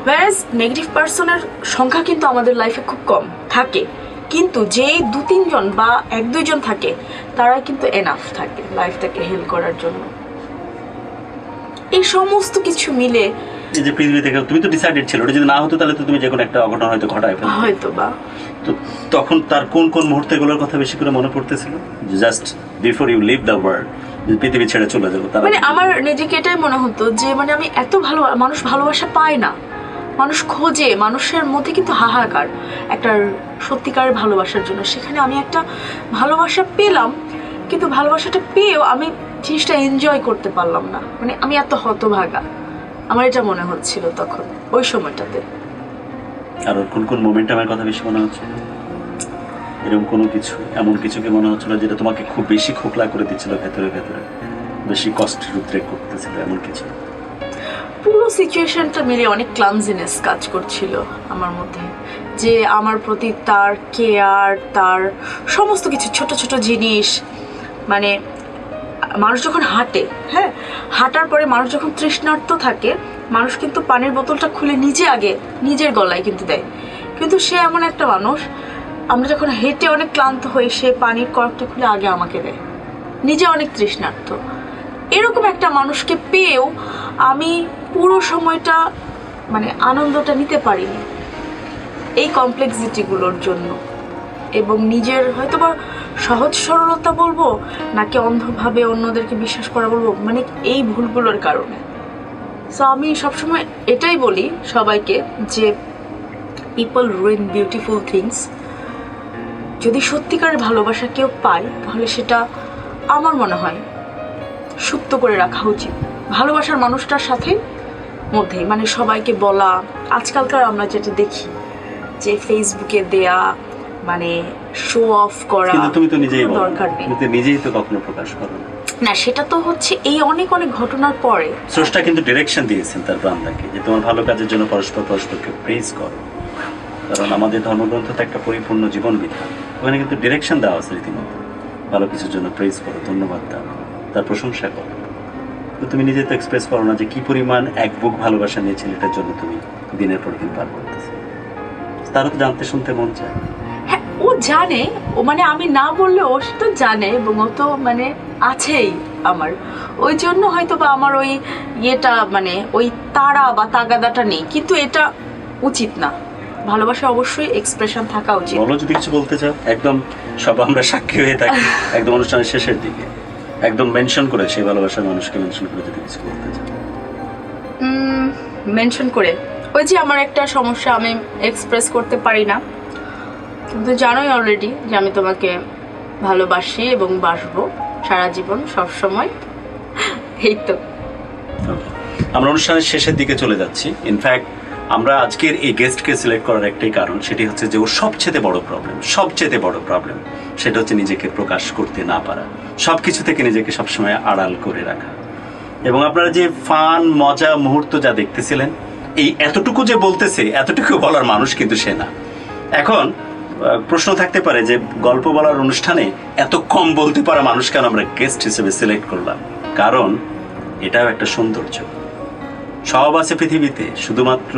ওয়ারাজ নেগেটিভ পার্সনের সংখ্যা কিন্তু আমাদের লাইফে খুব কম থাকে, কিন্তু যেই 2-3 জন বা 1-2 জন থাকে, তারাই কিন্তু এনাফ থাকে লাইফটাকে হেল করার জন্য। এই সমস্ত কিছু মিলে এই যে পৃথিবী থেকে তুমি তো ডিসাইডেড ছিল, ওটা যদি না হতো তাহলে তো তুমি যে কোনো একটা অঘটন হয়তো ঘটায় ফেলতে হয়তো বা। তো তখন তার কোন কোন মুহূর্তগুলোর কথা বেশি করে মনে পড়তেছিল? Just before you leave the world, পৃথিবী ছেড়ে চলে যাবো, তার মানে আমার নিজেকে এটাই মনে হতো যে মানে আমি এত ভালো, মানুষ ভালোবাসা পায় না, মানুষ খোঁজে, মানুষের মধ্যে কিন্তু হাহাকার একটা সত্যিকারের ভালোবাসার জন্য। সেখানে আমি একটা ভালোবাসা পেলাম, কিন্তু ভালোবাসাটা পেয়েও আমি জিনিসটা এনজয় করতে পারলাম না। মানে আমি এত হতভাগা, আমার এটা মনে হচ্ছিল তখন ওই সময়টাতে। আর ওর কোন কোন মোমেন্টামের কথা বেশি মনে হচ্ছে? এরকম কোনো কিছু, এমন কিছু কি মনে হচ্ছিল যেটা তোমাকে খুব বেশি খোকলা করে দিচ্ছিল ভেতরে ভেতরে, বেশি কষ্টের উদ্রেক করতেছিল, এমন কিছু? পুরো সিচুয়েশনটা মিলে অনেক ক্লামজিনেস কাজ করছিল আমার মধ্যে, যে আমার প্রতি তার কেয়ার, তার সমস্ত কিছু ছোট ছোট জিনিস। মানে মানুষ যখন হাঁটে, হ্যাঁ, হাঁটার পরে মানুষ যখন তৃষ্ণার্ত থাকে, মানুষ কিন্তু পানির বোতলটা খুলে নিজে আগে নিজের গলায় কিন্তু দেয়, কিন্তু সে এমন একটা মানুষ, আমরা যখন হেঁটে অনেক ক্লান্ত হই, সে পানির কর্কটা খুলে আগে আমাকে দেয়, নিজে অনেক তৃষ্ণার্ত। এরকম একটা মানুষকে পেয়েও আমি পুরো সময়টা মানে আনন্দটা নিতে পারিনি এই কমপ্লেক্সিটিগুলোর জন্য, এবং নিজের হয়তো বা সহজ সরলতা বলবো নাকি অন্ধভাবে অন্যদেরকে বিশ্বাস করা বলবো, মানে এই ভুলগুলোর কারণে। সো আমি সবসময় এটাই বলি সবাইকে যে পিপল রুইন বিউটিফুল থিংস। যদি সত্যিকারের ভালোবাসা কেউ পায়, তাহলে সেটা আমার মনে হয় সুপ্ত করে রাখা উচিত ভালোবাসার মানুষটার সাথে মধ্যেই। মানে সবাইকে বলা, আজকালকার আমরা যেটা দেখি যে ফেসবুকে দেয়া, মানে শো অফ করা, কিন্তু তুমি তো নিজেই বলো, দরকার নেই। তুমি তো নিজেই তো কখনো প্রকাশ করো না। না, সেটা তো হচ্ছে এই অনেক অনেক ঘটনার পরে। স্রষ্টা কিন্তু ডিরেকশন দিয়েছেন তার বান্দাকে, যে তোমার ভালো কাজের জন্য পরস্পর পরস্পরকে প্রেজ করো, কারণ আমাদের ধর্মগ্রন্থ তো একটা পরিপূর্ণ জীবন বিধান, ওখানে কিন্তু ডিরেকশন দেওয়া আছে রীতিমতো, ভালো কিছুর জন্য প্রেজ করো, ধন্যবাদ দাও, তার প্রশংসা করো। তো তুমি নিজে তো এক্সপ্রেস করো না যে কি পরিমাণ এক বুক ভালোবাসা নিয়ে ছেলেটার জন্য তুমি দিনের পর দিন পার করতেছো। তারও তো জানতে শুনতে মন চায়। হ্যাঁ, ও জানে, ও মানে আমি না বললে ও সেটা জানে, এবং ও তো মানে আছেই আমার, ওই জন্য হয়তো বা আমার ওই ইয়েটা, মানে ওই তাড়া বা তাগাদাটা নেই। কিন্তু এটা উচিত না, ভালোবাসা অবশ্যই এক্সপ্রেশন থাকা উচিত। বলো যদি কিছু বলতে চাও, একদম সব আমরা সাক্ষী হয়ে থাকি একদম অনুষ্ঠানের শেষের দিকে, একদম মেনশন করে সেই ভালোবাসার মানুষকে মেনশন করে যদি কিছু বলতে চাও। মেনশন করে, ওই যে আমার একটা সমস্যা, আমি এক্সপ্রেস করতে পারি না, কিন্তু জানোই অলরেডি যে আমি তোমাকে ভালোবাসি এবং বাসবো সারা জীবন সব সময়। এই তো আমরা অনুষ্ঠানের শেষের দিকে চলে যাচ্ছি। ইনফ্যাক্ট আমরা আজকের এই গেস্টকে সিলেক্ট করার একটাই কারণ, সেটি হচ্ছে যে ওর সবচেয়ে বড় প্রবলেম সেটা হচ্ছে নিজেকে প্রকাশ করতে না পারা, সব কিছু থেকে নিজেকে সবসময় আড়াল করে রাখা। এবং আপনারা যে ফান মজা মুহূর্ত যা দেখতেছিলেন, এই এতটুকু যে বলতেছে, এতটুকু বলার মানুষ কিন্তু সে না। এখন প্রশ্ন থাকতে পারে যে গল্প বলার অনুষ্ঠানে এত কম বলতে পারা মানুষ কেন আমরা গেস্ট হিসেবে সিলেক্ট করলাম? কারণ এটাও একটা সৌন্দর্য। সব আছে পৃথিবীতে, শুধুমাত্র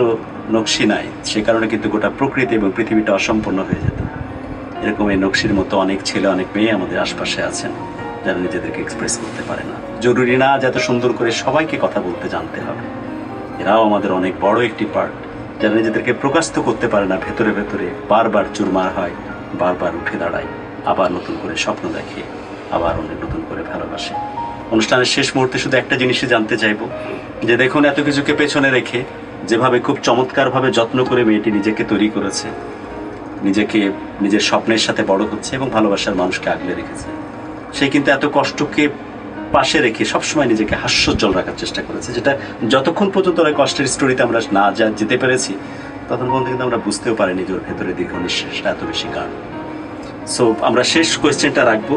নকশি নাই। সে কারণে কিন্তু গোটা প্রকৃতি এবং পৃথিবীটা অসম্পূর্ণ হয়ে যেত। এরকম এই নকশির মতো অনেক ছেলে, অনেক মেয়ে আমাদের আশপাশে আছেন যারা নিজেদেরকে এক্সপ্রেস করতে পারে না। জরুরি না যত সুন্দর করে সবাইকে কথা বলতে জানতে হবে। এরাও আমাদের অনেক বড় একটি পার্ট, যারা নিজেদেরকে প্রকাশ তো করতে পারে না, ভেতরে ভেতরে বারবার চুরমার হয়, বারবার উঠে দাঁড়ায়, আবার নতুন করে স্বপ্ন দেখে, আবার অনেক নতুন করে ভালোবাসে। অনুষ্ঠানের শেষ মুহূর্তে শুধু একটা জিনিসই জানতে চাইবো যে দেখুন, এত কিছুকে পেছনে রেখে যেভাবে খুব চমৎকারভাবে যত্ন করে মেয়েটি নিজেকে তৈরি করেছে, নিজেকে নিজের স্বপ্নের সাথে বড় হচ্ছে এবং ভালোবাসার মানুষকে আগলে রেখেছে। সে কিন্তু এত কষ্টকে পাশে রেখে সবসময় নিজেকে হাস্যোজ্জ্বল রাখার চেষ্টা করেছে, যেটা যতক্ষণ পর্যন্ত ওই কষ্টের স্টোরিতে আমরা না যেতে পেরেছি ততক্ষণ পর্যন্ত কিন্তু আমরা বুঝতেও পারিনি যে ওর ভেতরে দীর্ঘ নিঃশ্বাসটা এত বেশি গান। সো আমরা শেষ কোয়েশ্চেনটা রাখবো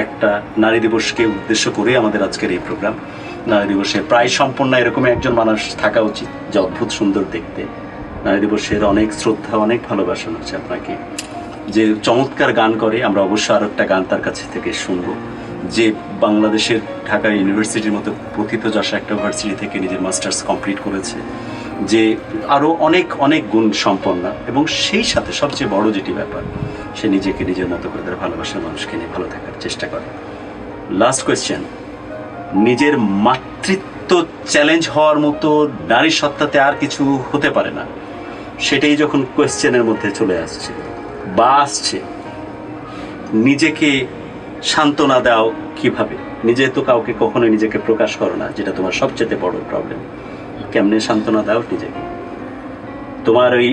একটা নারী দিবসকে উদ্দেশ্য করে আমাদের আজকের এই প্রোগ্রাম। নারী দিবসে প্রায় সম্পূর্ণ এরকমই একজন মানুষ থাকা উচিত যে অদ্ভুত সুন্দর দেখতে। নারী দিবসের অনেক শ্রদ্ধা, অনেক ভালোবাসা হচ্ছে আপনাকে, যে চমৎকার গান করে। আমরা অবশ্যই আরও একটা গান তার কাছে থেকে শুনবো, যে বাংলাদেশের ঢাকা ইউনিভার্সিটির মতো প্রথিতযশা একটা ইউনিভার্সিটি থেকে নিজের মাস্টার্স কমপ্লিট করেছে, যে আরও অনেক অনেক গুণ সম্পন্ন, এবং সেই সাথে সবচেয়ে বড় যেটি ব্যাপার, সে নিজেকে নিজের মতো করে তার ভালোবাসার মানুষকে নিয়ে ভালো থাকার চেষ্টা করে। লাস্ট কোয়েশ্চেন, নিজের মাতৃত্ব চ্যালেঞ্জ হওয়ার মতো নারী সত্তাতে আর কিছু হতে পারে না, সেটাই যখন কোয়েশ্চেনের মধ্যে চলে আসছে বা আসছে, নিজেকে সান্ত্বনা দাও কিভাবে? নিজে তো কাউকে কখনোই নিজেকে প্রকাশ করো না, যেটা তোমার সবচেয়ে বড় প্রবলেম। কেমনে সান্ত্বনা দাও নিজেকে? তোমার ওই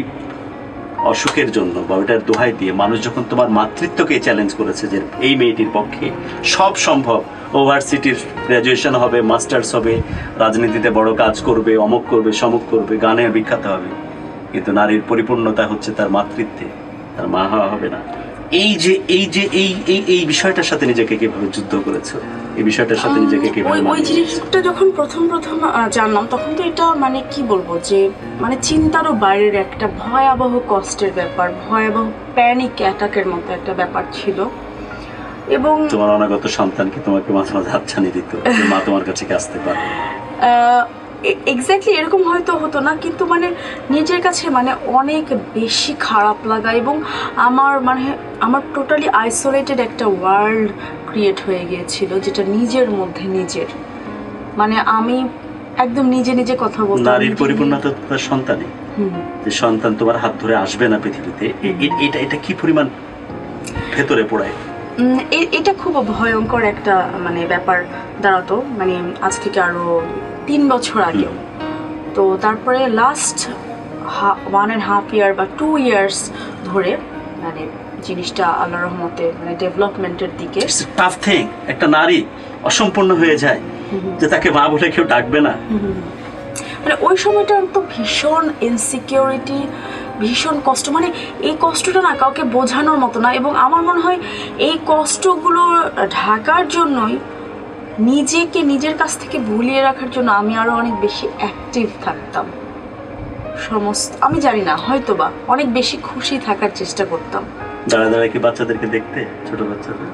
অসুখের জন্য বা ওইটার দোহাই দিয়ে মানুষ যখন তোমার মাতৃত্বকে চ্যালেঞ্জ করেছে যে এই মেয়েটির পক্ষে সব সম্ভব, ইউনিভার্সিটির গ্র্যাজুয়েশন হবে, মাস্টার্স হবে, রাজনীতিতে বড় কাজ করবে, অমুক করবে, সমুক করবে, গানে বিখ্যাত হবে, কিন্তু নারীর পরিপূর্ণতা হচ্ছে তার মাতৃত্বে, তার মা হওয়া হবে না। এই বিষয়টার সাথে নিজেকে কিভাবে যুদ্ধ করেছো? এই বিষয়টার সাথে নিজেকে কিভাবে ওই জিনিসটা যখন প্রথম জানলাম, তখন তো এটা মানে কি বলবো, যে মানে চিন্তারও বাইরের একটা ভয়াবহ কষ্টের ব্যাপার, ভয়াবহ প্যানিক অ্যাটাকের মতো একটা ব্যাপার ছিল। এবং তোমার অনাগত সন্তানকে তোমাকে মাঝে মাঝে হাতছানি দিত, মা তোমার কাছে আসতে পারে। এক্স্যাক্টলি এরকম হয়তো হতো না, কিন্তু মানে নিজের কাছে মানে অনেক বেশি খারাপ লাগা, এবং আমার টোটালি আইসোলেটেড একটা ওয়ার্ল্ড ক্রিয়েট হয়ে গিয়েছিল, যেটা নিজের মধ্যে নিজের, মানে আমি একদম নিজে নিজে কথা বলতাম। নারীর পরিপূর্ণতা তার সন্তানই, যে সন্তান তোমার হাত ধরে আসবে না পৃথিবীতে, এটা কি পরিমাণ ভেতরে পড়ায়? এটা খুব ভয়ঙ্কর একটা মানে ব্যাপার দাঁড়াতো, মানে আজ থেকে আরো 3 বছর আগেও। তো তারপরে লাস্ট 1.5 ইয়ার বা 2 ইয়ার্স ধরে মানে জিনিসটা আল্লাহর রহমতে মানে ডেভেলপমেন্টের দিকে। টাফ থিং, একটা নারী অসম্পূর্ণ হয়ে যায়, যে তাকে মা বলে কেউ ডাকবে না। মানে ওই সময়টা তো ভীষণ ইনসিকিউরিটি, ভীষণ কষ্ট, মানে এই কষ্টটা না কাউকে বোঝানোর মতো না। এবং আমার মনে হয় এই কষ্টগুলো ঢাকার জন্যই, নিজেকে নিজের কাছ থেকে ভুলিয়ে রাখার জন্য আমি আরো অনেক বেশি অ্যাক্টিভ থাকতাম। আমি জানি না, হয়তো বা অনেক বেশি খুশি থাকার চেষ্টা করতাম। দাঁড়া দাঁড়া কি বাচ্চাদেরকে দেখতে, ছোট বাচ্চাদের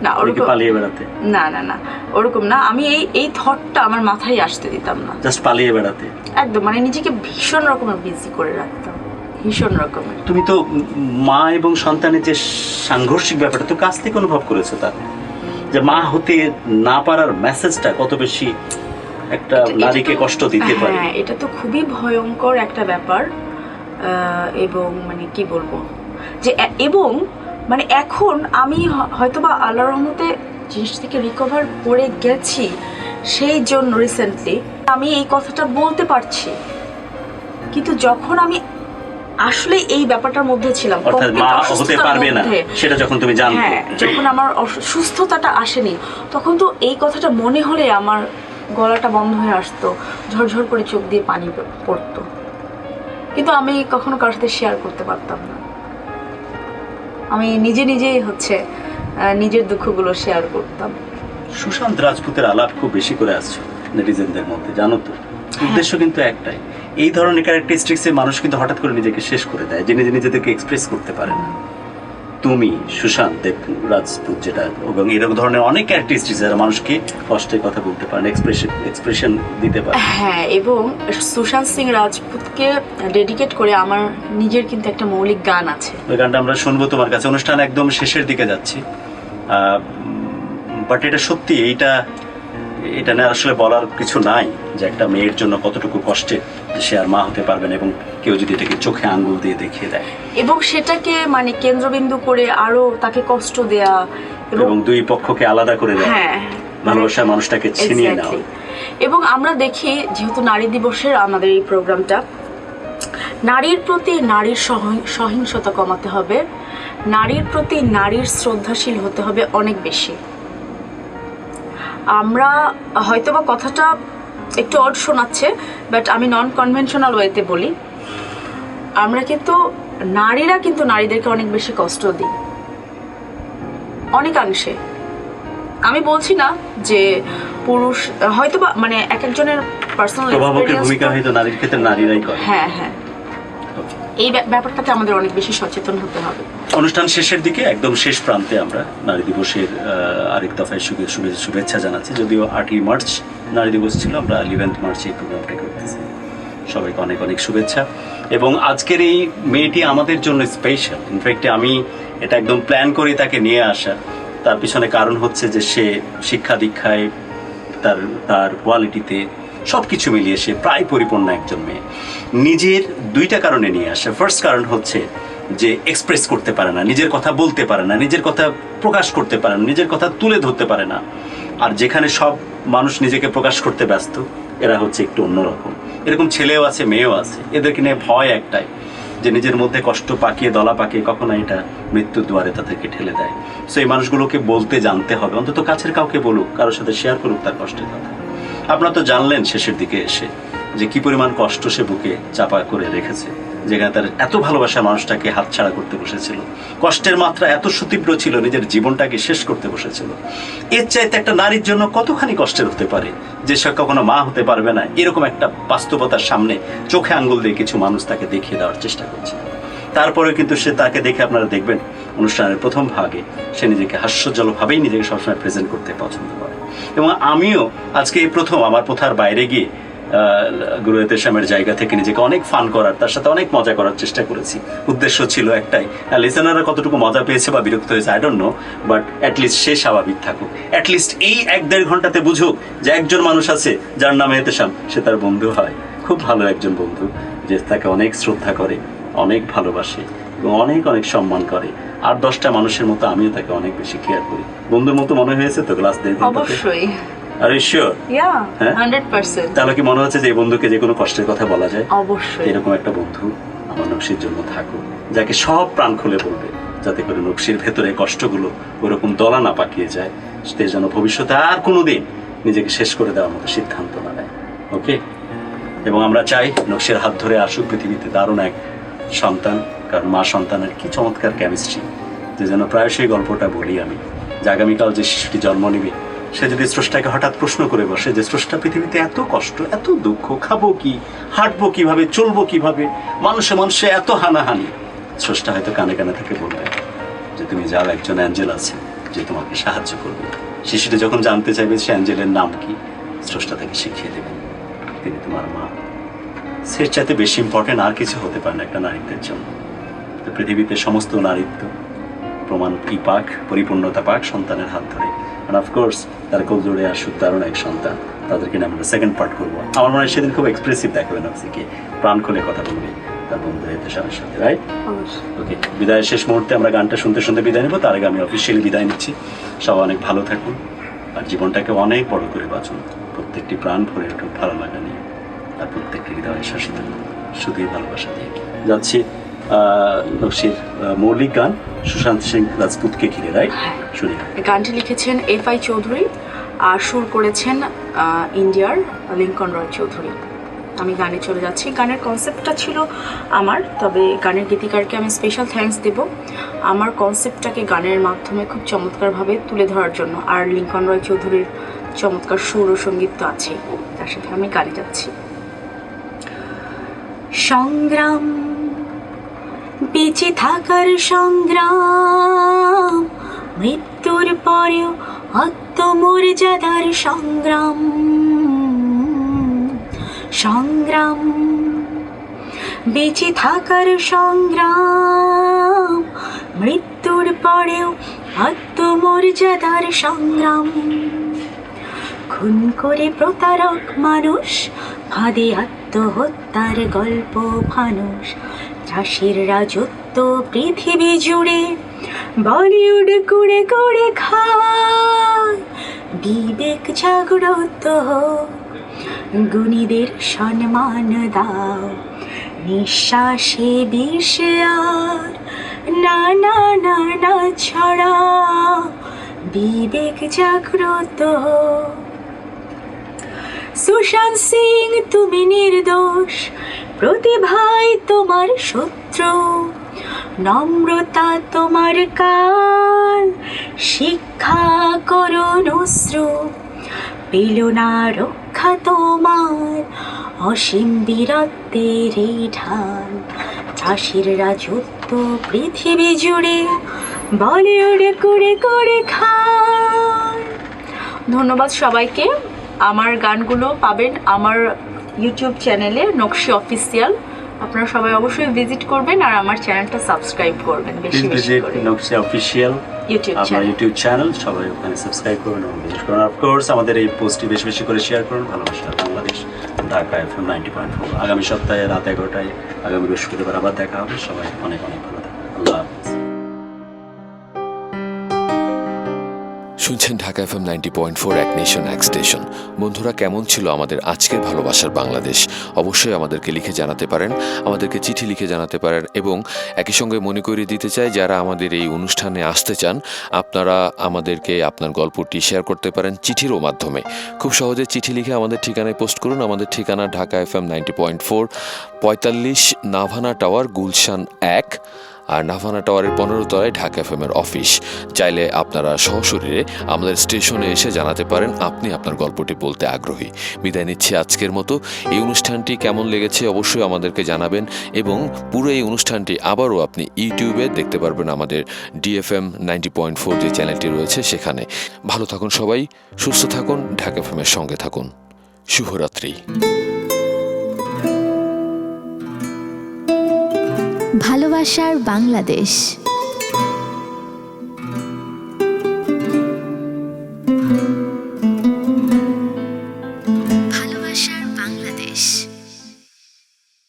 না ওরকম পালিয়ে বেড়াতে, না ওরকম না। আমি এই থটটা আমার মাথায় আসতে দিতাম না, জাস্ট পালিয়ে বেড়াতে একদম, মানে নিজেকে ভীষণ রকমের বিজি করে রাখতাম, ভীষণ রকমের। তুমি তো মা এবং সন্তানের যে সাংঘর্ষিক ব্যাপারটা তো কাছ থেকে অনুভব করেছো, তার যে মা হতে না পারার মেসেজটা কত বেশি একটা নারীকে কষ্ট দিতে পারে। হ্যাঁ, এটা তো খুবই ভয়ঙ্কর একটা ব্যাপার। এবং মানে কি বলবো, যে এবং মানে এখন আমি হয়তোবা আল্লাহর রহমতে জিনিস থেকে রিকভার করে গেছি, সেই জন্য রিসেন্টলি আমি এই কথাটা বলতে পারছি। কিন্তু যখন আমি আসলে এই ব্যাপারটার মধ্যে ছিলাম, অর্থাৎ মা হতে পারবে না সেটা যখন তুমি জানতে, হ্যাঁ, যখন আমার সুস্থতাটা আসেনি, তখন তো এই কথাটা মনে হলে আমার গলাটা বন্ধ হয়ে আসতো, ঝরঝর করে চোখ দিয়ে পানি পড়তো, কিন্তু আমি কখনো কারোর সাথে শেয়ার করতে পারতাম না। আমি নিজেই হচ্ছে নিজের দুঃখগুলো শেয়ার করতাম। সুশান্ত রাজপুতের আলাপ খুব বেশি করে আসছে নেটিজেনদের মধ্যে, জানো তো? উদ্দেশ্য কিন্তু একটাই, এই ধরনের ক্যারেক্টারিস্টিক্সে মানুষ কিন্তু হঠাৎ করে নিজেকে শেষ করে দেয়, যে নিজেদেরকে এক্সপ্রেস করতে পারে না। তুমি সুশান্ত রাজপুত যেটা, এবং এরকম ধরনের অনেক ক্যারেক্টারিস্টিক্স যারা মানুষকে কষ্টের কথা বলতে পারেন, এক্সপ্রেশন দিতে পারে। হ্যাঁ, এবং সুশান্ত সিং রাজপুতকে ডেডিকেট করে আমার নিজের কিন্তু একটা মৌলিক গান আছে। ওই গানটা আমরা শুনবো তোমার কাছে। অনুষ্ঠান একদম শেষের দিকে যাচ্ছি, বাট এটা সত্যি, এটা না আসলে বলার কিছু নাই যে একটা মেয়ের জন্য কতটুকু কষ্টে সে আর মা হতে পারবে না, এবং কেউ যদি এটাকে চোখে আঙ্গুল দিয়ে দেখিয়ে দেয় এবং সেটাকে মানে কেন্দ্রবিন্দু করে আরো তাকে কষ্ট দেয়া এবং দুই পক্ষকে আলাদা করে দেয়, হ্যাঁ, ভালোবাসার মানুষটাকে ছিনিয়ে নেওয়া। এবং আমরা দেখি, যেহেতু নারী দিবসের আমাদের এই প্রোগ্রামটা, নারীর প্রতি নারীর সহিংসতা কমাতে হবে, নারীর প্রতি নারীর শ্রদ্ধাশীল হতে হবে অনেক বেশি। আমরা হয়তোবা কথাটা একটু অড শোনাচ্ছে, বাট আমি নন কনভেনশনাল ওয়েতে বলি, আমরা কিন্তু নারীরা কিন্তু নারীদেরকে অনেক বেশি কষ্ট দিই অনেকাংশে। আমি বলছি না যে পুরুষ হয়তোবা, মানে এক একজনের পার্সোনাল প্রভাবকের ভূমিকা হয়তো নারীর ক্ষেত্রে নারীরাই করে। হ্যাঁ হ্যাঁ, এই ব্যাপারটাতে আমাদের অনেক বেশি সচেতন হতে হবে। অনুষ্ঠান শেষের দিকে একদম শেষ প্রান্তে আমরা নারী দিবসের আরেক দফায় শুভেচ্ছা জানাচ্ছি। যদিও 8ই মার্চ নারী দিবস ছিল, আমরা 11 মার্চে এই প্রোগ্রামটা করতেছি। সবাইকে অনেক অনেক শুভেচ্ছা। এবং আজকের এই মেয়েটি আমাদের জন্য স্পেশাল। ইনফ্যাক্ট আমি এটা একদম প্ল্যান করি তাকে নিয়ে আসা। তার পিছনে কারণ হচ্ছে যে সে শিক্ষা দীক্ষায়, তার কোয়ালিটিতে সব কিছু মিলিয়ে সে প্রায় পরিপূর্ণ একজন মেয়ে। নিজের দুইটা কারণে নিয়ে আসা। ফার্স্ট কারণ হচ্ছে যে এক্সপ্রেস করতে পারে না, নিজের কথা বলতে পারে না, নিজের কথা প্রকাশ করতে পারে না, নিজের কথা তুলে ধরতে পারে না। আর যেখানে সব মানুষ নিজেকে প্রকাশ করতে ব্যস্ত, এরা হচ্ছে একটু অন্যরকম। এরকম ছেলেও আছে, মেয়েও আছে। এদেরকে নিয়ে ভয় একটাই, যে নিজের মধ্যে কষ্ট পাকিয়ে দলা পাকিয়ে কখনো এটা মৃত্যুর দুয়ারে তাদেরকে ঠেলে দেয়। সো এই মানুষগুলোকে বলতে জানতে হবে, অন্তত কাছের কাউকে বলুক, কারোর সাথে শেয়ার করুক তার কষ্টের কথা। আপনারা তো জানলেন শেষের দিকে এসে যে কি পরিমাণ কষ্ট সে বুকে চাপা করে রেখেছে, যেখানে তার এত ভালোবাসা মানুষটাকে হাতছাড়া করতে বসেছিল। কষ্টের মাত্রা এত সুতীব্র ছিল, নিজের জীবনটাকে শেষ করতে বসেছিল। এর চাইতে একটা নারীর জন্য কতখানি কষ্টের হতে পারে যে সে কখনো মা হতে পারবে না, এরকম একটা বাস্তবতার সামনে চোখে আঙ্গুল দিয়ে কিছু মানুষ তাকে দেখিয়ে দেওয়ার চেষ্টা করছে। তারপরে কিন্তু সে, তাকে দেখে আপনারা দেখবেন অনুষ্ঠানের প্রথম ভাগে সে নিজেকে হাস্যজ্জ্বলভাবেই নিজেকে সবসময় প্রেজেন্ট করতে পছন্দ করে। এবং আমিও আজকে এই প্রথম আমার প্রথার বাইরে গিয়ে গুরু এতেশামের জায়গা থেকে নিজেকে অনেক ফান করার, তার সাথে অনেক মজা করার চেষ্টা করেছি। উদ্দেশ্য ছিল একটাই, লিসেনাররা কতটুকু মজা পেয়েছে বা বিরক্ত হয়েছে I don't know, but at least সে স্বাভাবিক থাকুক। অ্যাটলিস্ট এই 1-1.5 ঘন্টাতে বুঝুক যে একজন মানুষ আছে যার নামে এতেশাম, সে তার বন্ধু হয়, খুব ভালো একজন বন্ধু, যে তাকে অনেক শ্রদ্ধা করে, অনেক ভালোবাসে এবং অনেক অনেক সম্মান করে। আর 10টা মানুষের মতো আমিও তাকে অনেক বেশি কেয়ার করি। বন্ধুর মতো মনে হয়েছে তো ক্লাস 1.5 ঘন্টা? অবশ্যই। আর শিওর? ইয়া, হ্যাঁ 100%। তাহলে কি মনে হচ্ছে যে এই বন্ধুকে যে কোনো কষ্টের কথা বলা যায়? অবশ্যই। এরকম একটা বন্ধু আমার নকশির জন্য থাকুক, যাকে সব প্রাণ খুলে বলবে, যাতে করে নকশির ভেতরে কষ্টগুলো ওরকম দলা না পাকিয়ে যায়, সে যেন ভবিষ্যতে আর কোনোদিন নিজেকে শেষ করে দেওয়ার মতো সিদ্ধান্ত না নেয়। ওকে? এবং আমরা চাই নকশির হাত ধরে আসুক পৃথিবীতে দারুণ এক সন্তান, কারণ মা সন্তানের কি চমৎকার কেমিস্ট্রি, যে যেন প্রায়শই গল্পটা বলি আমি, যে আগামীকাল যে শিশুটি জন্ম নেবে সে যদি স্রষ্টাকে হঠাৎ প্রশ্ন করে বসে যে স্রষ্টা, পৃথিবীতে এত কষ্ট, এত দুঃখ, খাবো কি, হাঁটবো কিভাবে, চলবো কিভাবে, মানুষে মানুষে এত হানাহানি, স্রষ্টা হয়তো কানে কানে থেকে বলবে যে তুমি যাও, একজন অ্যাঞ্জেল আছে যে তোমাকে সাহায্য করবে। শিশুটি যখন জানতে চাইবে সে অ্যাঞ্জেলের নাম কি, স্রষ্টা তাকে শিখিয়ে দেবেন তিনি তোমার মা। সে চাইতে বেশি ইম্পর্টেন্ট আর কিছু হতে পারে না একটা নারীদের জন্য। তো পৃথিবীতে সমস্ত নারীত্ব প্রমাণ পাক, পরিপূর্ণতা পাক সন্তানের হাত ধরে। আর অফকোর্স তার কোল জোড়ে আসুক দারুণ এক সন্তান, তাদেরকে নিয়ে আমরা সেকেন্ড পার্ট করবো। আমার মনে হয় সেদিন খুব এক্সপ্রেসিভ দেখাবেন নকশিকে, প্রাণ খুলে কথা বলবে তার বন্ধু এতেশামের সাথে, রাইট? ওকে, বিদায়ের শেষ মুহূর্তে আমরা গানটা শুনতে শুনতে বিদায় নেবো। তার আগে আমি অফিসিয়ালি বিদায় নিচ্ছি। সবাই অনেক ভালো থাকুন আর জীবনটাকে অনেক বড় করে বাঁচুন, প্রত্যেকটি প্রাণ ভরে উঠুক ভালো লাগা নিয়ে, আর প্রত্যেকটি হৃদয়ে শাসিত শুধুই ভালোবাসা দিয়ে। যাচ্ছি নকশির মৌলিক গান সুশান্ত সিং রাজপুতকে ঘিরে, রাইট? শুনি। গানটি লিখেছেন FI চৌধুরী আর সুর করেছেন ইন্ডিয়ার লিঙ্কন রয় চৌধুরী। আমি গানে চলে যাচ্ছি। গানের কনসেপ্টটা ছিল আমার, তবে গানের গীতিকারকে আমি স্পেশাল থ্যাঙ্কস দেব আমার কনসেপ্টটাকে গানের মাধ্যমে খুব চমৎকারভাবে তুলে ধরার জন্য। আর লিঙ্কন রয় চৌধুরীর চমৎকার সুর ও সঙ্গীত তো আছেই, তার সাথে আমি গানে যাচ্ছি। সংগ্রাম, বেঁচে থাকার সংগ্রাম, মৃত্যুর পরেও আত্মমর্যাদার সংগ্রাম। সংগ্রাম, বেঁচে থাকার সংগ্রাম, মৃত্যুর পরেও আত্মমর্যাদার সংগ্রাম। খুন করে প্রতারক মানুষ, ফাঁদে আত্মহত্যার গল্প ফানুষ। চাষির রাজত্ব পৃথিবী জুড়ে, বলিউড কুড়ে কুড়ে খায়। বিবেক জাগ্রত হোক, গুণীদের সম্মান দাও। নিঃশ্বাসে বিষ আর না না না না ছড়া, বিবেক জাগ্রত হোক। সুশান্ত সিং তুমি নির্দোষ, প্রতিভায় তোমার শত্রু। নম্রতা তোমার কাল, শিক্ষা করুণ অশ্রু। পেল না রক্ষা তোমার, অসীম বীরত্বের এই ঢাল। চাষির রাজত্ব পৃথিবী জুড়ে, বলিউড করে করে খায়। ধন্যবাদ সবাইকে। আমার গানগুলো পাবেন আমার ইউটিউব চ্যানেলে নকশি অফিসিয়াল। আপনারা সবাই অবশ্যই ভিজিট করবেন আর আমার চ্যানেলটা সাবস্ক্রাইব করবেন বেশি বেশি করে। নকশি অফিসিয়াল আমার ইউটিউব চ্যানেল, সবাই ওখানে সাবস্ক্রাইব করুন এবং ভিজিট করুন। অফকোর্স আমাদের এই পোস্টটি বেশি বেশি করে শেয়ার করুন। ভালোবাসা বাংলাদেশ, ঢাকা FM 90.4। আগামী সপ্তাহে রাত 11টায় আগামী বৃহস্পতিবার আবার দেখা হবে। সবাই অনেক অনেক ভালো থাকুন। আল্লাহ হাফেজ। শুনছেন ঢাকা FM 90.4 এক নেশন এক স্টেশন। বন্ধুরা, কেমন ছিল আমাদের আজকের ভালোবাসার বাংলাদেশ? অবশ্যই আমাদেরকে লিখে জানাতে পারেন, আমাদেরকে চিঠি লিখে জানাতে পারেন। এবং একই সঙ্গে মনে করিয়ে দিতে চাই, যারা আমাদের এই অনুষ্ঠানে আসতে চান আপনারা আমাদেরকে আপনার গল্পটি শেয়ার করতে পারেন চিঠিরও মাধ্যমে। খুব সহজে চিঠি লিখে আমাদের ঠিকানায় পোস্ট করুন। আমাদের ঠিকানা ঢাকা FM 90.4, 45 নাভানা টাওয়ার, গুলশান 1। আর নাভানা টাওয়ারের 15 তলায় ঢাকা FM এর অফিস। চাইলে আপনারা সশরীরে আমাদের স্টেশনে এসে জানাতে পারেন আপনি আপনার গল্পটি বলতে আগ্রহী। বিদায় নিচ্ছি আজকের মতো। এই অনুষ্ঠানটি কেমন লেগেছে অবশ্যই আমাদেরকে জানাবেন এবং পুরো এই অনুষ্ঠানটি আবারও আপনি ইউটিউবে দেখতে পারবেন আমাদের DFM 90.4 যে চ্যানেলটি রয়েছে সেখানে। ভালো থাকুন সবাই, সুস্থ থাকুন, ঢাকা FM এর সঙ্গে থাকুন। শুভরাত্রি। ভালোবাসার বাংলাদেশ।